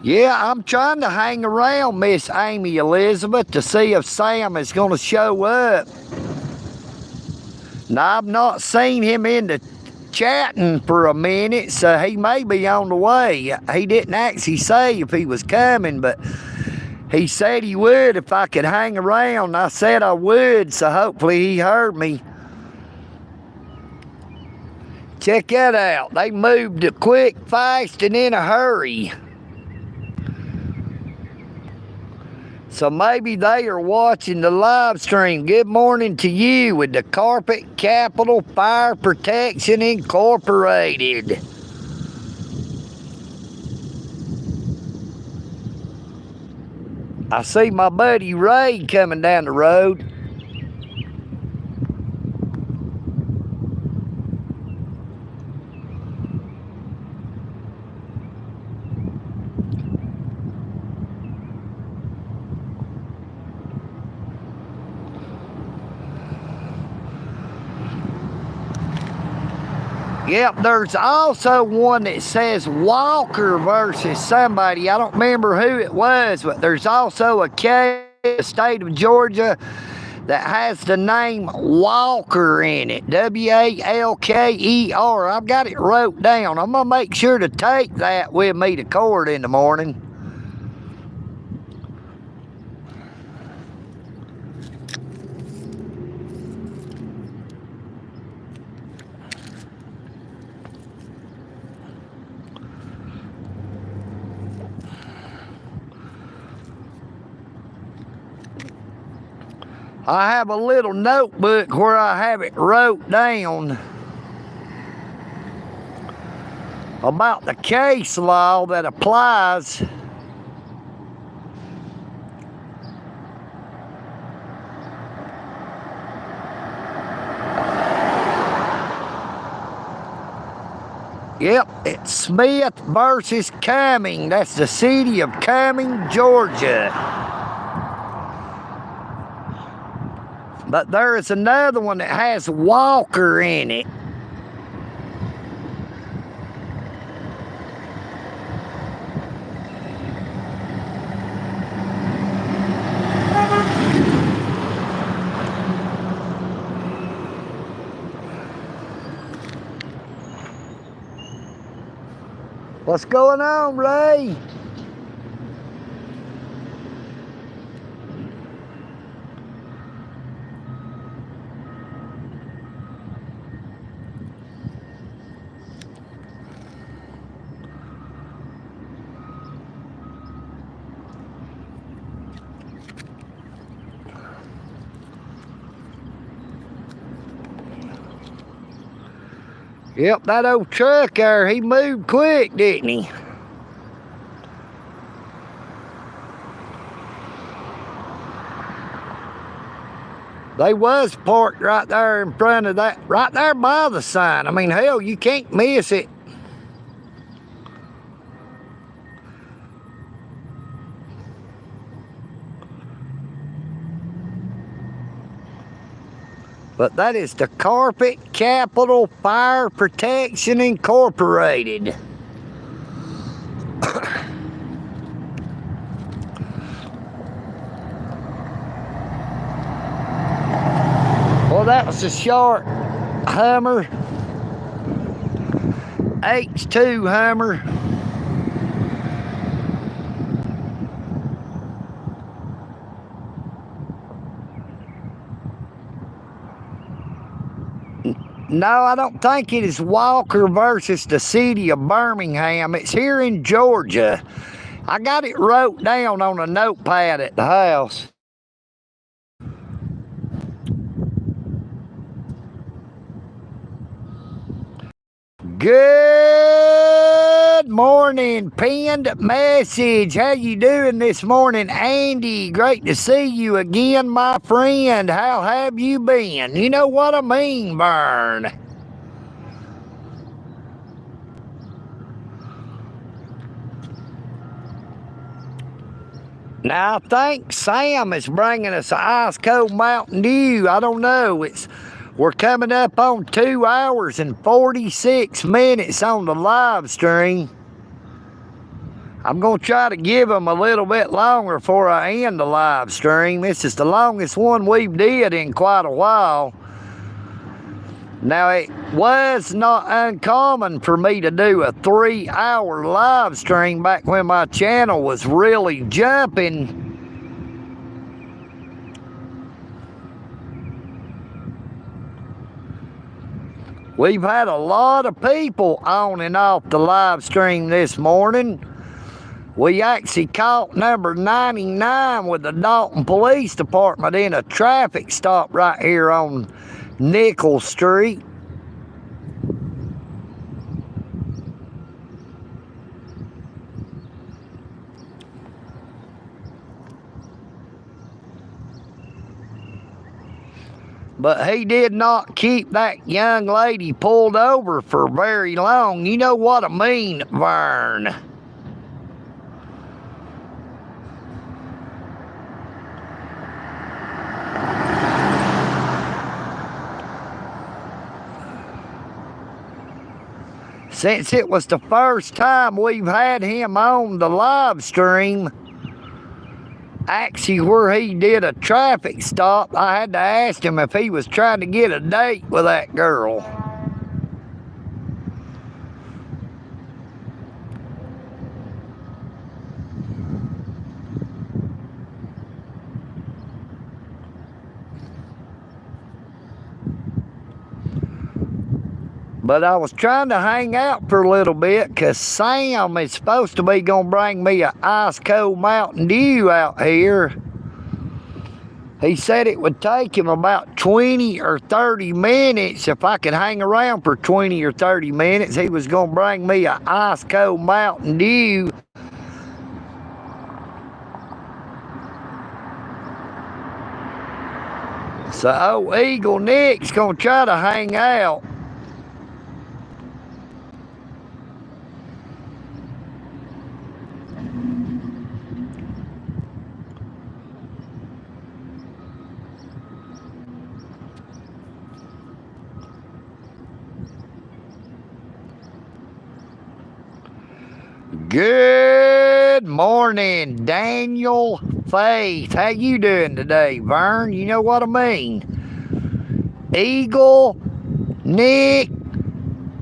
Yeah, I'm trying to hang around Miss Amy Elizabeth to see if Sam is going to show up. Now, I've not seen him in the chatting for a minute, so he may be on the way. He didn't actually say if he was coming, but he said he would if I could hang around. I said I would, so hopefully he heard me. Check that out. They moved quick, fast, and in a hurry. So maybe they are watching the live stream. Good morning to you with the Carpet Capital Fire Protection Incorporated. I see my buddy Ray coming down the road. Yep, there's also one that says Walker versus somebody. I don't remember who it was, but there's also a case in the state of Georgia that has the name Walker in it. W-A-L-K-E-R. I've got it wrote down. I'm going to make sure to take that with me to court in the morning. I have a little notebook where I have it wrote down about the case law that applies. Yep, it's Smith versus Cumming. That's the city of Cumming, Georgia. But there is another one that has Walker in it. What's going on, Ray? Yep, that old truck there, he moved quick, didn't he? They was parked right there in front of that, right there by the sign. I mean, hell, you can't miss it. But that is the Carpet Capital Fire Protection Incorporated. Well, that was a short Hummer, H2 Hummer. No, I don't think it is Walker versus the city of Birmingham. It's here in Georgia. I got it wrote down on a notepad at the house. Good morning, pinned message. How you doing this morning, Andy? Great to see you again, my friend. How have you been? You know what I mean, Vern. Now, I think Sam is bringing us an ice cold Mountain Dew. I don't know. We're coming up on 2 hours and 46 minutes on the live stream. I'm going to try to give them a little bit longer before I end the live stream. This is the longest one we've did in quite a while. Now, it was not uncommon for me to do a 3-hour live stream back when my channel was really jumping. We've had a lot of people on and off the live stream this morning. We actually caught number 99 with the Dalton Police Department in a traffic stop right here on Nickel Street. But he did not keep that young lady pulled over for very long. You know what I mean, Vern? Since it was the first time we've had him on the live stream, actually where he did a traffic stop, I had to ask him if he was trying to get a date with that girl. But I was trying to hang out for a little bit because Sam is supposed to be going to bring me an ice cold Mountain Dew out here. He said it would take him about 20 or 30 minutes. If I could hang around for 20 or 30 minutes, he was going to bring me an ice cold Mountain Dew. So EagleNick's going to try to hang out. Good morning, Daniel Faith. How you doing today, Vern? You know what I mean. EagleNick.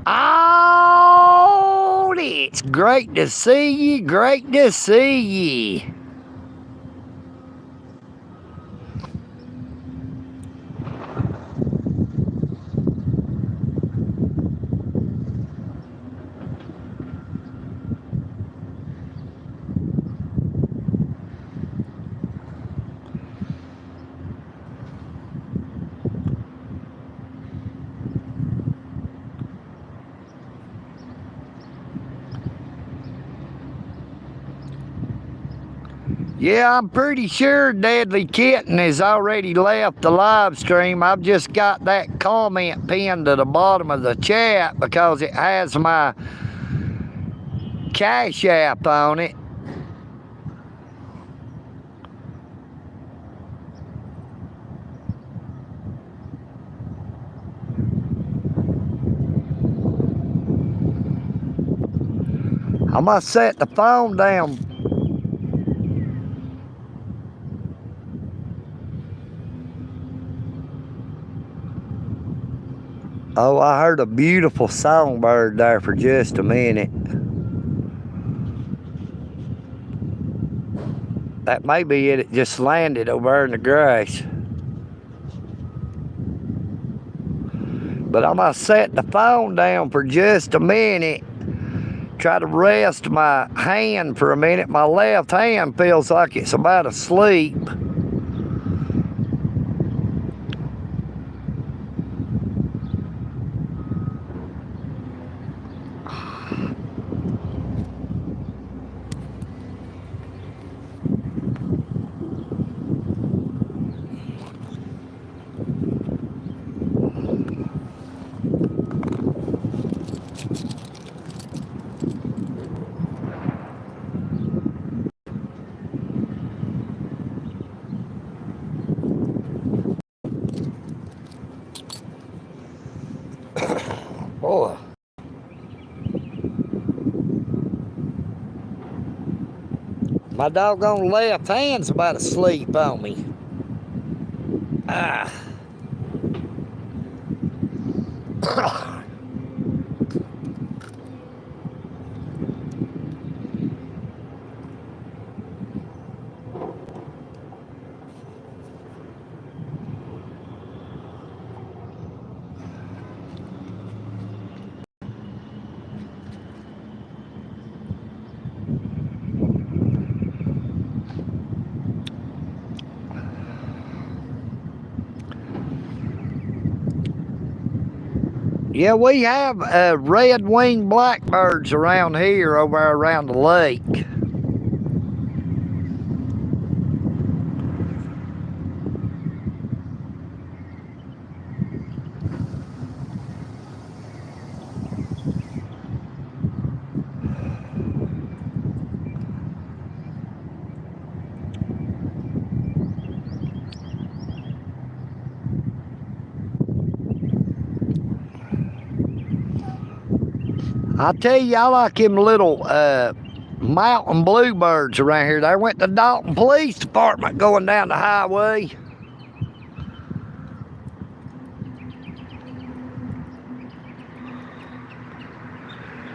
Oh, it's great to see you. Great to see you. Yeah, I'm pretty sure Deadly Kitten has already left the live stream. I've just got that comment pinned to the bottom of the chat because it has my Cash App on it. I must set the phone down. Oh, I heard a beautiful songbird there for just a minute. That may be it. It just landed over there in the grass. But I'm going to set the phone down for just a minute. Try to rest my hand for a minute. My left hand feels like it's about asleep. Boy. My doggone left hand's about asleep on me. Ah. Yeah, we have red-winged blackbirds around here, over around the lake. I tell you, I like them little mountain bluebirds around here. They went to Dalton Police Department going down the highway.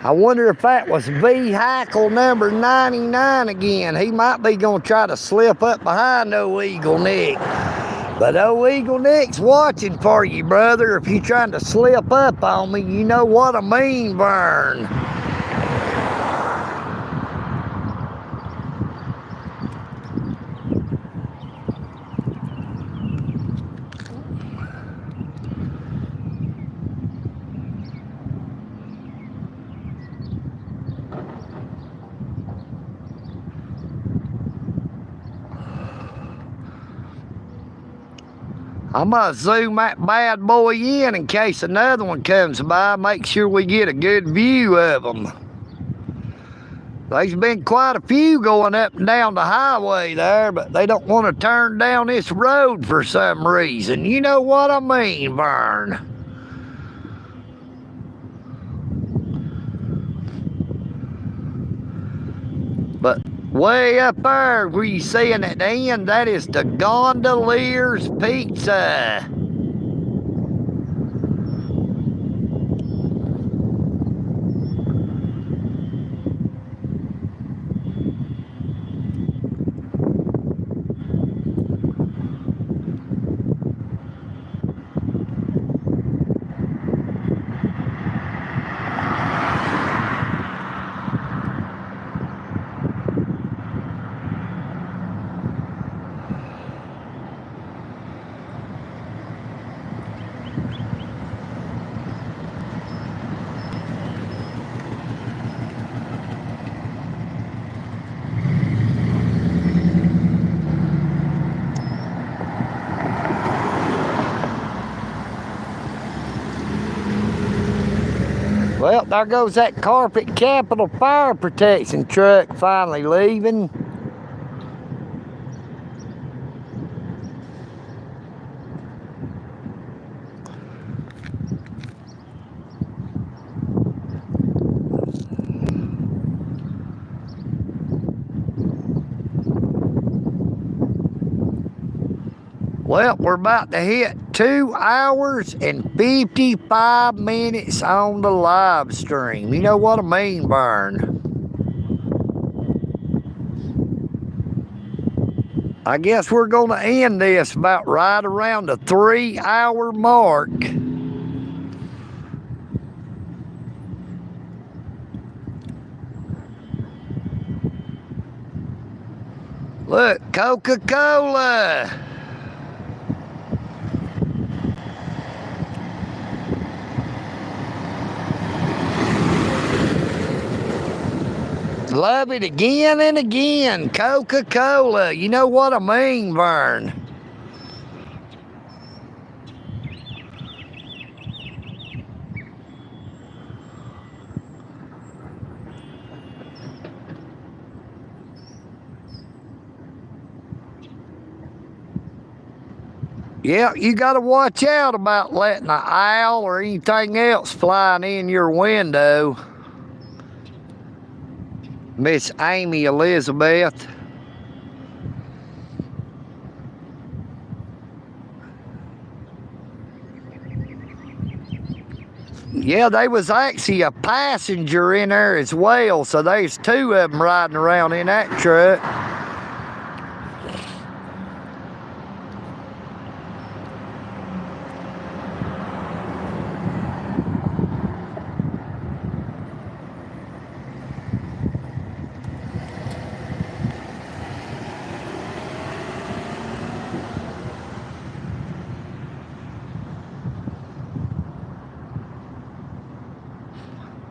I wonder if that was vehicle number 99 again. He might be going to try to slip up behind old EagleNick. But old EagleNick's watching for you, brother. If you're trying to slip up on me, you know what I mean, Vern. I'm going to zoom that bad boy in case another one comes by. Make sure we get a good view of them. There's been quite a few going up and down the highway there, but they don't want to turn down this road for some reason. You know what I mean, Vern. But way up there where you seeing at the end, that is the Gondolier's Pizza. Well, there goes that Carpet Capital fire protection truck finally leaving. Well, we're about to hit 2 hours and 55 minutes on the live stream. You know what I mean, Vern? I guess we're going to end this about right around the 3-hour mark. Look, Coca-Cola. Love it again and again. Coca-Cola. You know what I mean, Vern. Yeah, you got to watch out about letting an owl or anything else flying in your window. Miss Amy Elizabeth. Yeah, there was actually a passenger in there as well, so there's 2 of them riding around in that truck.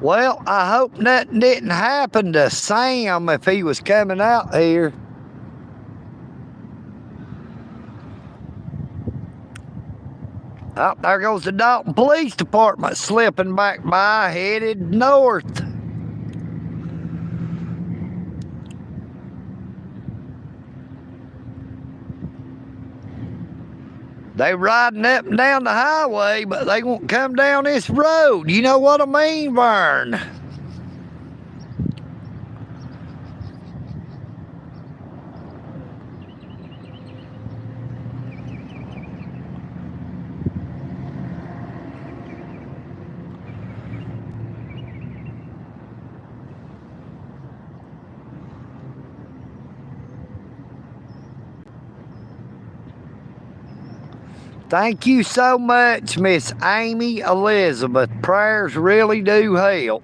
Well, I hope nothing didn't happen to Sam if he was coming out here. Oh, there goes the Dalton Police Department slipping back by, headed north. They riding up and down the highway, but they won't come down this road. You know what I mean, Vern? Thank you so much, Miss Amy Elizabeth. Prayers really do help.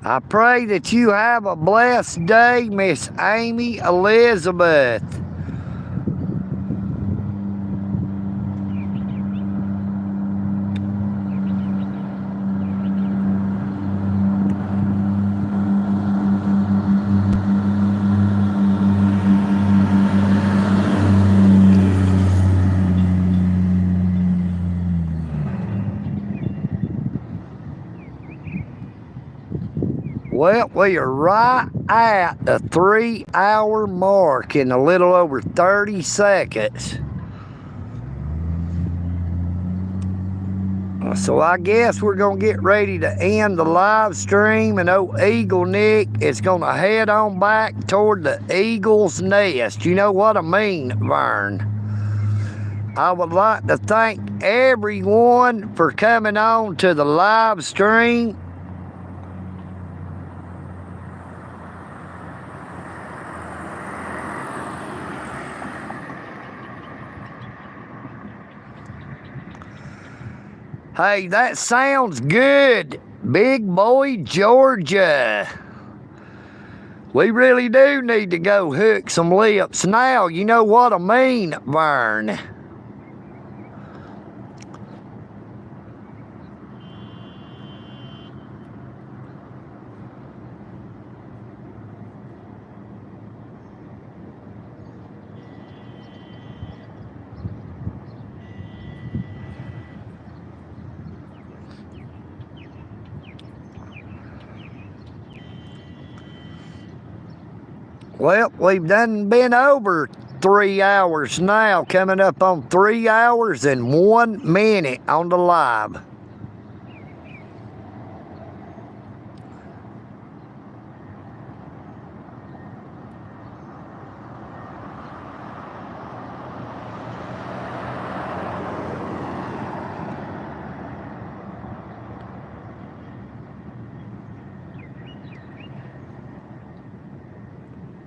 I pray that you have a blessed day, Miss Amy Elizabeth. Well, we are right at the 3-hour mark in a little over 30 seconds. So I guess we're going to get ready to end the live stream, and old EagleNick is going to head on back toward the Eagle's Nest. You know what I mean, Vern? I would like to thank everyone for coming on to the live stream. Hey, that sounds good, Big Boy, Georgia. We really do need to go hook some lips now. You know what I mean, Vern? Well, we've done been over 3 hours now, coming up on 3 hours and 1 minute on the live.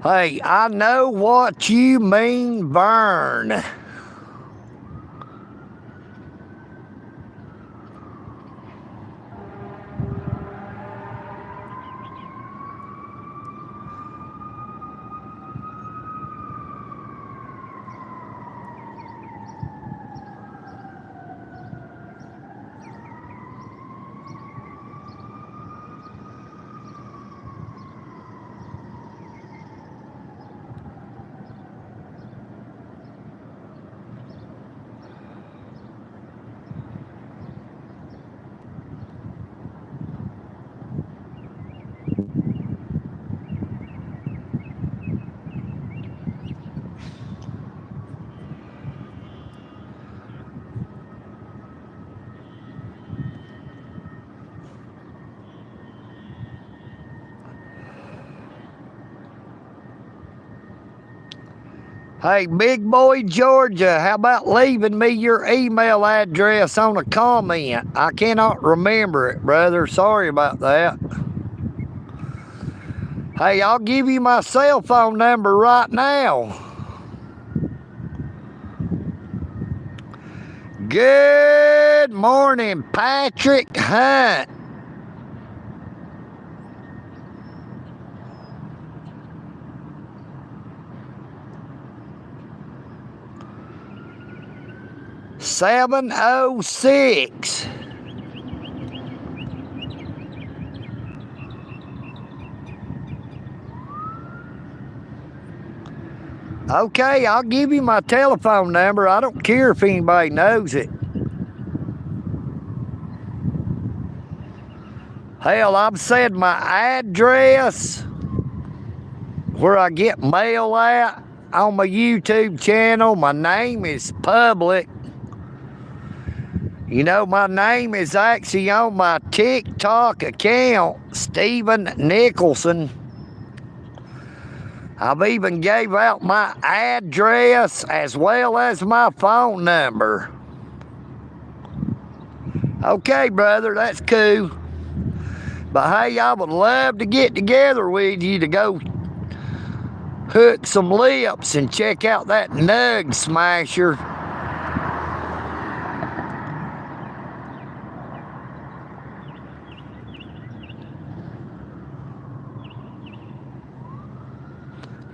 Hey, I know what you mean, Vern. Hey, Big Boy Georgia, how about leaving me your email address on a comment? I cannot remember it, brother. Sorry about that. Hey, I'll give you my cell phone number right now. Good morning, Patrick Hunt. $706. Okay, I'll give you my telephone number. I don't care if anybody knows it. Hell, I've said my address, where I get mail at, on my YouTube channel. My name is public. You know, my name is actually on my TikTok account, Stephen Nicholson. I've even gave out my address as well as my phone number. Okay, brother, that's cool. But hey, I would love to get together with you to go hook some lips and check out that Nug Smasher.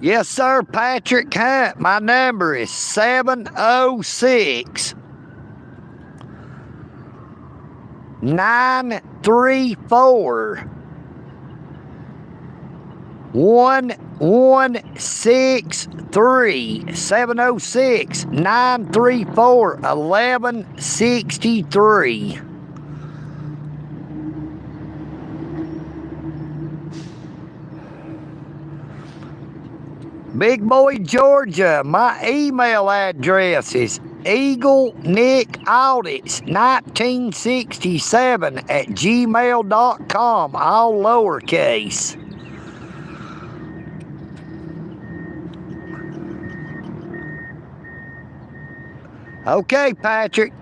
Yes, sir, Patrick Hunt. My number is 706 934 1163. 706 934 1163. Big Boy Georgia, my email address is EagleNick1967@gmail.com, all lowercase. Okay, Patrick.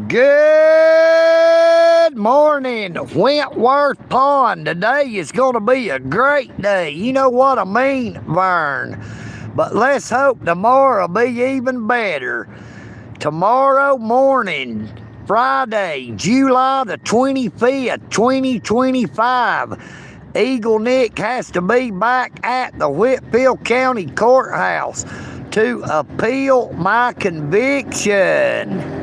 Good morning, Wentworth Pond. Today is going to be a great day. You know what I mean, Vern? But let's hope tomorrow will be even better. Tomorrow morning, Friday, July the 25th, 2025, EagleNick has to be back at the Whitfield County Courthouse to appeal my conviction.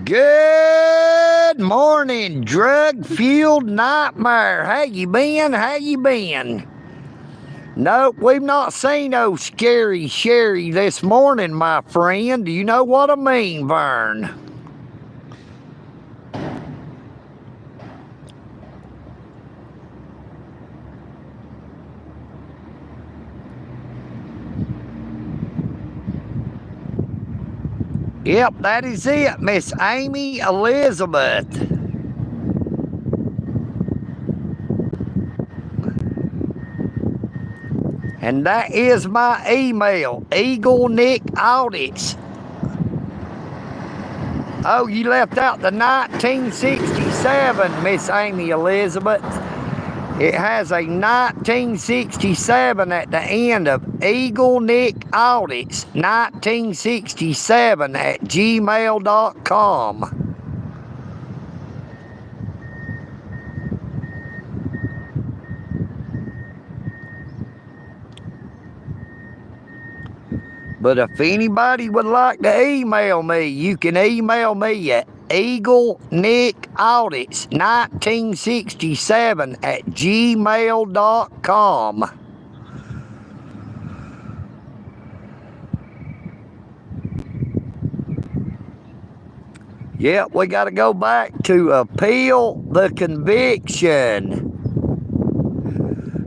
Good morning, drug-fueled nightmare. How you been? How you been? Nope, we've not seen no scary Sherry this morning, my friend. Do you know what I mean, Vern? Yep, that is it, Miss Amy Elizabeth. And that is my email, EagleNick Audits. Oh, you left out the 1967, Miss Amy Elizabeth. It has a 1967 at the end of EagleNick Audits, 1967@gmail.com. But if anybody would like to email me, you can email me at EagleNickAudits1967@gmail.com. Yep, we got to go back to appeal the conviction.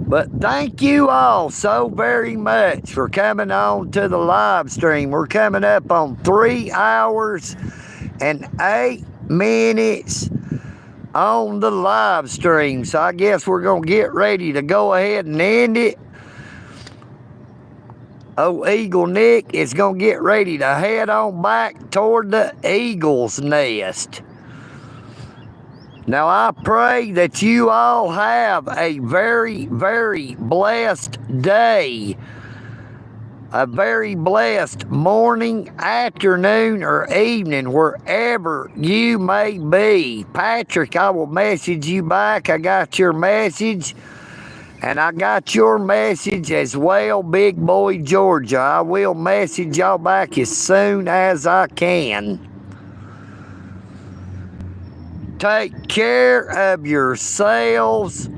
But thank you all so very much for coming on to the live stream. We're coming up on 3 hours and 8 minutes on the live stream. So I guess we're going to get ready to go ahead and end it. Oh, Eagle Nick is going to get ready to head on back toward the eagle's nest. Now, I pray that you all have a very, very blessed day. A very blessed morning, afternoon, or evening, wherever you may be. Patrick, I will message you back. I got your message. And I got your message as well, Big Boy Georgia. I will message y'all back as soon as I can. Take care of yourselves.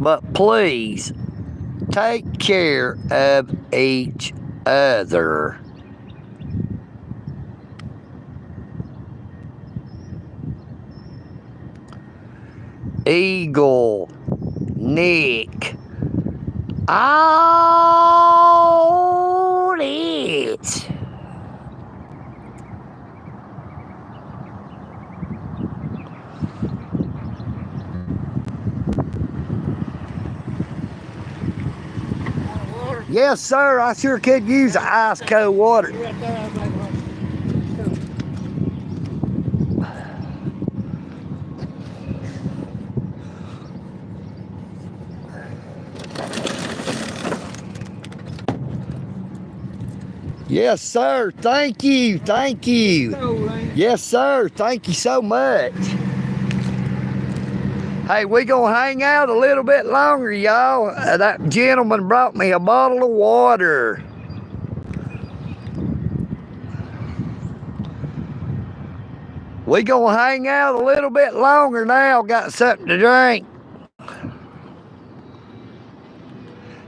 But please, take care of each other. Eagle Nick. On it. Yes, sir. I sure could use ice cold water. Yes, sir. Thank you. Thank you. Yes, sir. Thank you so much. Hey, we gonna hang out a little bit longer, y'all. That gentleman brought me a bottle of water. We gonna hang out a little bit longer now. Got something to drink.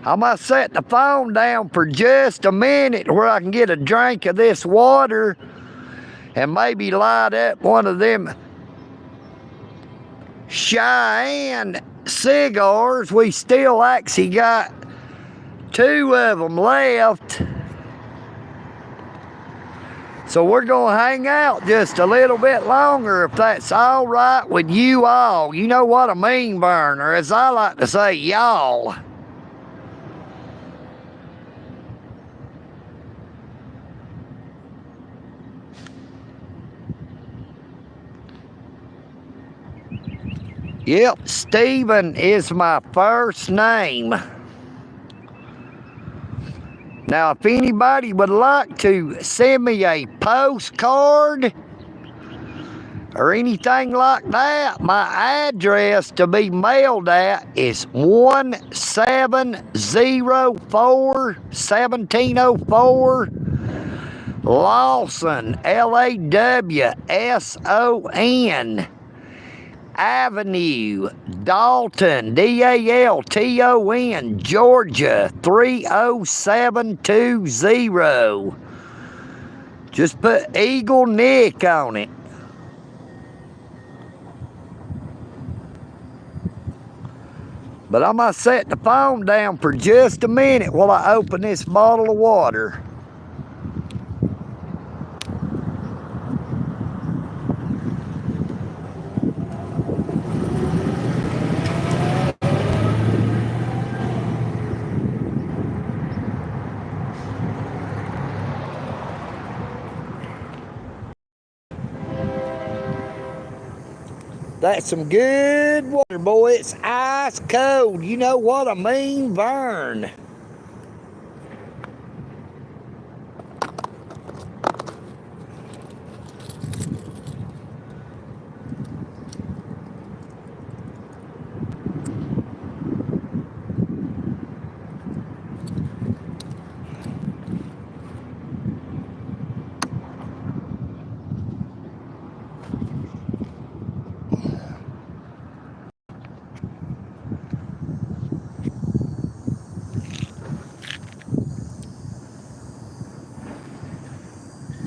I'm gonna set the phone down for just a minute where I can get a drink of this water and maybe light up one of them Cheyenne cigars. We still actually got 2 of them left. So we're gonna hang out just a little bit longer if that's all right with you all. You know what I mean, Burner, as I like to say, y'all. Yep, Stephen is my first name. Now, if anybody would like to send me a postcard or anything like that, my address to be mailed at is 1704 1704 Lawson, Lawson Avenue, Dalton, Dalton, Georgia, 30720. Just put Eagle Nick on it. But I'm going to set the phone down for just a minute while I open this bottle of water. That's some good water, boy. It's ice cold. You know what I mean, Vern?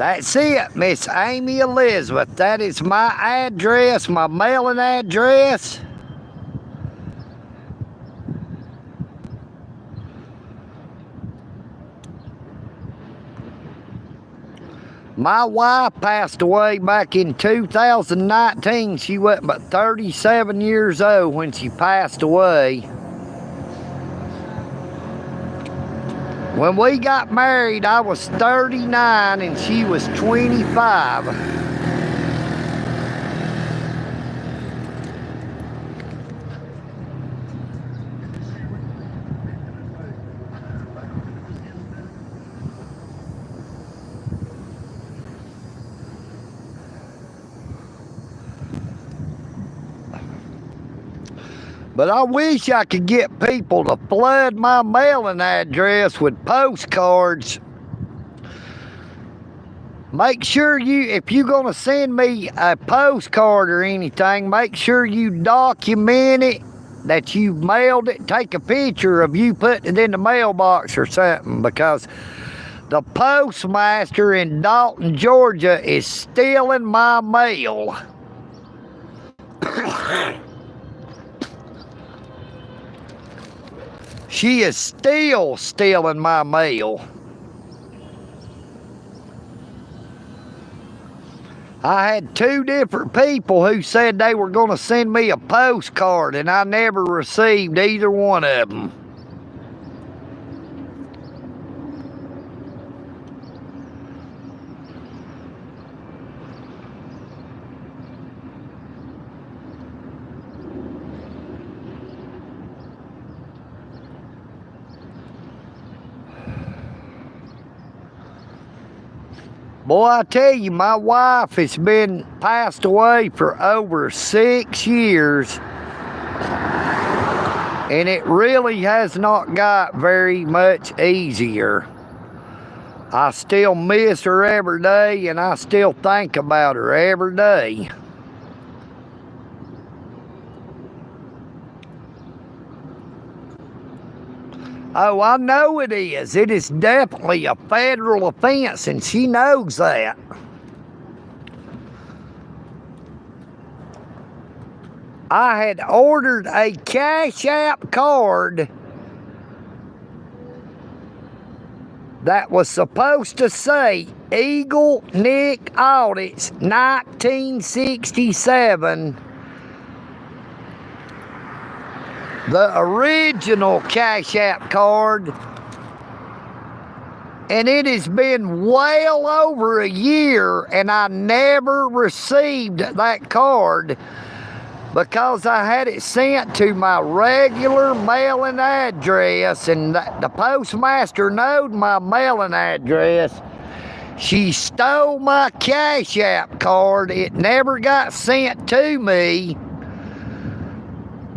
That's it, Miss Amy Elizabeth. That is my address, my mailing address. My wife passed away back in 2019. She wasn't but 37 years old when she passed away. When we got married, I was 39 and she was 25. But I wish I could get people to flood my mailing address with postcards. Make sure if you're going to send me a postcard or anything, make sure you document it, that you mailed it. Take a picture of you putting it in the mailbox or something, because the postmaster in Dalton, Georgia is stealing my mail. She is still stealing my mail. I had 2 different people who said they were going to send me a postcard, and I never received either one of them. Boy, I tell you, my wife has been passed away for over 6 years, and it really has not got very much easier. I still miss her every day, and I still think about her every day. Oh, I know it is. It is definitely a federal offense, and she knows that. I had ordered a Cash App card that was supposed to say EagleNick Audits 1967. The original Cash App card, and it has been well over a year, and I never received that card because I had it sent to my regular mailing address, and the postmaster knowed my mailing address. She stole my Cash App card. It never got sent to me.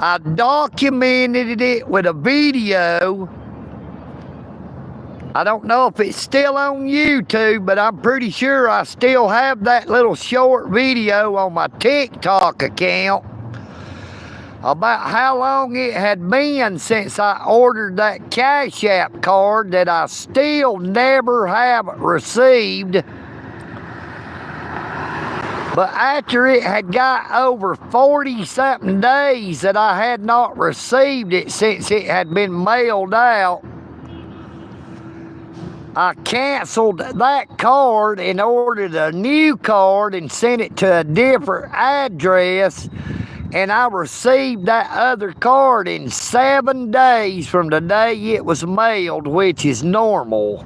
I documented it with a video. I don't know if it's still on YouTube, but I'm pretty sure I still have that little short video on my TikTok account about how long it had been since I ordered that Cash App card that I still never have received. But after it had got over 40-something days that I had not received it since it had been mailed out, I canceled that card and ordered a new card and sent it to a different address, and I received that other card in 7 days from the day it was mailed, which is normal.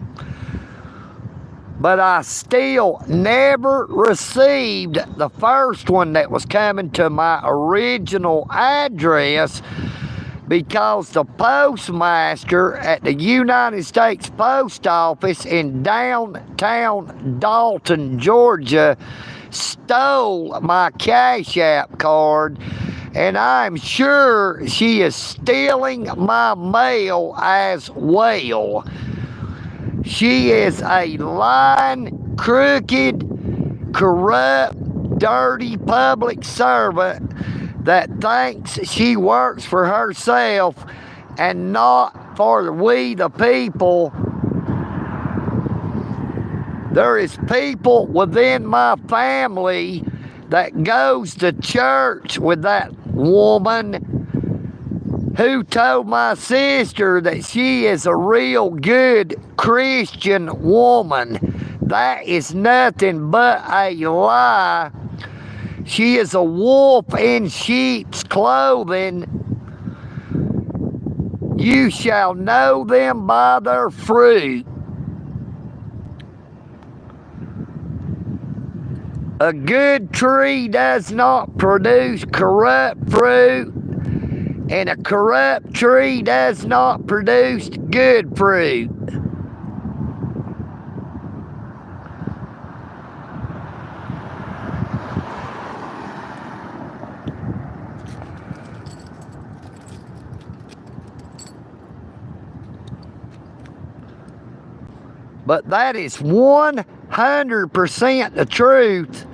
But I still never received the first one that was coming to my original address because the postmaster at the United States Post Office in downtown Dalton, Georgia, stole my Cash App card, and I'm sure she is stealing my mail as well. She is a lying, crooked, corrupt, dirty public servant that thinks she works for herself and not for we the people There is people within my family that goes to church with that woman who told my sister that she is a real good Christian woman. That is nothing but a lie. She is a wolf in sheep's clothing. You shall know them by their fruit. A good tree does not produce corrupt fruit, and a corrupt tree does not produce good fruit. But that is 100% the truth.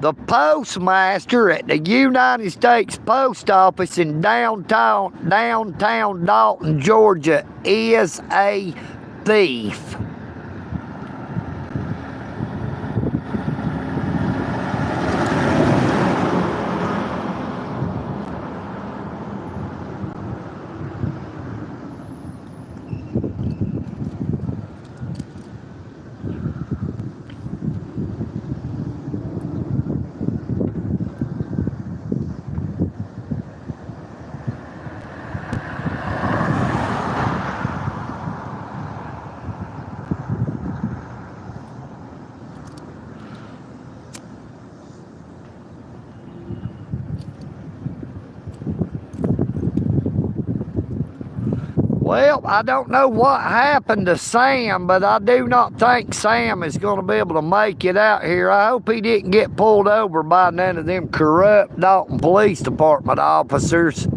The postmaster at the United States Post Office in downtown Dalton, Georgia, is a thief. Well, I don't know what happened to Sam, but I do not think Sam is going to be able to make it out here. I hope he didn't get pulled over by none of them corrupt Dalton Police Department officers.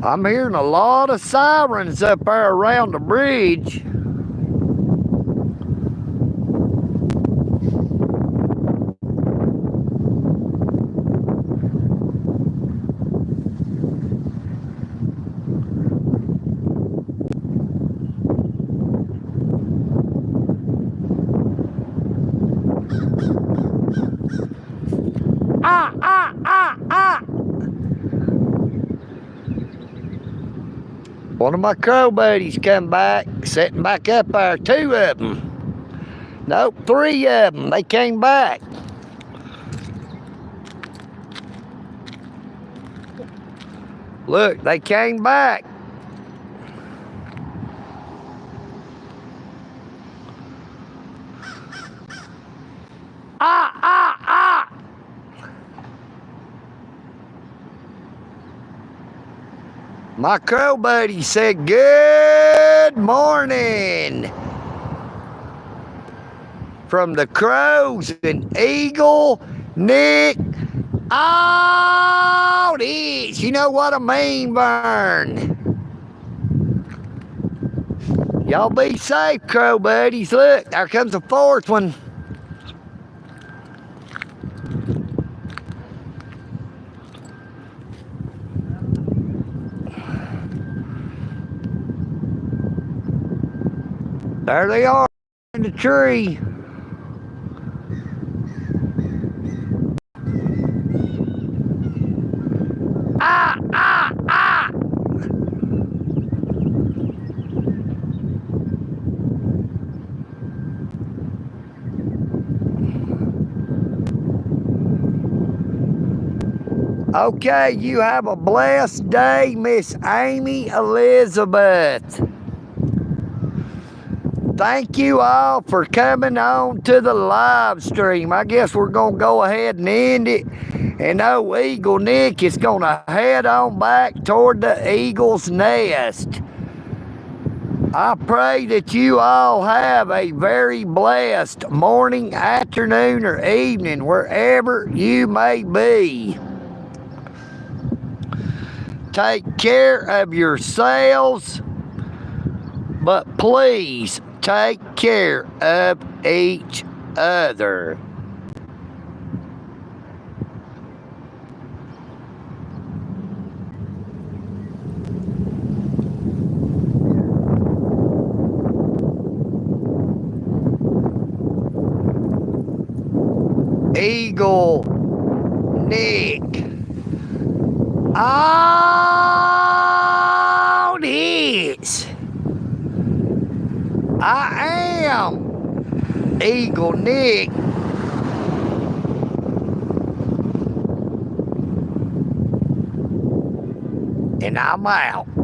I'm hearing a lot of sirens up there around the bridge. One of my crow buddies come back, sitting back up there, 2 of them. Nope, 3 of them, they came back. Look, they came back. My crow buddy said, "Good morning." From the crows and EagleNick all this. You know what I mean, Vern? Y'all be safe, crow buddies. Look, there comes the 4th one. There they are in the tree. Okay, you have a blessed day, Miss Amy Elizabeth. Thank you all for coming on to the live stream. I guess we're going to go ahead and end it. And old EagleNick is going to head on back toward the eagle's nest. I pray that you all have a very blessed morning, afternoon, or evening, wherever you may be. Take care of yourselves, but please take care of each other. EagleNick. Oh, this. I am EagleNick. And I'm out.